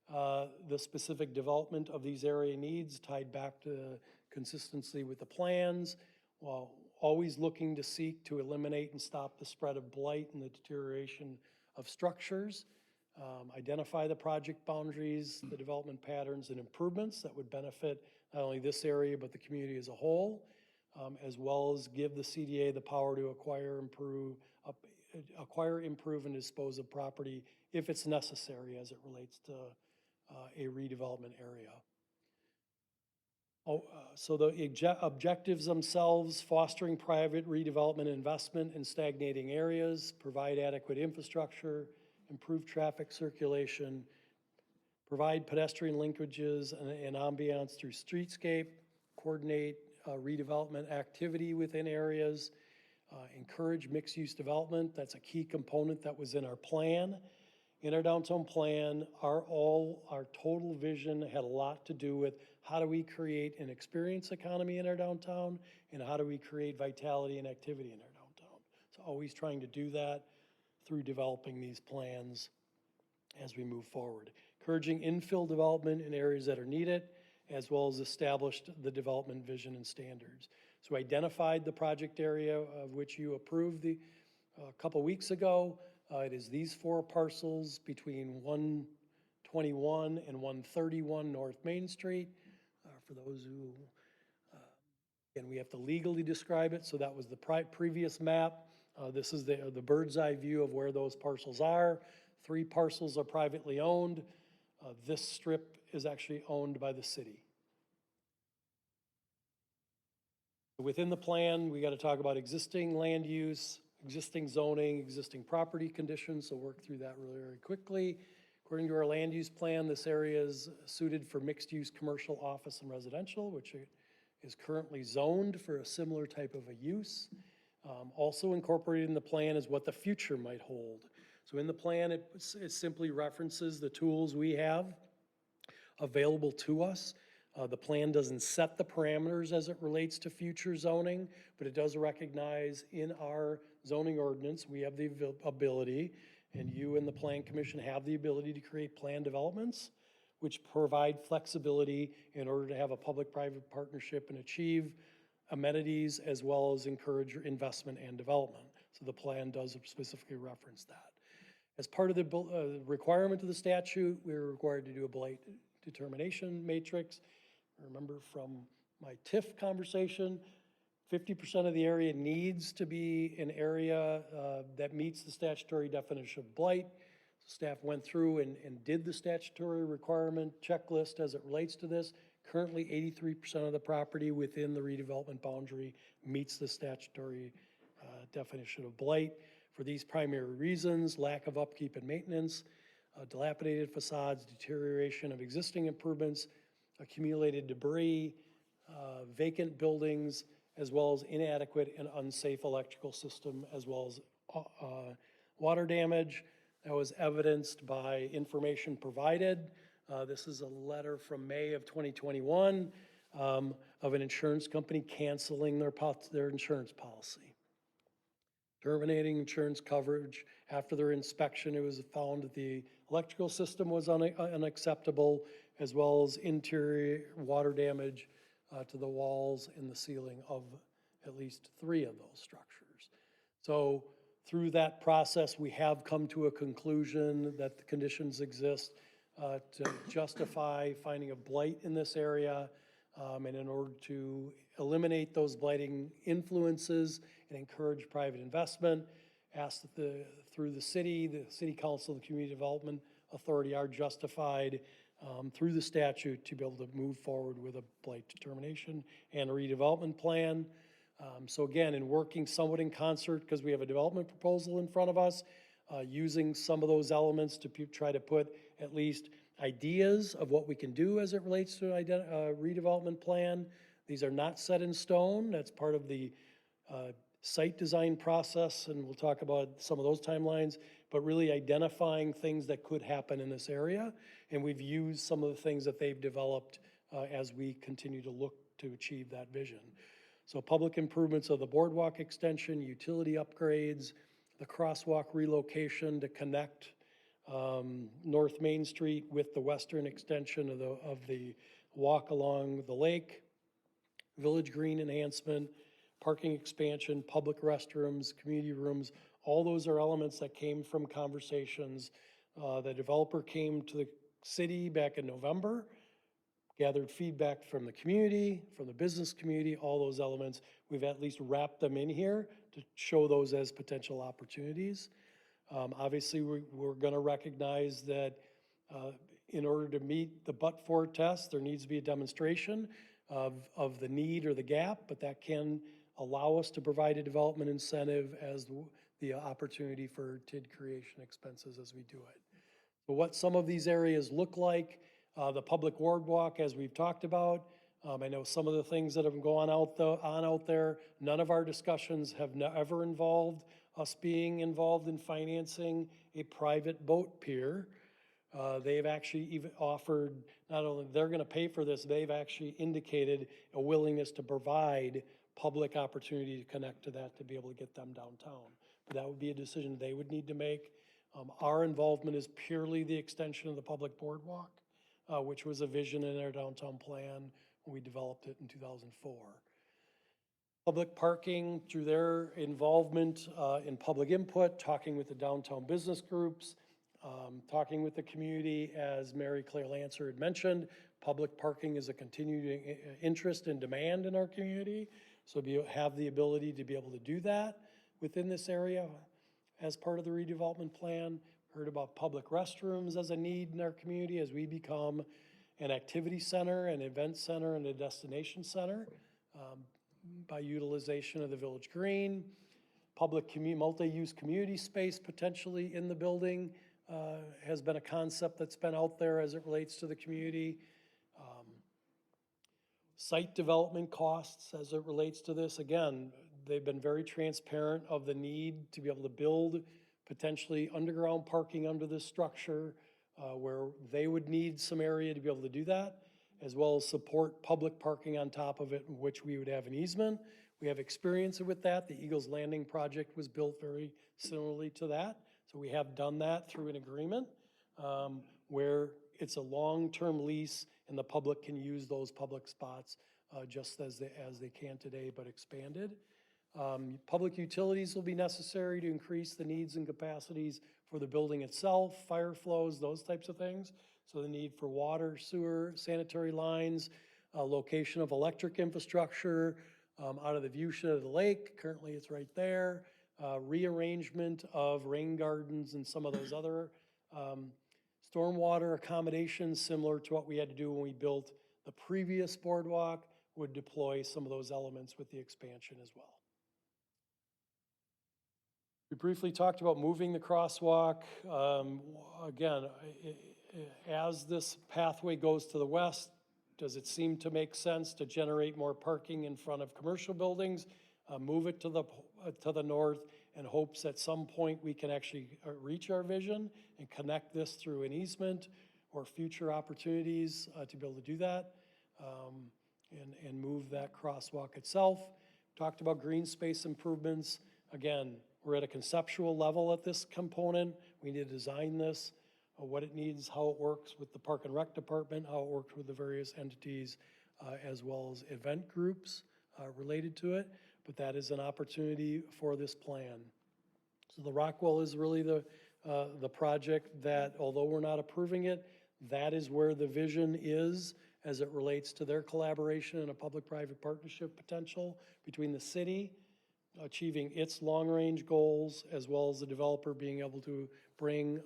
[SPEAKER 16] the specific development of these area needs, tied back to consistency with the plans, while always looking to seek to eliminate and stop the spread of blight and the deterioration of structures, identify the project boundaries, the development patterns and improvements that would benefit not only this area but the community as a whole, as well as give the CDA the power to acquire, improve, and dispose of property if it's necessary as it relates to a redevelopment area. So the objectives themselves: fostering private redevelopment investment in stagnating areas, provide adequate infrastructure, improve traffic circulation, provide pedestrian linkages and ambiance through streetscape, coordinate redevelopment activity within areas, encourage mixed-use development. That's a key component that was in our plan. In our downtown plan, our total vision had a lot to do with how do we create an experience economy in our downtown, and how do we create vitality and activity in our downtown. So always trying to do that through developing these plans as we move forward. Encouraging infill development in areas that are needed, as well as established the development vision and standards. So we identified the project area of which you approved a couple weeks ago. It is these 4 parcels between 121 and 131 North Main Street. For those who, and we have to legally describe it, so that was the previous map. This is the bird's eye view of where those parcels are. 3 parcels are privately owned. This strip is actually owned by the city. Within the plan, we got to talk about existing land use, existing zoning, existing property conditions, so work through that really, really quickly. According to our land use plan, this area is suited for mixed-use commercial, office, and residential, which is currently zoned for a similar type of a use. Also incorporated in the plan is what the future might hold. So in the plan, it simply references the tools we have available to us. The plan doesn't set the parameters as it relates to future zoning, but it does recognize in our zoning ordinance, we have the ability, and you and the Plan Commission have the ability to create plan developments, which provide flexibility in order to have a public-private partnership and achieve amenities as well as encourage investment and development. So the plan does specifically reference that. As part of the requirement of the statute, we're required to do a blight determination matrix. Remember from my TIF conversation, 50% of the area needs to be an area that meets the statutory definition of blight. Staff went through and did the statutory requirement checklist as it relates to this. Currently, 83% of the property within the redevelopment boundary meets the statutory definition of blight. For these primary reasons: lack of upkeep and maintenance, dilapidated facades, deterioration of existing improvements, accumulated debris, vacant buildings, as well as inadequate and unsafe electrical system, as well as water damage. That was evidenced by information provided. This is a letter from May of 2021 of an insurance company canceling their insurance policy. Terminating insurance coverage. After their inspection, it was found that the electrical system was unacceptable, as well as interior water damage to the walls and the ceiling of at least 3 of those structures. So through that process, we have come to a conclusion that the conditions exist to justify finding a blight in this area, and in order to eliminate those blighting influences and encourage private investment, asked that through the city council, the community development authority are justified through the statute to be able to move forward with a blight determination and a redevelopment plan. So again, in working somewhat in concert, because we have a development proposal in front of us, using some of those elements to try to put at least ideas of what we can do as it relates to a redevelopment plan. These are not set in stone. That's part of the site design process, and we'll talk about some of those timelines, but really identifying things that could happen in this area. And we've used some of the things that they've developed as we continue to look to achieve that vision. So public improvements of the boardwalk extension, utility upgrades, the crosswalk relocation to connect North Main Street with the western extension of the walk along the lake, village green enhancement, parking expansion, public restrooms, community rooms. All those are elements that came from conversations. The developer came to the city back in November, gathered feedback from the community, from the business community, all those elements. We've at least wrapped them in here to show those as potential opportunities. Obviously, we're going to recognize that in order to meet the but-for test, there needs to be a demonstration. of the need or the gap, but that can allow us to provide a development incentive as the opportunity for TID creation expenses as we do it. So what some of these areas look like, the public boardwalk, as we've talked about. I know some of the things that have gone out there, none of our discussions have ever involved us being involved in financing a private boat pier. They've actually even offered, not only they're gonna pay for this, they've actually indicated a willingness to provide public opportunity to connect to that, to be able to get them downtown. But that would be a decision they would need to make. Our involvement is purely the extension of the public boardwalk, which was a vision in our downtown plan when we developed it in 2004. Public parking through their involvement in public input, talking with the downtown business groups, talking with the community, as Mary Claire Lancer had mentioned, public parking is a continuing interest and demand in our community. So have the ability to be able to do that within this area as part of the redevelopment plan. Heard about public restrooms as a need in our community as we become an activity center, an event center, and a destination center by utilization of the Village Green. Public multi-use community space potentially in the building has been a concept that's been out there as it relates to the community. Site development costs as it relates to this. Again, they've been very transparent of the need to be able to build potentially underground parking under this structure where they would need some area to be able to do that, as well as support public parking on top of it, in which we would have an easement. We have experience with that. The Eagles Landing project was built very similarly to that. So we have done that through an agreement where it's a long-term lease and the public can use those public spots just as they can today, but expanded. Public utilities will be necessary to increase the needs and capacities for the building itself, fire flows, those types of things. So the need for water, sewer, sanitary lines, location of electric infrastructure out of the view shed of the lake. Currently it's right there. Rearrangement of rain gardens and some of those other stormwater accommodations similar to what we had to do when we built the previous boardwalk would deploy some of those elements with the expansion as well. We briefly talked about moving the crosswalk. Again, as this pathway goes to the west, does it seem to make sense to generate more parking in front of commercial buildings? Move it to the north in hopes at some point we can actually reach our vision and connect this through an easement or future opportunities to be able to do that and move that crosswalk itself. Talked about green space improvements. Again, we're at a conceptual level at this component. We need to design this, what it needs, how it works with the Park and Rec Department, how it works with the various entities, as well as event groups related to it. But that is an opportunity for this plan. So the Rockwell is really the project that, although we're not approving it, that is where the vision is as it relates to their collaboration and a public-private partnership potential between the city achieving its long-range goals, as well as the developer being able to bring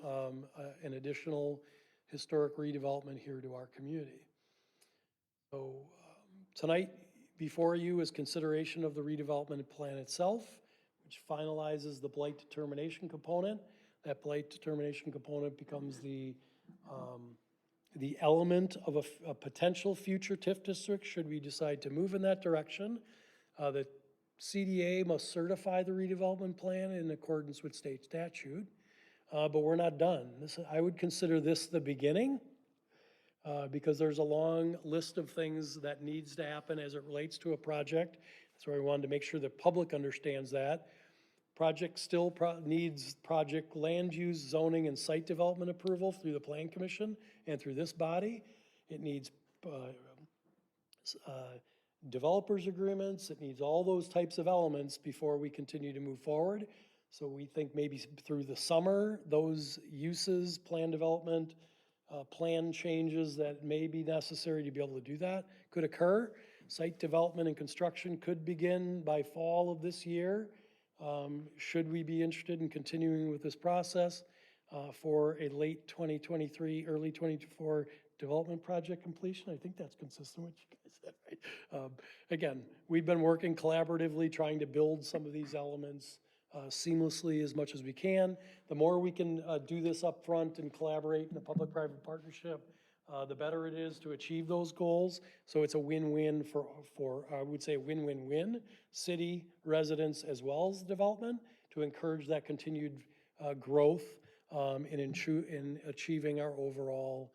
[SPEAKER 16] an additional historic redevelopment here to our community. So tonight before you is consideration of the redevelopment plan itself, which finalizes the blight determination component. That blight determination component becomes the element of a potential future TIF district should we decide to move in that direction. The CDA must certify the redevelopment plan in accordance with state statute, but we're not done. I would consider this the beginning because there's a long list of things that needs to happen as it relates to a project. That's why we wanted to make sure the public understands that. Project still needs project land use, zoning, and site development approval through the Plan Commission and through this body. It needs developers agreements. It needs all those types of elements before we continue to move forward. So we think maybe through the summer, those uses, plan development, plan changes that may be necessary to be able to do that could occur. Site development and construction could begin by fall of this year. Should we be interested in continuing with this process for a late 2023, early 2024 development project completion. I think that's consistent with what you guys said, right? Again, we've been working collaboratively, trying to build some of these elements seamlessly as much as we can. The more we can do this up front and collaborate in a public-private partnership, the better it is to achieve those goals. So it's a win-win for I would say win-win-win, city residents as well as development, to encourage that continued growth in achieving our overall,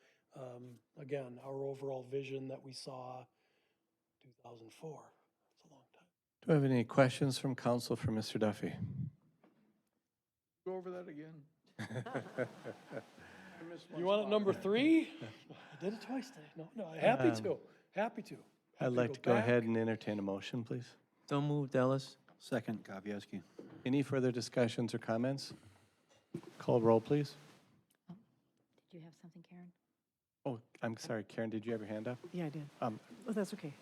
[SPEAKER 16] again, our overall vision that we saw 2004. It's a long time.
[SPEAKER 1] Do I have any questions from council for Mr. Duffy?
[SPEAKER 2] Go over that again.
[SPEAKER 16] You want it number 3? I did it twice today. No, happy to. Happy to.
[SPEAKER 1] I'd like to go ahead and entertain a motion, please.
[SPEAKER 12] So moved, Ellis.
[SPEAKER 6] Second, Kavieski.
[SPEAKER 1] Any further discussions or comments? Call roll, please.
[SPEAKER 11] Did you have something, Karen?
[SPEAKER 1] Oh, I'm sorry, Karen, did you have your hand up?
[SPEAKER 17] Yeah, I did.
[SPEAKER 1] Um,
[SPEAKER 17] Well, that's okay.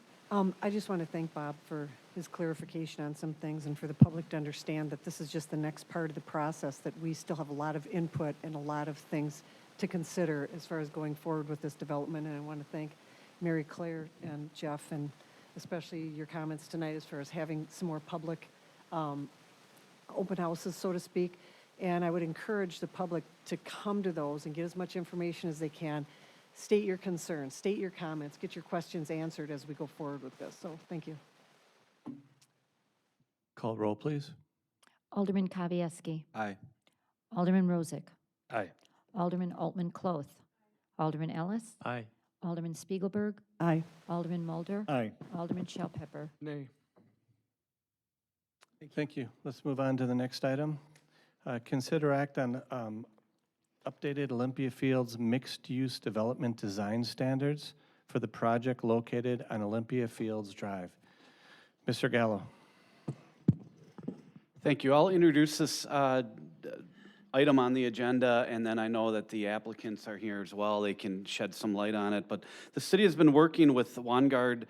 [SPEAKER 17] I just want to thank Bob for his clarification on some things and for the public to understand that this is just the next part of the process, that we still have a lot of input and a lot of things to consider as far as going forward with this development. And I want to thank Mary Claire and Jeff, and especially your comments tonight as far as having some more public open houses, so to speak. And I would encourage the public to come to those and get as much information as they can. State your concerns, state your comments, get your questions answered as we go forward with this. So thank you.
[SPEAKER 1] Call roll, please.
[SPEAKER 11] Alderman Kavieski.
[SPEAKER 6] Aye.
[SPEAKER 11] Alderman Rozak.
[SPEAKER 3] Aye.
[SPEAKER 11] Alderman Altman Cloth. Alderman Ellis.
[SPEAKER 12] Aye.
[SPEAKER 11] Alderman Spiegelberg.
[SPEAKER 17] Aye.
[SPEAKER 11] Alderman Mulder.
[SPEAKER 10] Aye.
[SPEAKER 11] Alderman Shell Pepper.
[SPEAKER 9] Nay.
[SPEAKER 1] Thank you. Let's move on to the next item. Consider act on updated Olympia Fields mixed-use development design standards for the project located on Olympia Fields Drive. Mr. Gallo.
[SPEAKER 14] Thank you. I'll introduce this item on the agenda, and then I know that the applicants are here as well. They can shed some light on it. But the city has been working with Vanguard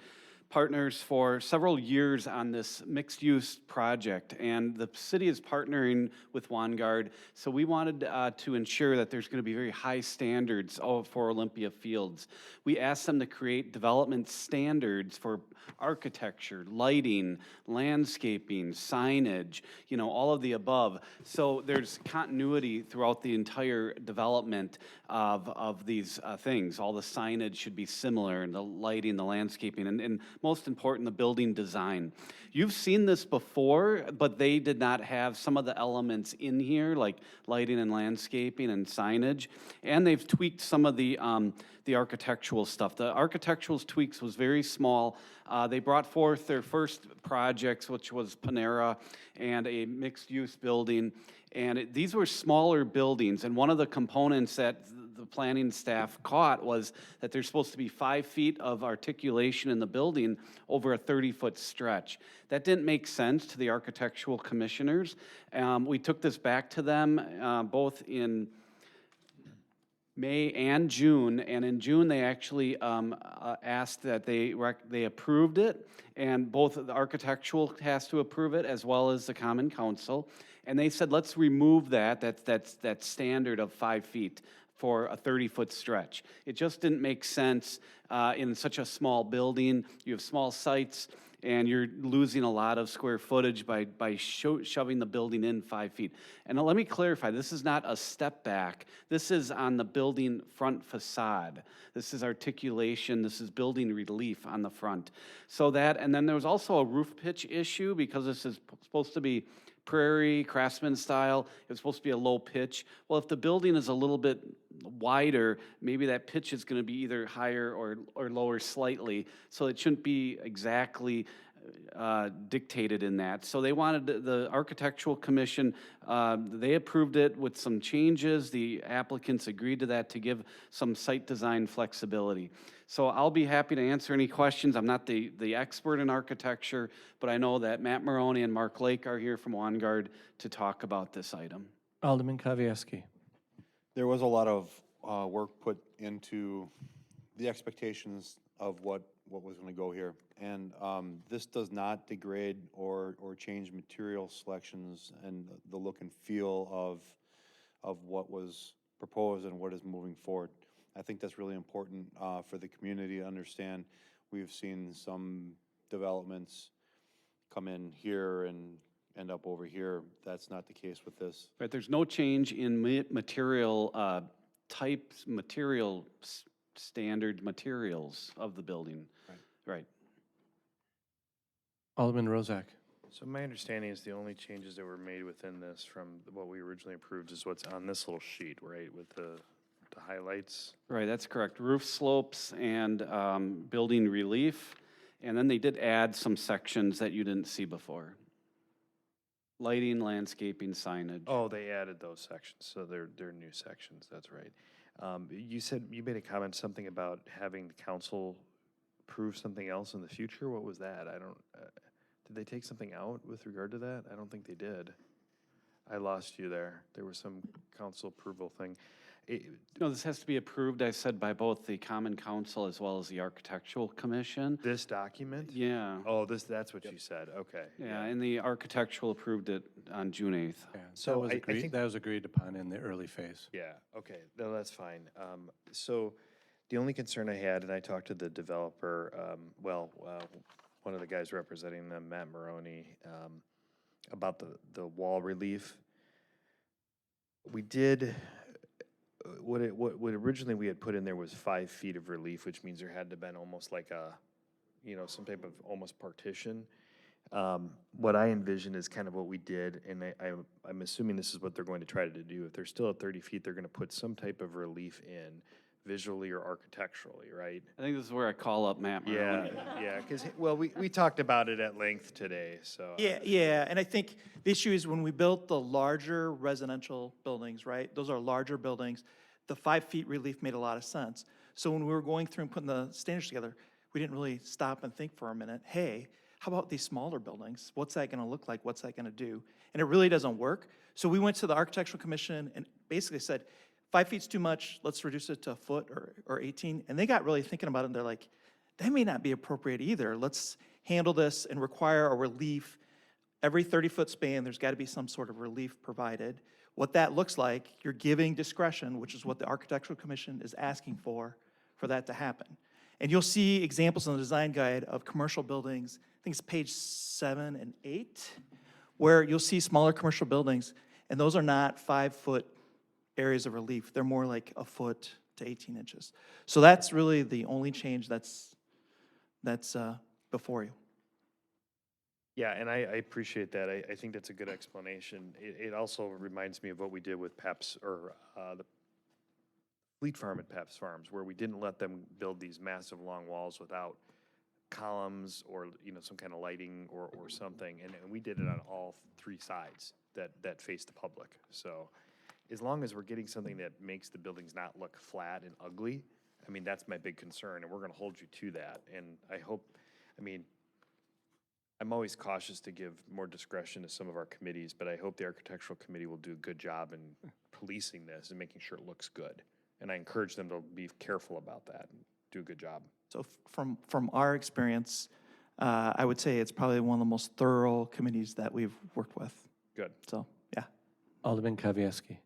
[SPEAKER 14] partners for several years on this mixed-use project, and the city is partnering with Vanguard, so we wanted to ensure that there's going to be very high standards for Olympia Fields. We asked them to create development standards for architecture, lighting, landscaping, signage, you know, all of the above. So there's continuity throughout the entire development of these things. All the signage should be similar, and the lighting, the landscaping, and most important, the building design. You've seen this before, but they did not have some of the elements in here, like lighting and landscaping and signage, and they've tweaked some of the architectural stuff. The architectural tweaks was very small. They brought forth their first projects, which was Panera and a mixed-use building, and these were smaller buildings, and one of the components that the planning staff caught was that there's supposed to be 5 feet of articulation in the building over a 30-foot stretch. That didn't make sense to the architectural commissioners. We took this back to them both in May and June, and in June they actually asked that they approved it, and both the architectural has to approve it as well as the Common Council, and they said let's remove that standard of 5 feet for a 30-foot stretch. It just didn't make sense in such a small building. You have small sites, and you're losing a lot of square footage by shoving the building in 5 feet. And let me clarify, this is not a step back. This is on the building front facade. This is articulation, this is building relief on the front. So that, and then there was also a roof pitch issue because this is supposed to be prairie, craftsman style. It was supposed to be a low pitch. Well, if the building is a little bit wider, maybe that pitch is going to be either higher or lower slightly. So it shouldn't be exactly dictated in that. So they wanted the Architectural Commission, they approved it with some changes. The applicants agreed to that to give some site design flexibility. So I'll be happy to answer any questions. I'm not the expert in architecture, but I know that Matt Maroney and Mark Lake are here from Vanguard to talk about this item.
[SPEAKER 1] Alderman Kavieski.
[SPEAKER 6] There was a lot of work put into the expectations of what was going to go here. And this does not degrade or change material selections and the look and feel of what was proposed and what is moving forward. I think that's really important for the community to understand. We've seen some developments come in here and end up over here. That's not the case with this.
[SPEAKER 14] Right, there's no change in material types, standard materials of the building. Right.
[SPEAKER 1] Alderman Rozak.
[SPEAKER 3] So my understanding is the only changes that were made within this from what we originally approved is what's on this little sheet, right, with the highlights?
[SPEAKER 14] Right, that's correct. Roof slopes and building relief. And then they did add some sections that you didn't see before. Lighting, landscaping, signage.
[SPEAKER 3] Oh, they added those sections, so they're new sections, that's right. You said, you made a comment, something about having the council approve something else in the future? What was that? I don't, did they take something out with regard to that? I don't think they did. I lost you there. There was some council approval thing.
[SPEAKER 14] No, this has to be approved, I said, by both the Common Council as well as the Architectural Commission.
[SPEAKER 3] This document?
[SPEAKER 14] Yeah.
[SPEAKER 3] Oh, that's what you said, okay.
[SPEAKER 14] Yeah, and the Architectural approved it on June 8th.
[SPEAKER 1] Yeah,
[SPEAKER 3] So
[SPEAKER 1] that was
[SPEAKER 3] I
[SPEAKER 1] agreed,
[SPEAKER 3] think-
[SPEAKER 1] that was agreed upon in the early phase.
[SPEAKER 3] Yeah, okay, no, that's fine. So the only concern I had, and I talked to the developer, one of the guys representing them, Matt Maroney, about the wall relief. We did, what originally we had put in there was 5 feet of relief, which means there had to have been almost like some type of almost partition. What I envision is kind of what we did, and I'm assuming this is what they're going to try to do. If they're still at 30 feet, they're going to put some type of relief in, visually or architecturally, right?
[SPEAKER 14] I think this is where I call up Matt Maroney.
[SPEAKER 3] Yeah, because, we talked about it at length today, so.
[SPEAKER 4] Yeah, and I think the issue is when we built the larger residential buildings, right? Those are larger buildings. The 5 feet relief made a lot of sense. So when we were going through and putting the standards together, we didn't really stop and think for a minute, hey, how about these smaller buildings? What's that gonna look like? What's that gonna do? And it really doesn't work. So we went to the Architectural Commission and basically said, 5 feet's too much, let's reduce it to a foot or 18. And they got really thinking about it, and they're like, that may not be appropriate either. Let's handle this and require a relief. Every 30-foot span, there's gotta be some sort of relief provided. What that looks like, you're giving discretion, which is what the Architectural Commission is asking for that to happen. And you'll see examples in the design guide of commercial buildings, I think it's page 7 and 8, where you'll see smaller commercial buildings, and those are not 5-foot areas of relief. They're more like a foot to 18 inches. So that's really the only change that's before you.
[SPEAKER 3] Yeah, and I appreciate that. I think that's a good explanation. It also reminds me of what we did with Pep's, or the Fleet Farm at Pep's Farms, where we didn't let them build these massive long walls without columns or, some kind of lighting or something. And we did it on all 3 sides that face the public. So as long as we're getting something that makes the buildings not look flat and ugly, that's my big concern, and we're gonna hold you to that. And I hope, I'm always cautious to give more discretion to some of our committees, but I hope the Architectural Committee will do a good job in policing this and making sure it looks good. And I encourage them to be careful about that and do a good job.
[SPEAKER 4] So from our experience, I would say it's probably one of the most thorough committees that we've worked with.
[SPEAKER 3] Good.
[SPEAKER 4] So, yeah.
[SPEAKER 1] Alderman Kavieski.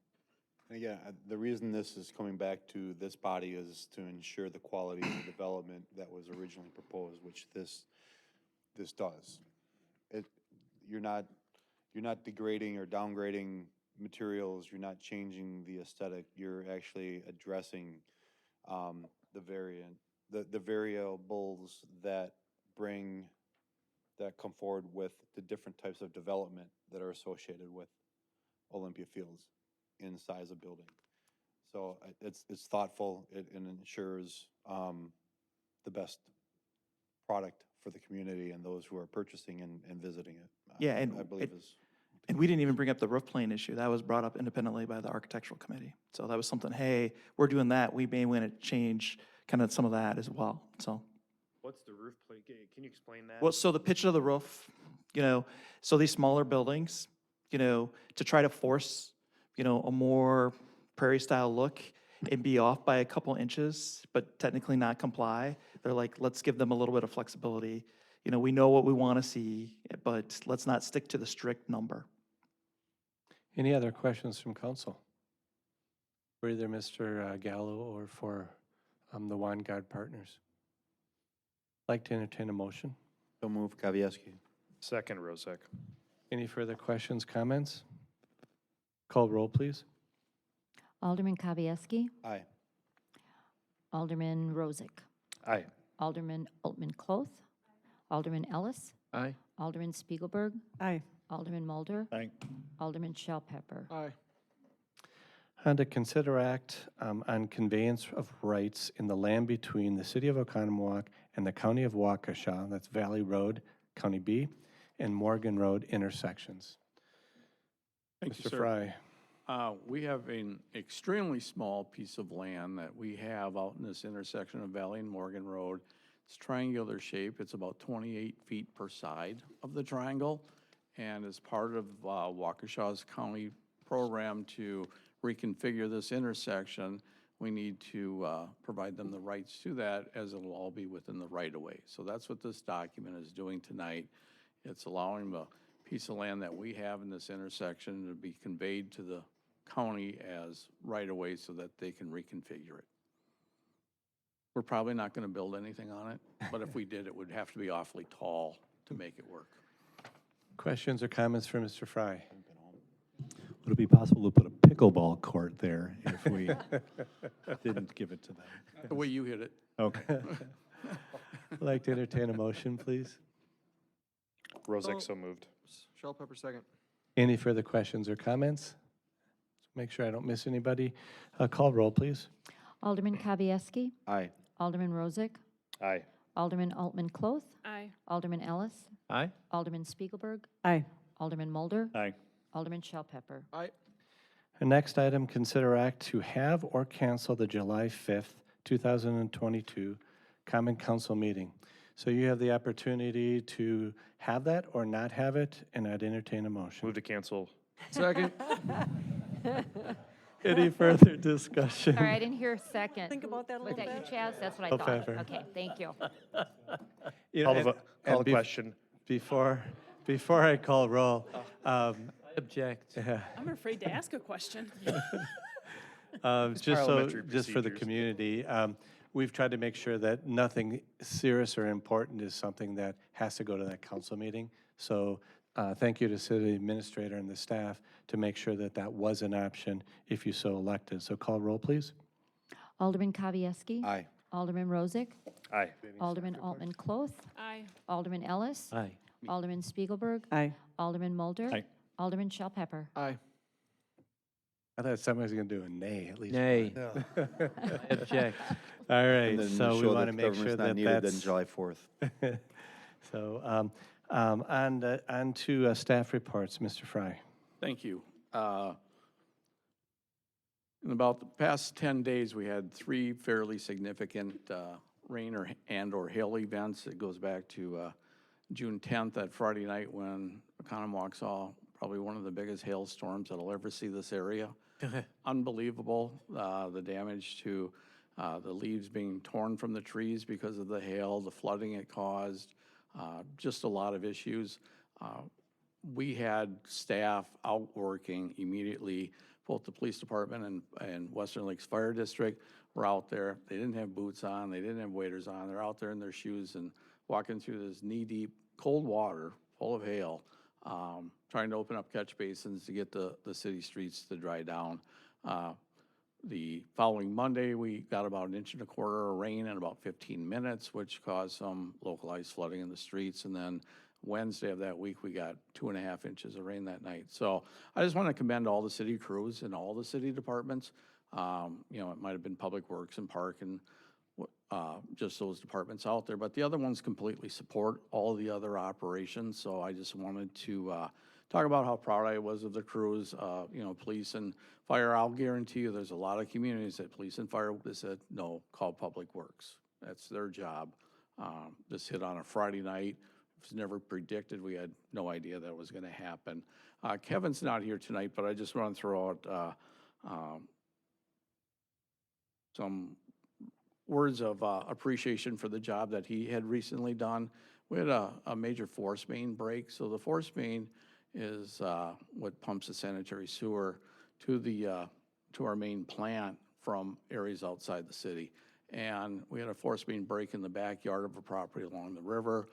[SPEAKER 6] And again, the reason this is coming back to this body is to ensure the quality of the development that was originally proposed, which this does. You're not degrading or downgrading materials. You're not changing the aesthetic. You're actually addressing the variables that come forward with the different types of development that are associated with Olympia Fields in size of building. So it's thoughtful, and ensures the best product for the community and those who are purchasing and visiting it.
[SPEAKER 4] Yeah,
[SPEAKER 6] I believe
[SPEAKER 4] and we didn't even bring up the roof plane issue. That was brought up independently by the Architectural Committee. So that was something, hey, we're doing that. We may want to change kind of some of that as well, so.
[SPEAKER 3] What's the roof plate? Can you explain that?
[SPEAKER 4] Well, so the pitch of the roof, so these smaller buildings, to try to force, a more prairie-style look and be off by a couple inches, but technically not comply, they're like, let's give them a little bit of flexibility. We know what we want to see, but let's not stick to the strict number.
[SPEAKER 1] Any other questions from council? For either Mr. Gallo or for the Vanguard Partners. Like to entertain a motion.
[SPEAKER 6] So move, Kavieski.
[SPEAKER 3] Second, Rozek.
[SPEAKER 1] Any further questions, comments? Call roll, please.
[SPEAKER 11] Alderman Kavieski,
[SPEAKER 6] Aye.
[SPEAKER 11] Alderman Rozak,
[SPEAKER 3] Aye.
[SPEAKER 11] Alderman Altman Cloth, Alderman Ellis,
[SPEAKER 12] Aye.
[SPEAKER 11] Alderman Spiegelberg,
[SPEAKER 17] Aye.
[SPEAKER 11] Alderman Mulder,
[SPEAKER 10] Aye.
[SPEAKER 11] Alderman Shell Pepper.
[SPEAKER 9] Aye.
[SPEAKER 1] And to consider act on conveyance of rights in the land between the city of Oconomowoc and the county of Waukesha, that's Valley Road, County B, and Morgan Road intersections.
[SPEAKER 7] Thank you,
[SPEAKER 1] Mr.
[SPEAKER 7] sir.
[SPEAKER 1] Fry.
[SPEAKER 7] We have an extremely small piece of land that we have out in this intersection of Valley and Morgan Road. It's triangular shape. It's about 28 feet per side of the triangle. And as part of Waukesha's county program to reconfigure this intersection, we need to provide them the rights to that, as it'll all be within the right-of-way. So that's what this document is doing tonight. It's allowing the piece of land that we have in this intersection to be conveyed to the county as right-of-way so that they can reconfigure it. We're probably not going to build anything on it, but if we did, it would have to be awfully tall to make it work.
[SPEAKER 1] Questions or comments for Mr. Fry?
[SPEAKER 10] Would it be possible to put a pickleball court there if we didn't give it to them?
[SPEAKER 7] The way you hit it.
[SPEAKER 10] Okay.
[SPEAKER 1] I'd like to entertain a motion, please.
[SPEAKER 3] Rozek so moved.
[SPEAKER 9] Shell Pepper second.
[SPEAKER 1] Any further questions or comments? Make sure I don't miss anybody. Call roll, please.
[SPEAKER 11] Alderman Kavieski,
[SPEAKER 6] Aye.
[SPEAKER 11] Alderman Rozak,
[SPEAKER 3] Aye.
[SPEAKER 11] Alderman Altman Cloth,
[SPEAKER 8] Aye.
[SPEAKER 11] Alderman Ellis,
[SPEAKER 12] Aye.
[SPEAKER 11] Alderman Spiegelberg,
[SPEAKER 17] Aye.
[SPEAKER 11] Alderman Mulder,
[SPEAKER 10] Aye.
[SPEAKER 11] Alderman Shell Pepper.
[SPEAKER 9] Aye.
[SPEAKER 1] The next item, consider act to have or cancel the July 5th, 2022 Common Council meeting. So you have the opportunity to have that or not have it, and I'd entertain a motion.
[SPEAKER 3] Move to cancel.
[SPEAKER 9] Second.
[SPEAKER 1] Any further discussion?
[SPEAKER 11] Sorry, I didn't hear a second.
[SPEAKER 17] Think about that a
[SPEAKER 11] Was
[SPEAKER 17] little
[SPEAKER 11] that
[SPEAKER 17] bit.
[SPEAKER 11] you, Chaz? That's what I
[SPEAKER 1] Oh,
[SPEAKER 11] thought.
[SPEAKER 1] Pepper.
[SPEAKER 11] Okay, thank you.
[SPEAKER 1] You
[SPEAKER 3] Call
[SPEAKER 1] know,
[SPEAKER 3] the, call the
[SPEAKER 1] bef-
[SPEAKER 3] question.
[SPEAKER 1] Before I call roll,
[SPEAKER 12] I object.
[SPEAKER 20] I'm afraid to ask a question.
[SPEAKER 3] parliamentary
[SPEAKER 1] just for the
[SPEAKER 3] procedures.
[SPEAKER 1] community, we've tried to make sure that nothing serious or important is something that has to go to that council meeting. So thank you to city administrator and the staff to make sure that that was an option if you so elected. So call roll, please.
[SPEAKER 11] Alderman Kavieski.
[SPEAKER 6] Aye.
[SPEAKER 11] Alderman Rozak,
[SPEAKER 3] Aye.
[SPEAKER 11] Alderman Altman Cloth,
[SPEAKER 20] Aye.
[SPEAKER 11] Alderman Ellis,
[SPEAKER 12] Aye.
[SPEAKER 11] Alderman Spiegelberg,
[SPEAKER 17] Aye.
[SPEAKER 11] Alderman Mulder,
[SPEAKER 10] Aye.
[SPEAKER 11] Alderman Shell Pepper.
[SPEAKER 9] Aye.
[SPEAKER 1] I thought somebody was going to do a nay at least.
[SPEAKER 12] Nay. I object.
[SPEAKER 1] All right,
[SPEAKER 6] And then
[SPEAKER 1] so we
[SPEAKER 6] show
[SPEAKER 1] want
[SPEAKER 6] that
[SPEAKER 1] to make sure
[SPEAKER 6] government's not
[SPEAKER 1] that
[SPEAKER 6] needed
[SPEAKER 1] that's.
[SPEAKER 6] Then July 4th.
[SPEAKER 1] So, on to staff reports, Mr. Fry.
[SPEAKER 7] Thank you. In about the past 10 days, we had 3 fairly significant rain or hail events. It goes back to June 10th, that Friday night, when Oconomowoc saw probably one of the biggest hailstorms that'll ever see this area. Unbelievable, the damage to the leaves being torn from the trees because of the hail, the flooding it caused, just a lot of issues. We had staff out working immediately. Both the police department and Western Lakes Fire District were out there. They didn't have boots on, they didn't have waders on. They're out there in their shoes and walking through this knee-deep cold water full of hail, trying to open up catch basins to get the city streets to dry down. The following Monday, we got about 1.25 inches of rain in about 15 minutes, which caused some localized flooding in the streets. And then Wednesday of that week, we got 2.5 inches of rain that night. So I just want to commend all the city crews and all the city departments. You know, it might have been Public Works and Park and just those departments out there, but the other ones completely support all the other operations. So I just wanted to talk about how proud I was of the crews. You know, police and fire, I'll guarantee you there's a lot of communities that police and fire said, no, call Public Works. That's their job. This hit on a Friday night. It was never predicted. We had no idea that was going to happen. Kevin's not here tonight, but I just want to throw out some words of appreciation for the job that he had recently done. We had a major force main break. So the force main is what pumps the sanitary sewer to our main plant from areas outside the city. and we had a force main break in the backyard of a property along the river.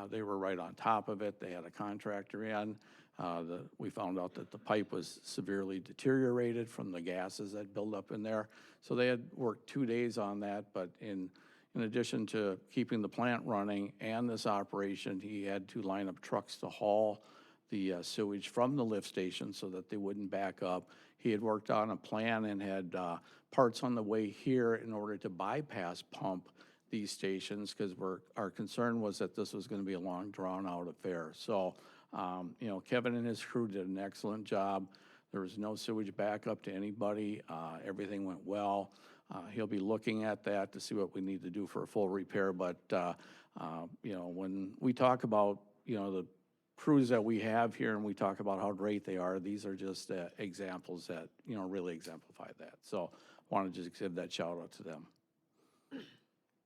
[SPEAKER 7] They were right on top of it. They had a contractor in. We found out that the pipe was severely deteriorated from the gases that built up in there. So they had worked 2 days on that, but in addition to keeping the plant running and this operation, he had to line up trucks to haul the sewage from the lift station so that they wouldn't back up. He had worked on a plan and had parts on the way here in order to bypass pump these stations, because our concern was that this was going to be a long, drawn-out affair. So, you know, Kevin and his crew did an excellent job. There was no sewage backup to anybody. Everything went well. He'll be looking at that to see what we need to do for a full repair. But, you know, when we talk about, you know, the crews that we have here and we talk about how great they are, these are just examples that, you know, really exemplify that. So wanted to just give that shout out to them.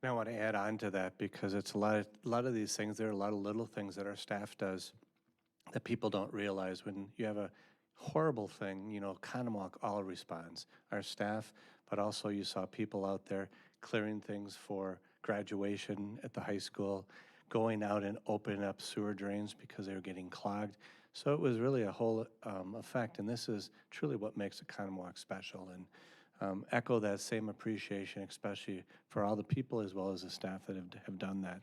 [SPEAKER 1] I want to add on to that because it's a lot of these things, there are a lot of little things that our staff does that people don't realize. When you have a horrible thing, you know, Conemaugh all responds. Our staff, but also you saw people out there clearing things for graduation at the high school, going out and opening up sewer drains because they were getting clogged. So it was really a whole effect, and this is truly what makes a Conemaugh special. And echo that same appreciation, especially for all the people as well as the staff that have done that.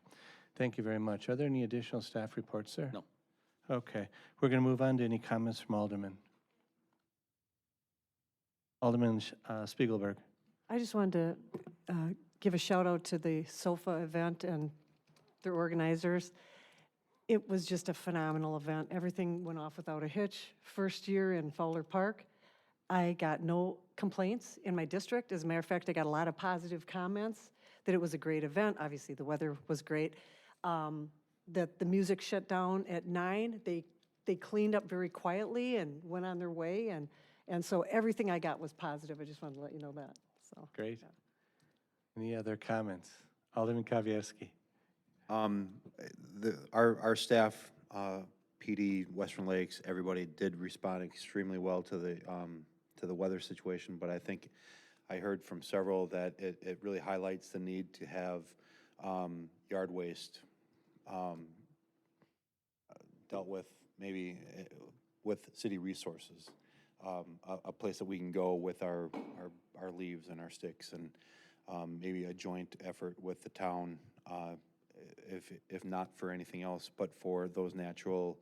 [SPEAKER 1] Thank you very much. Are there any additional staff reports there?
[SPEAKER 7] No.
[SPEAKER 1] Okay, we're going to move on to any comments from Alderman. Alderman Spiegelberg.
[SPEAKER 17] I just wanted to give a shout out to the SOFA event and their organizers. It was just a phenomenal event. Everything went off without a hitch. First year in Fowler Park. I got no complaints in my district. As a matter of fact, I got a lot of positive comments that it was a great event. Obviously, the weather was great. That the music shut down at 9. They cleaned up very quietly and went on their way. And so everything I got was positive. I just wanted to let you know that. So
[SPEAKER 1] Great.
[SPEAKER 17] yeah.
[SPEAKER 1] Any other comments? Alderman Kavieski.
[SPEAKER 6] Our staff, PD, Western Lakes, everybody did respond extremely well to the weather situation, but I think I heard from several that it really highlights the need to have yard waste dealt with maybe with city resources, a place that we can go with our leaves and our sticks, and maybe a joint effort with the town, if not for anything else, but for those natural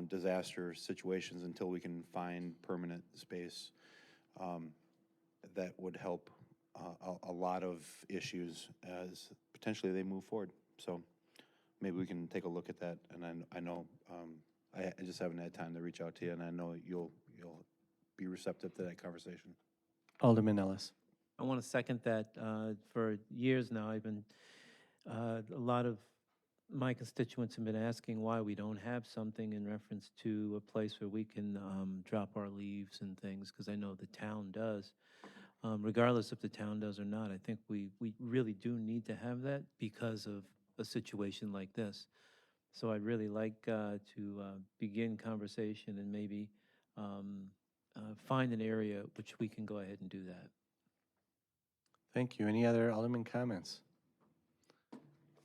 [SPEAKER 6] disaster situations until we can find permanent space that would help a lot of issues as potentially they move forward. So maybe we can take a look at that. And I know I just haven't had time to reach out to you, and I know you'll be receptive to that conversation.
[SPEAKER 1] Alderman Ellis.
[SPEAKER 12] I want to second that. For years now, I've been, a lot of my constituents have been asking why we don't have something in reference to a place where we can drop our leaves and things, because I know the town does. Regardless if the town does or not, I think we really do need to have that because of a situation like this. So I'd really like to begin conversation and maybe find an area which we can go ahead and do that.
[SPEAKER 1] Thank you. Any other Alderman comments?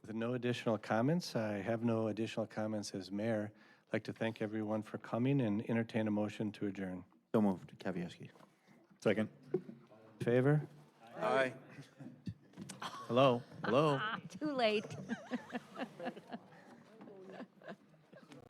[SPEAKER 1] With no additional comments, I have no additional comments as mayor. I'd like to thank everyone for coming and entertain a motion to adjourn.
[SPEAKER 6] So moved, Kavieski.
[SPEAKER 10] Second.
[SPEAKER 1] Favor?
[SPEAKER 2] Aye.
[SPEAKER 12] Hello? Hello?
[SPEAKER 11] Too late.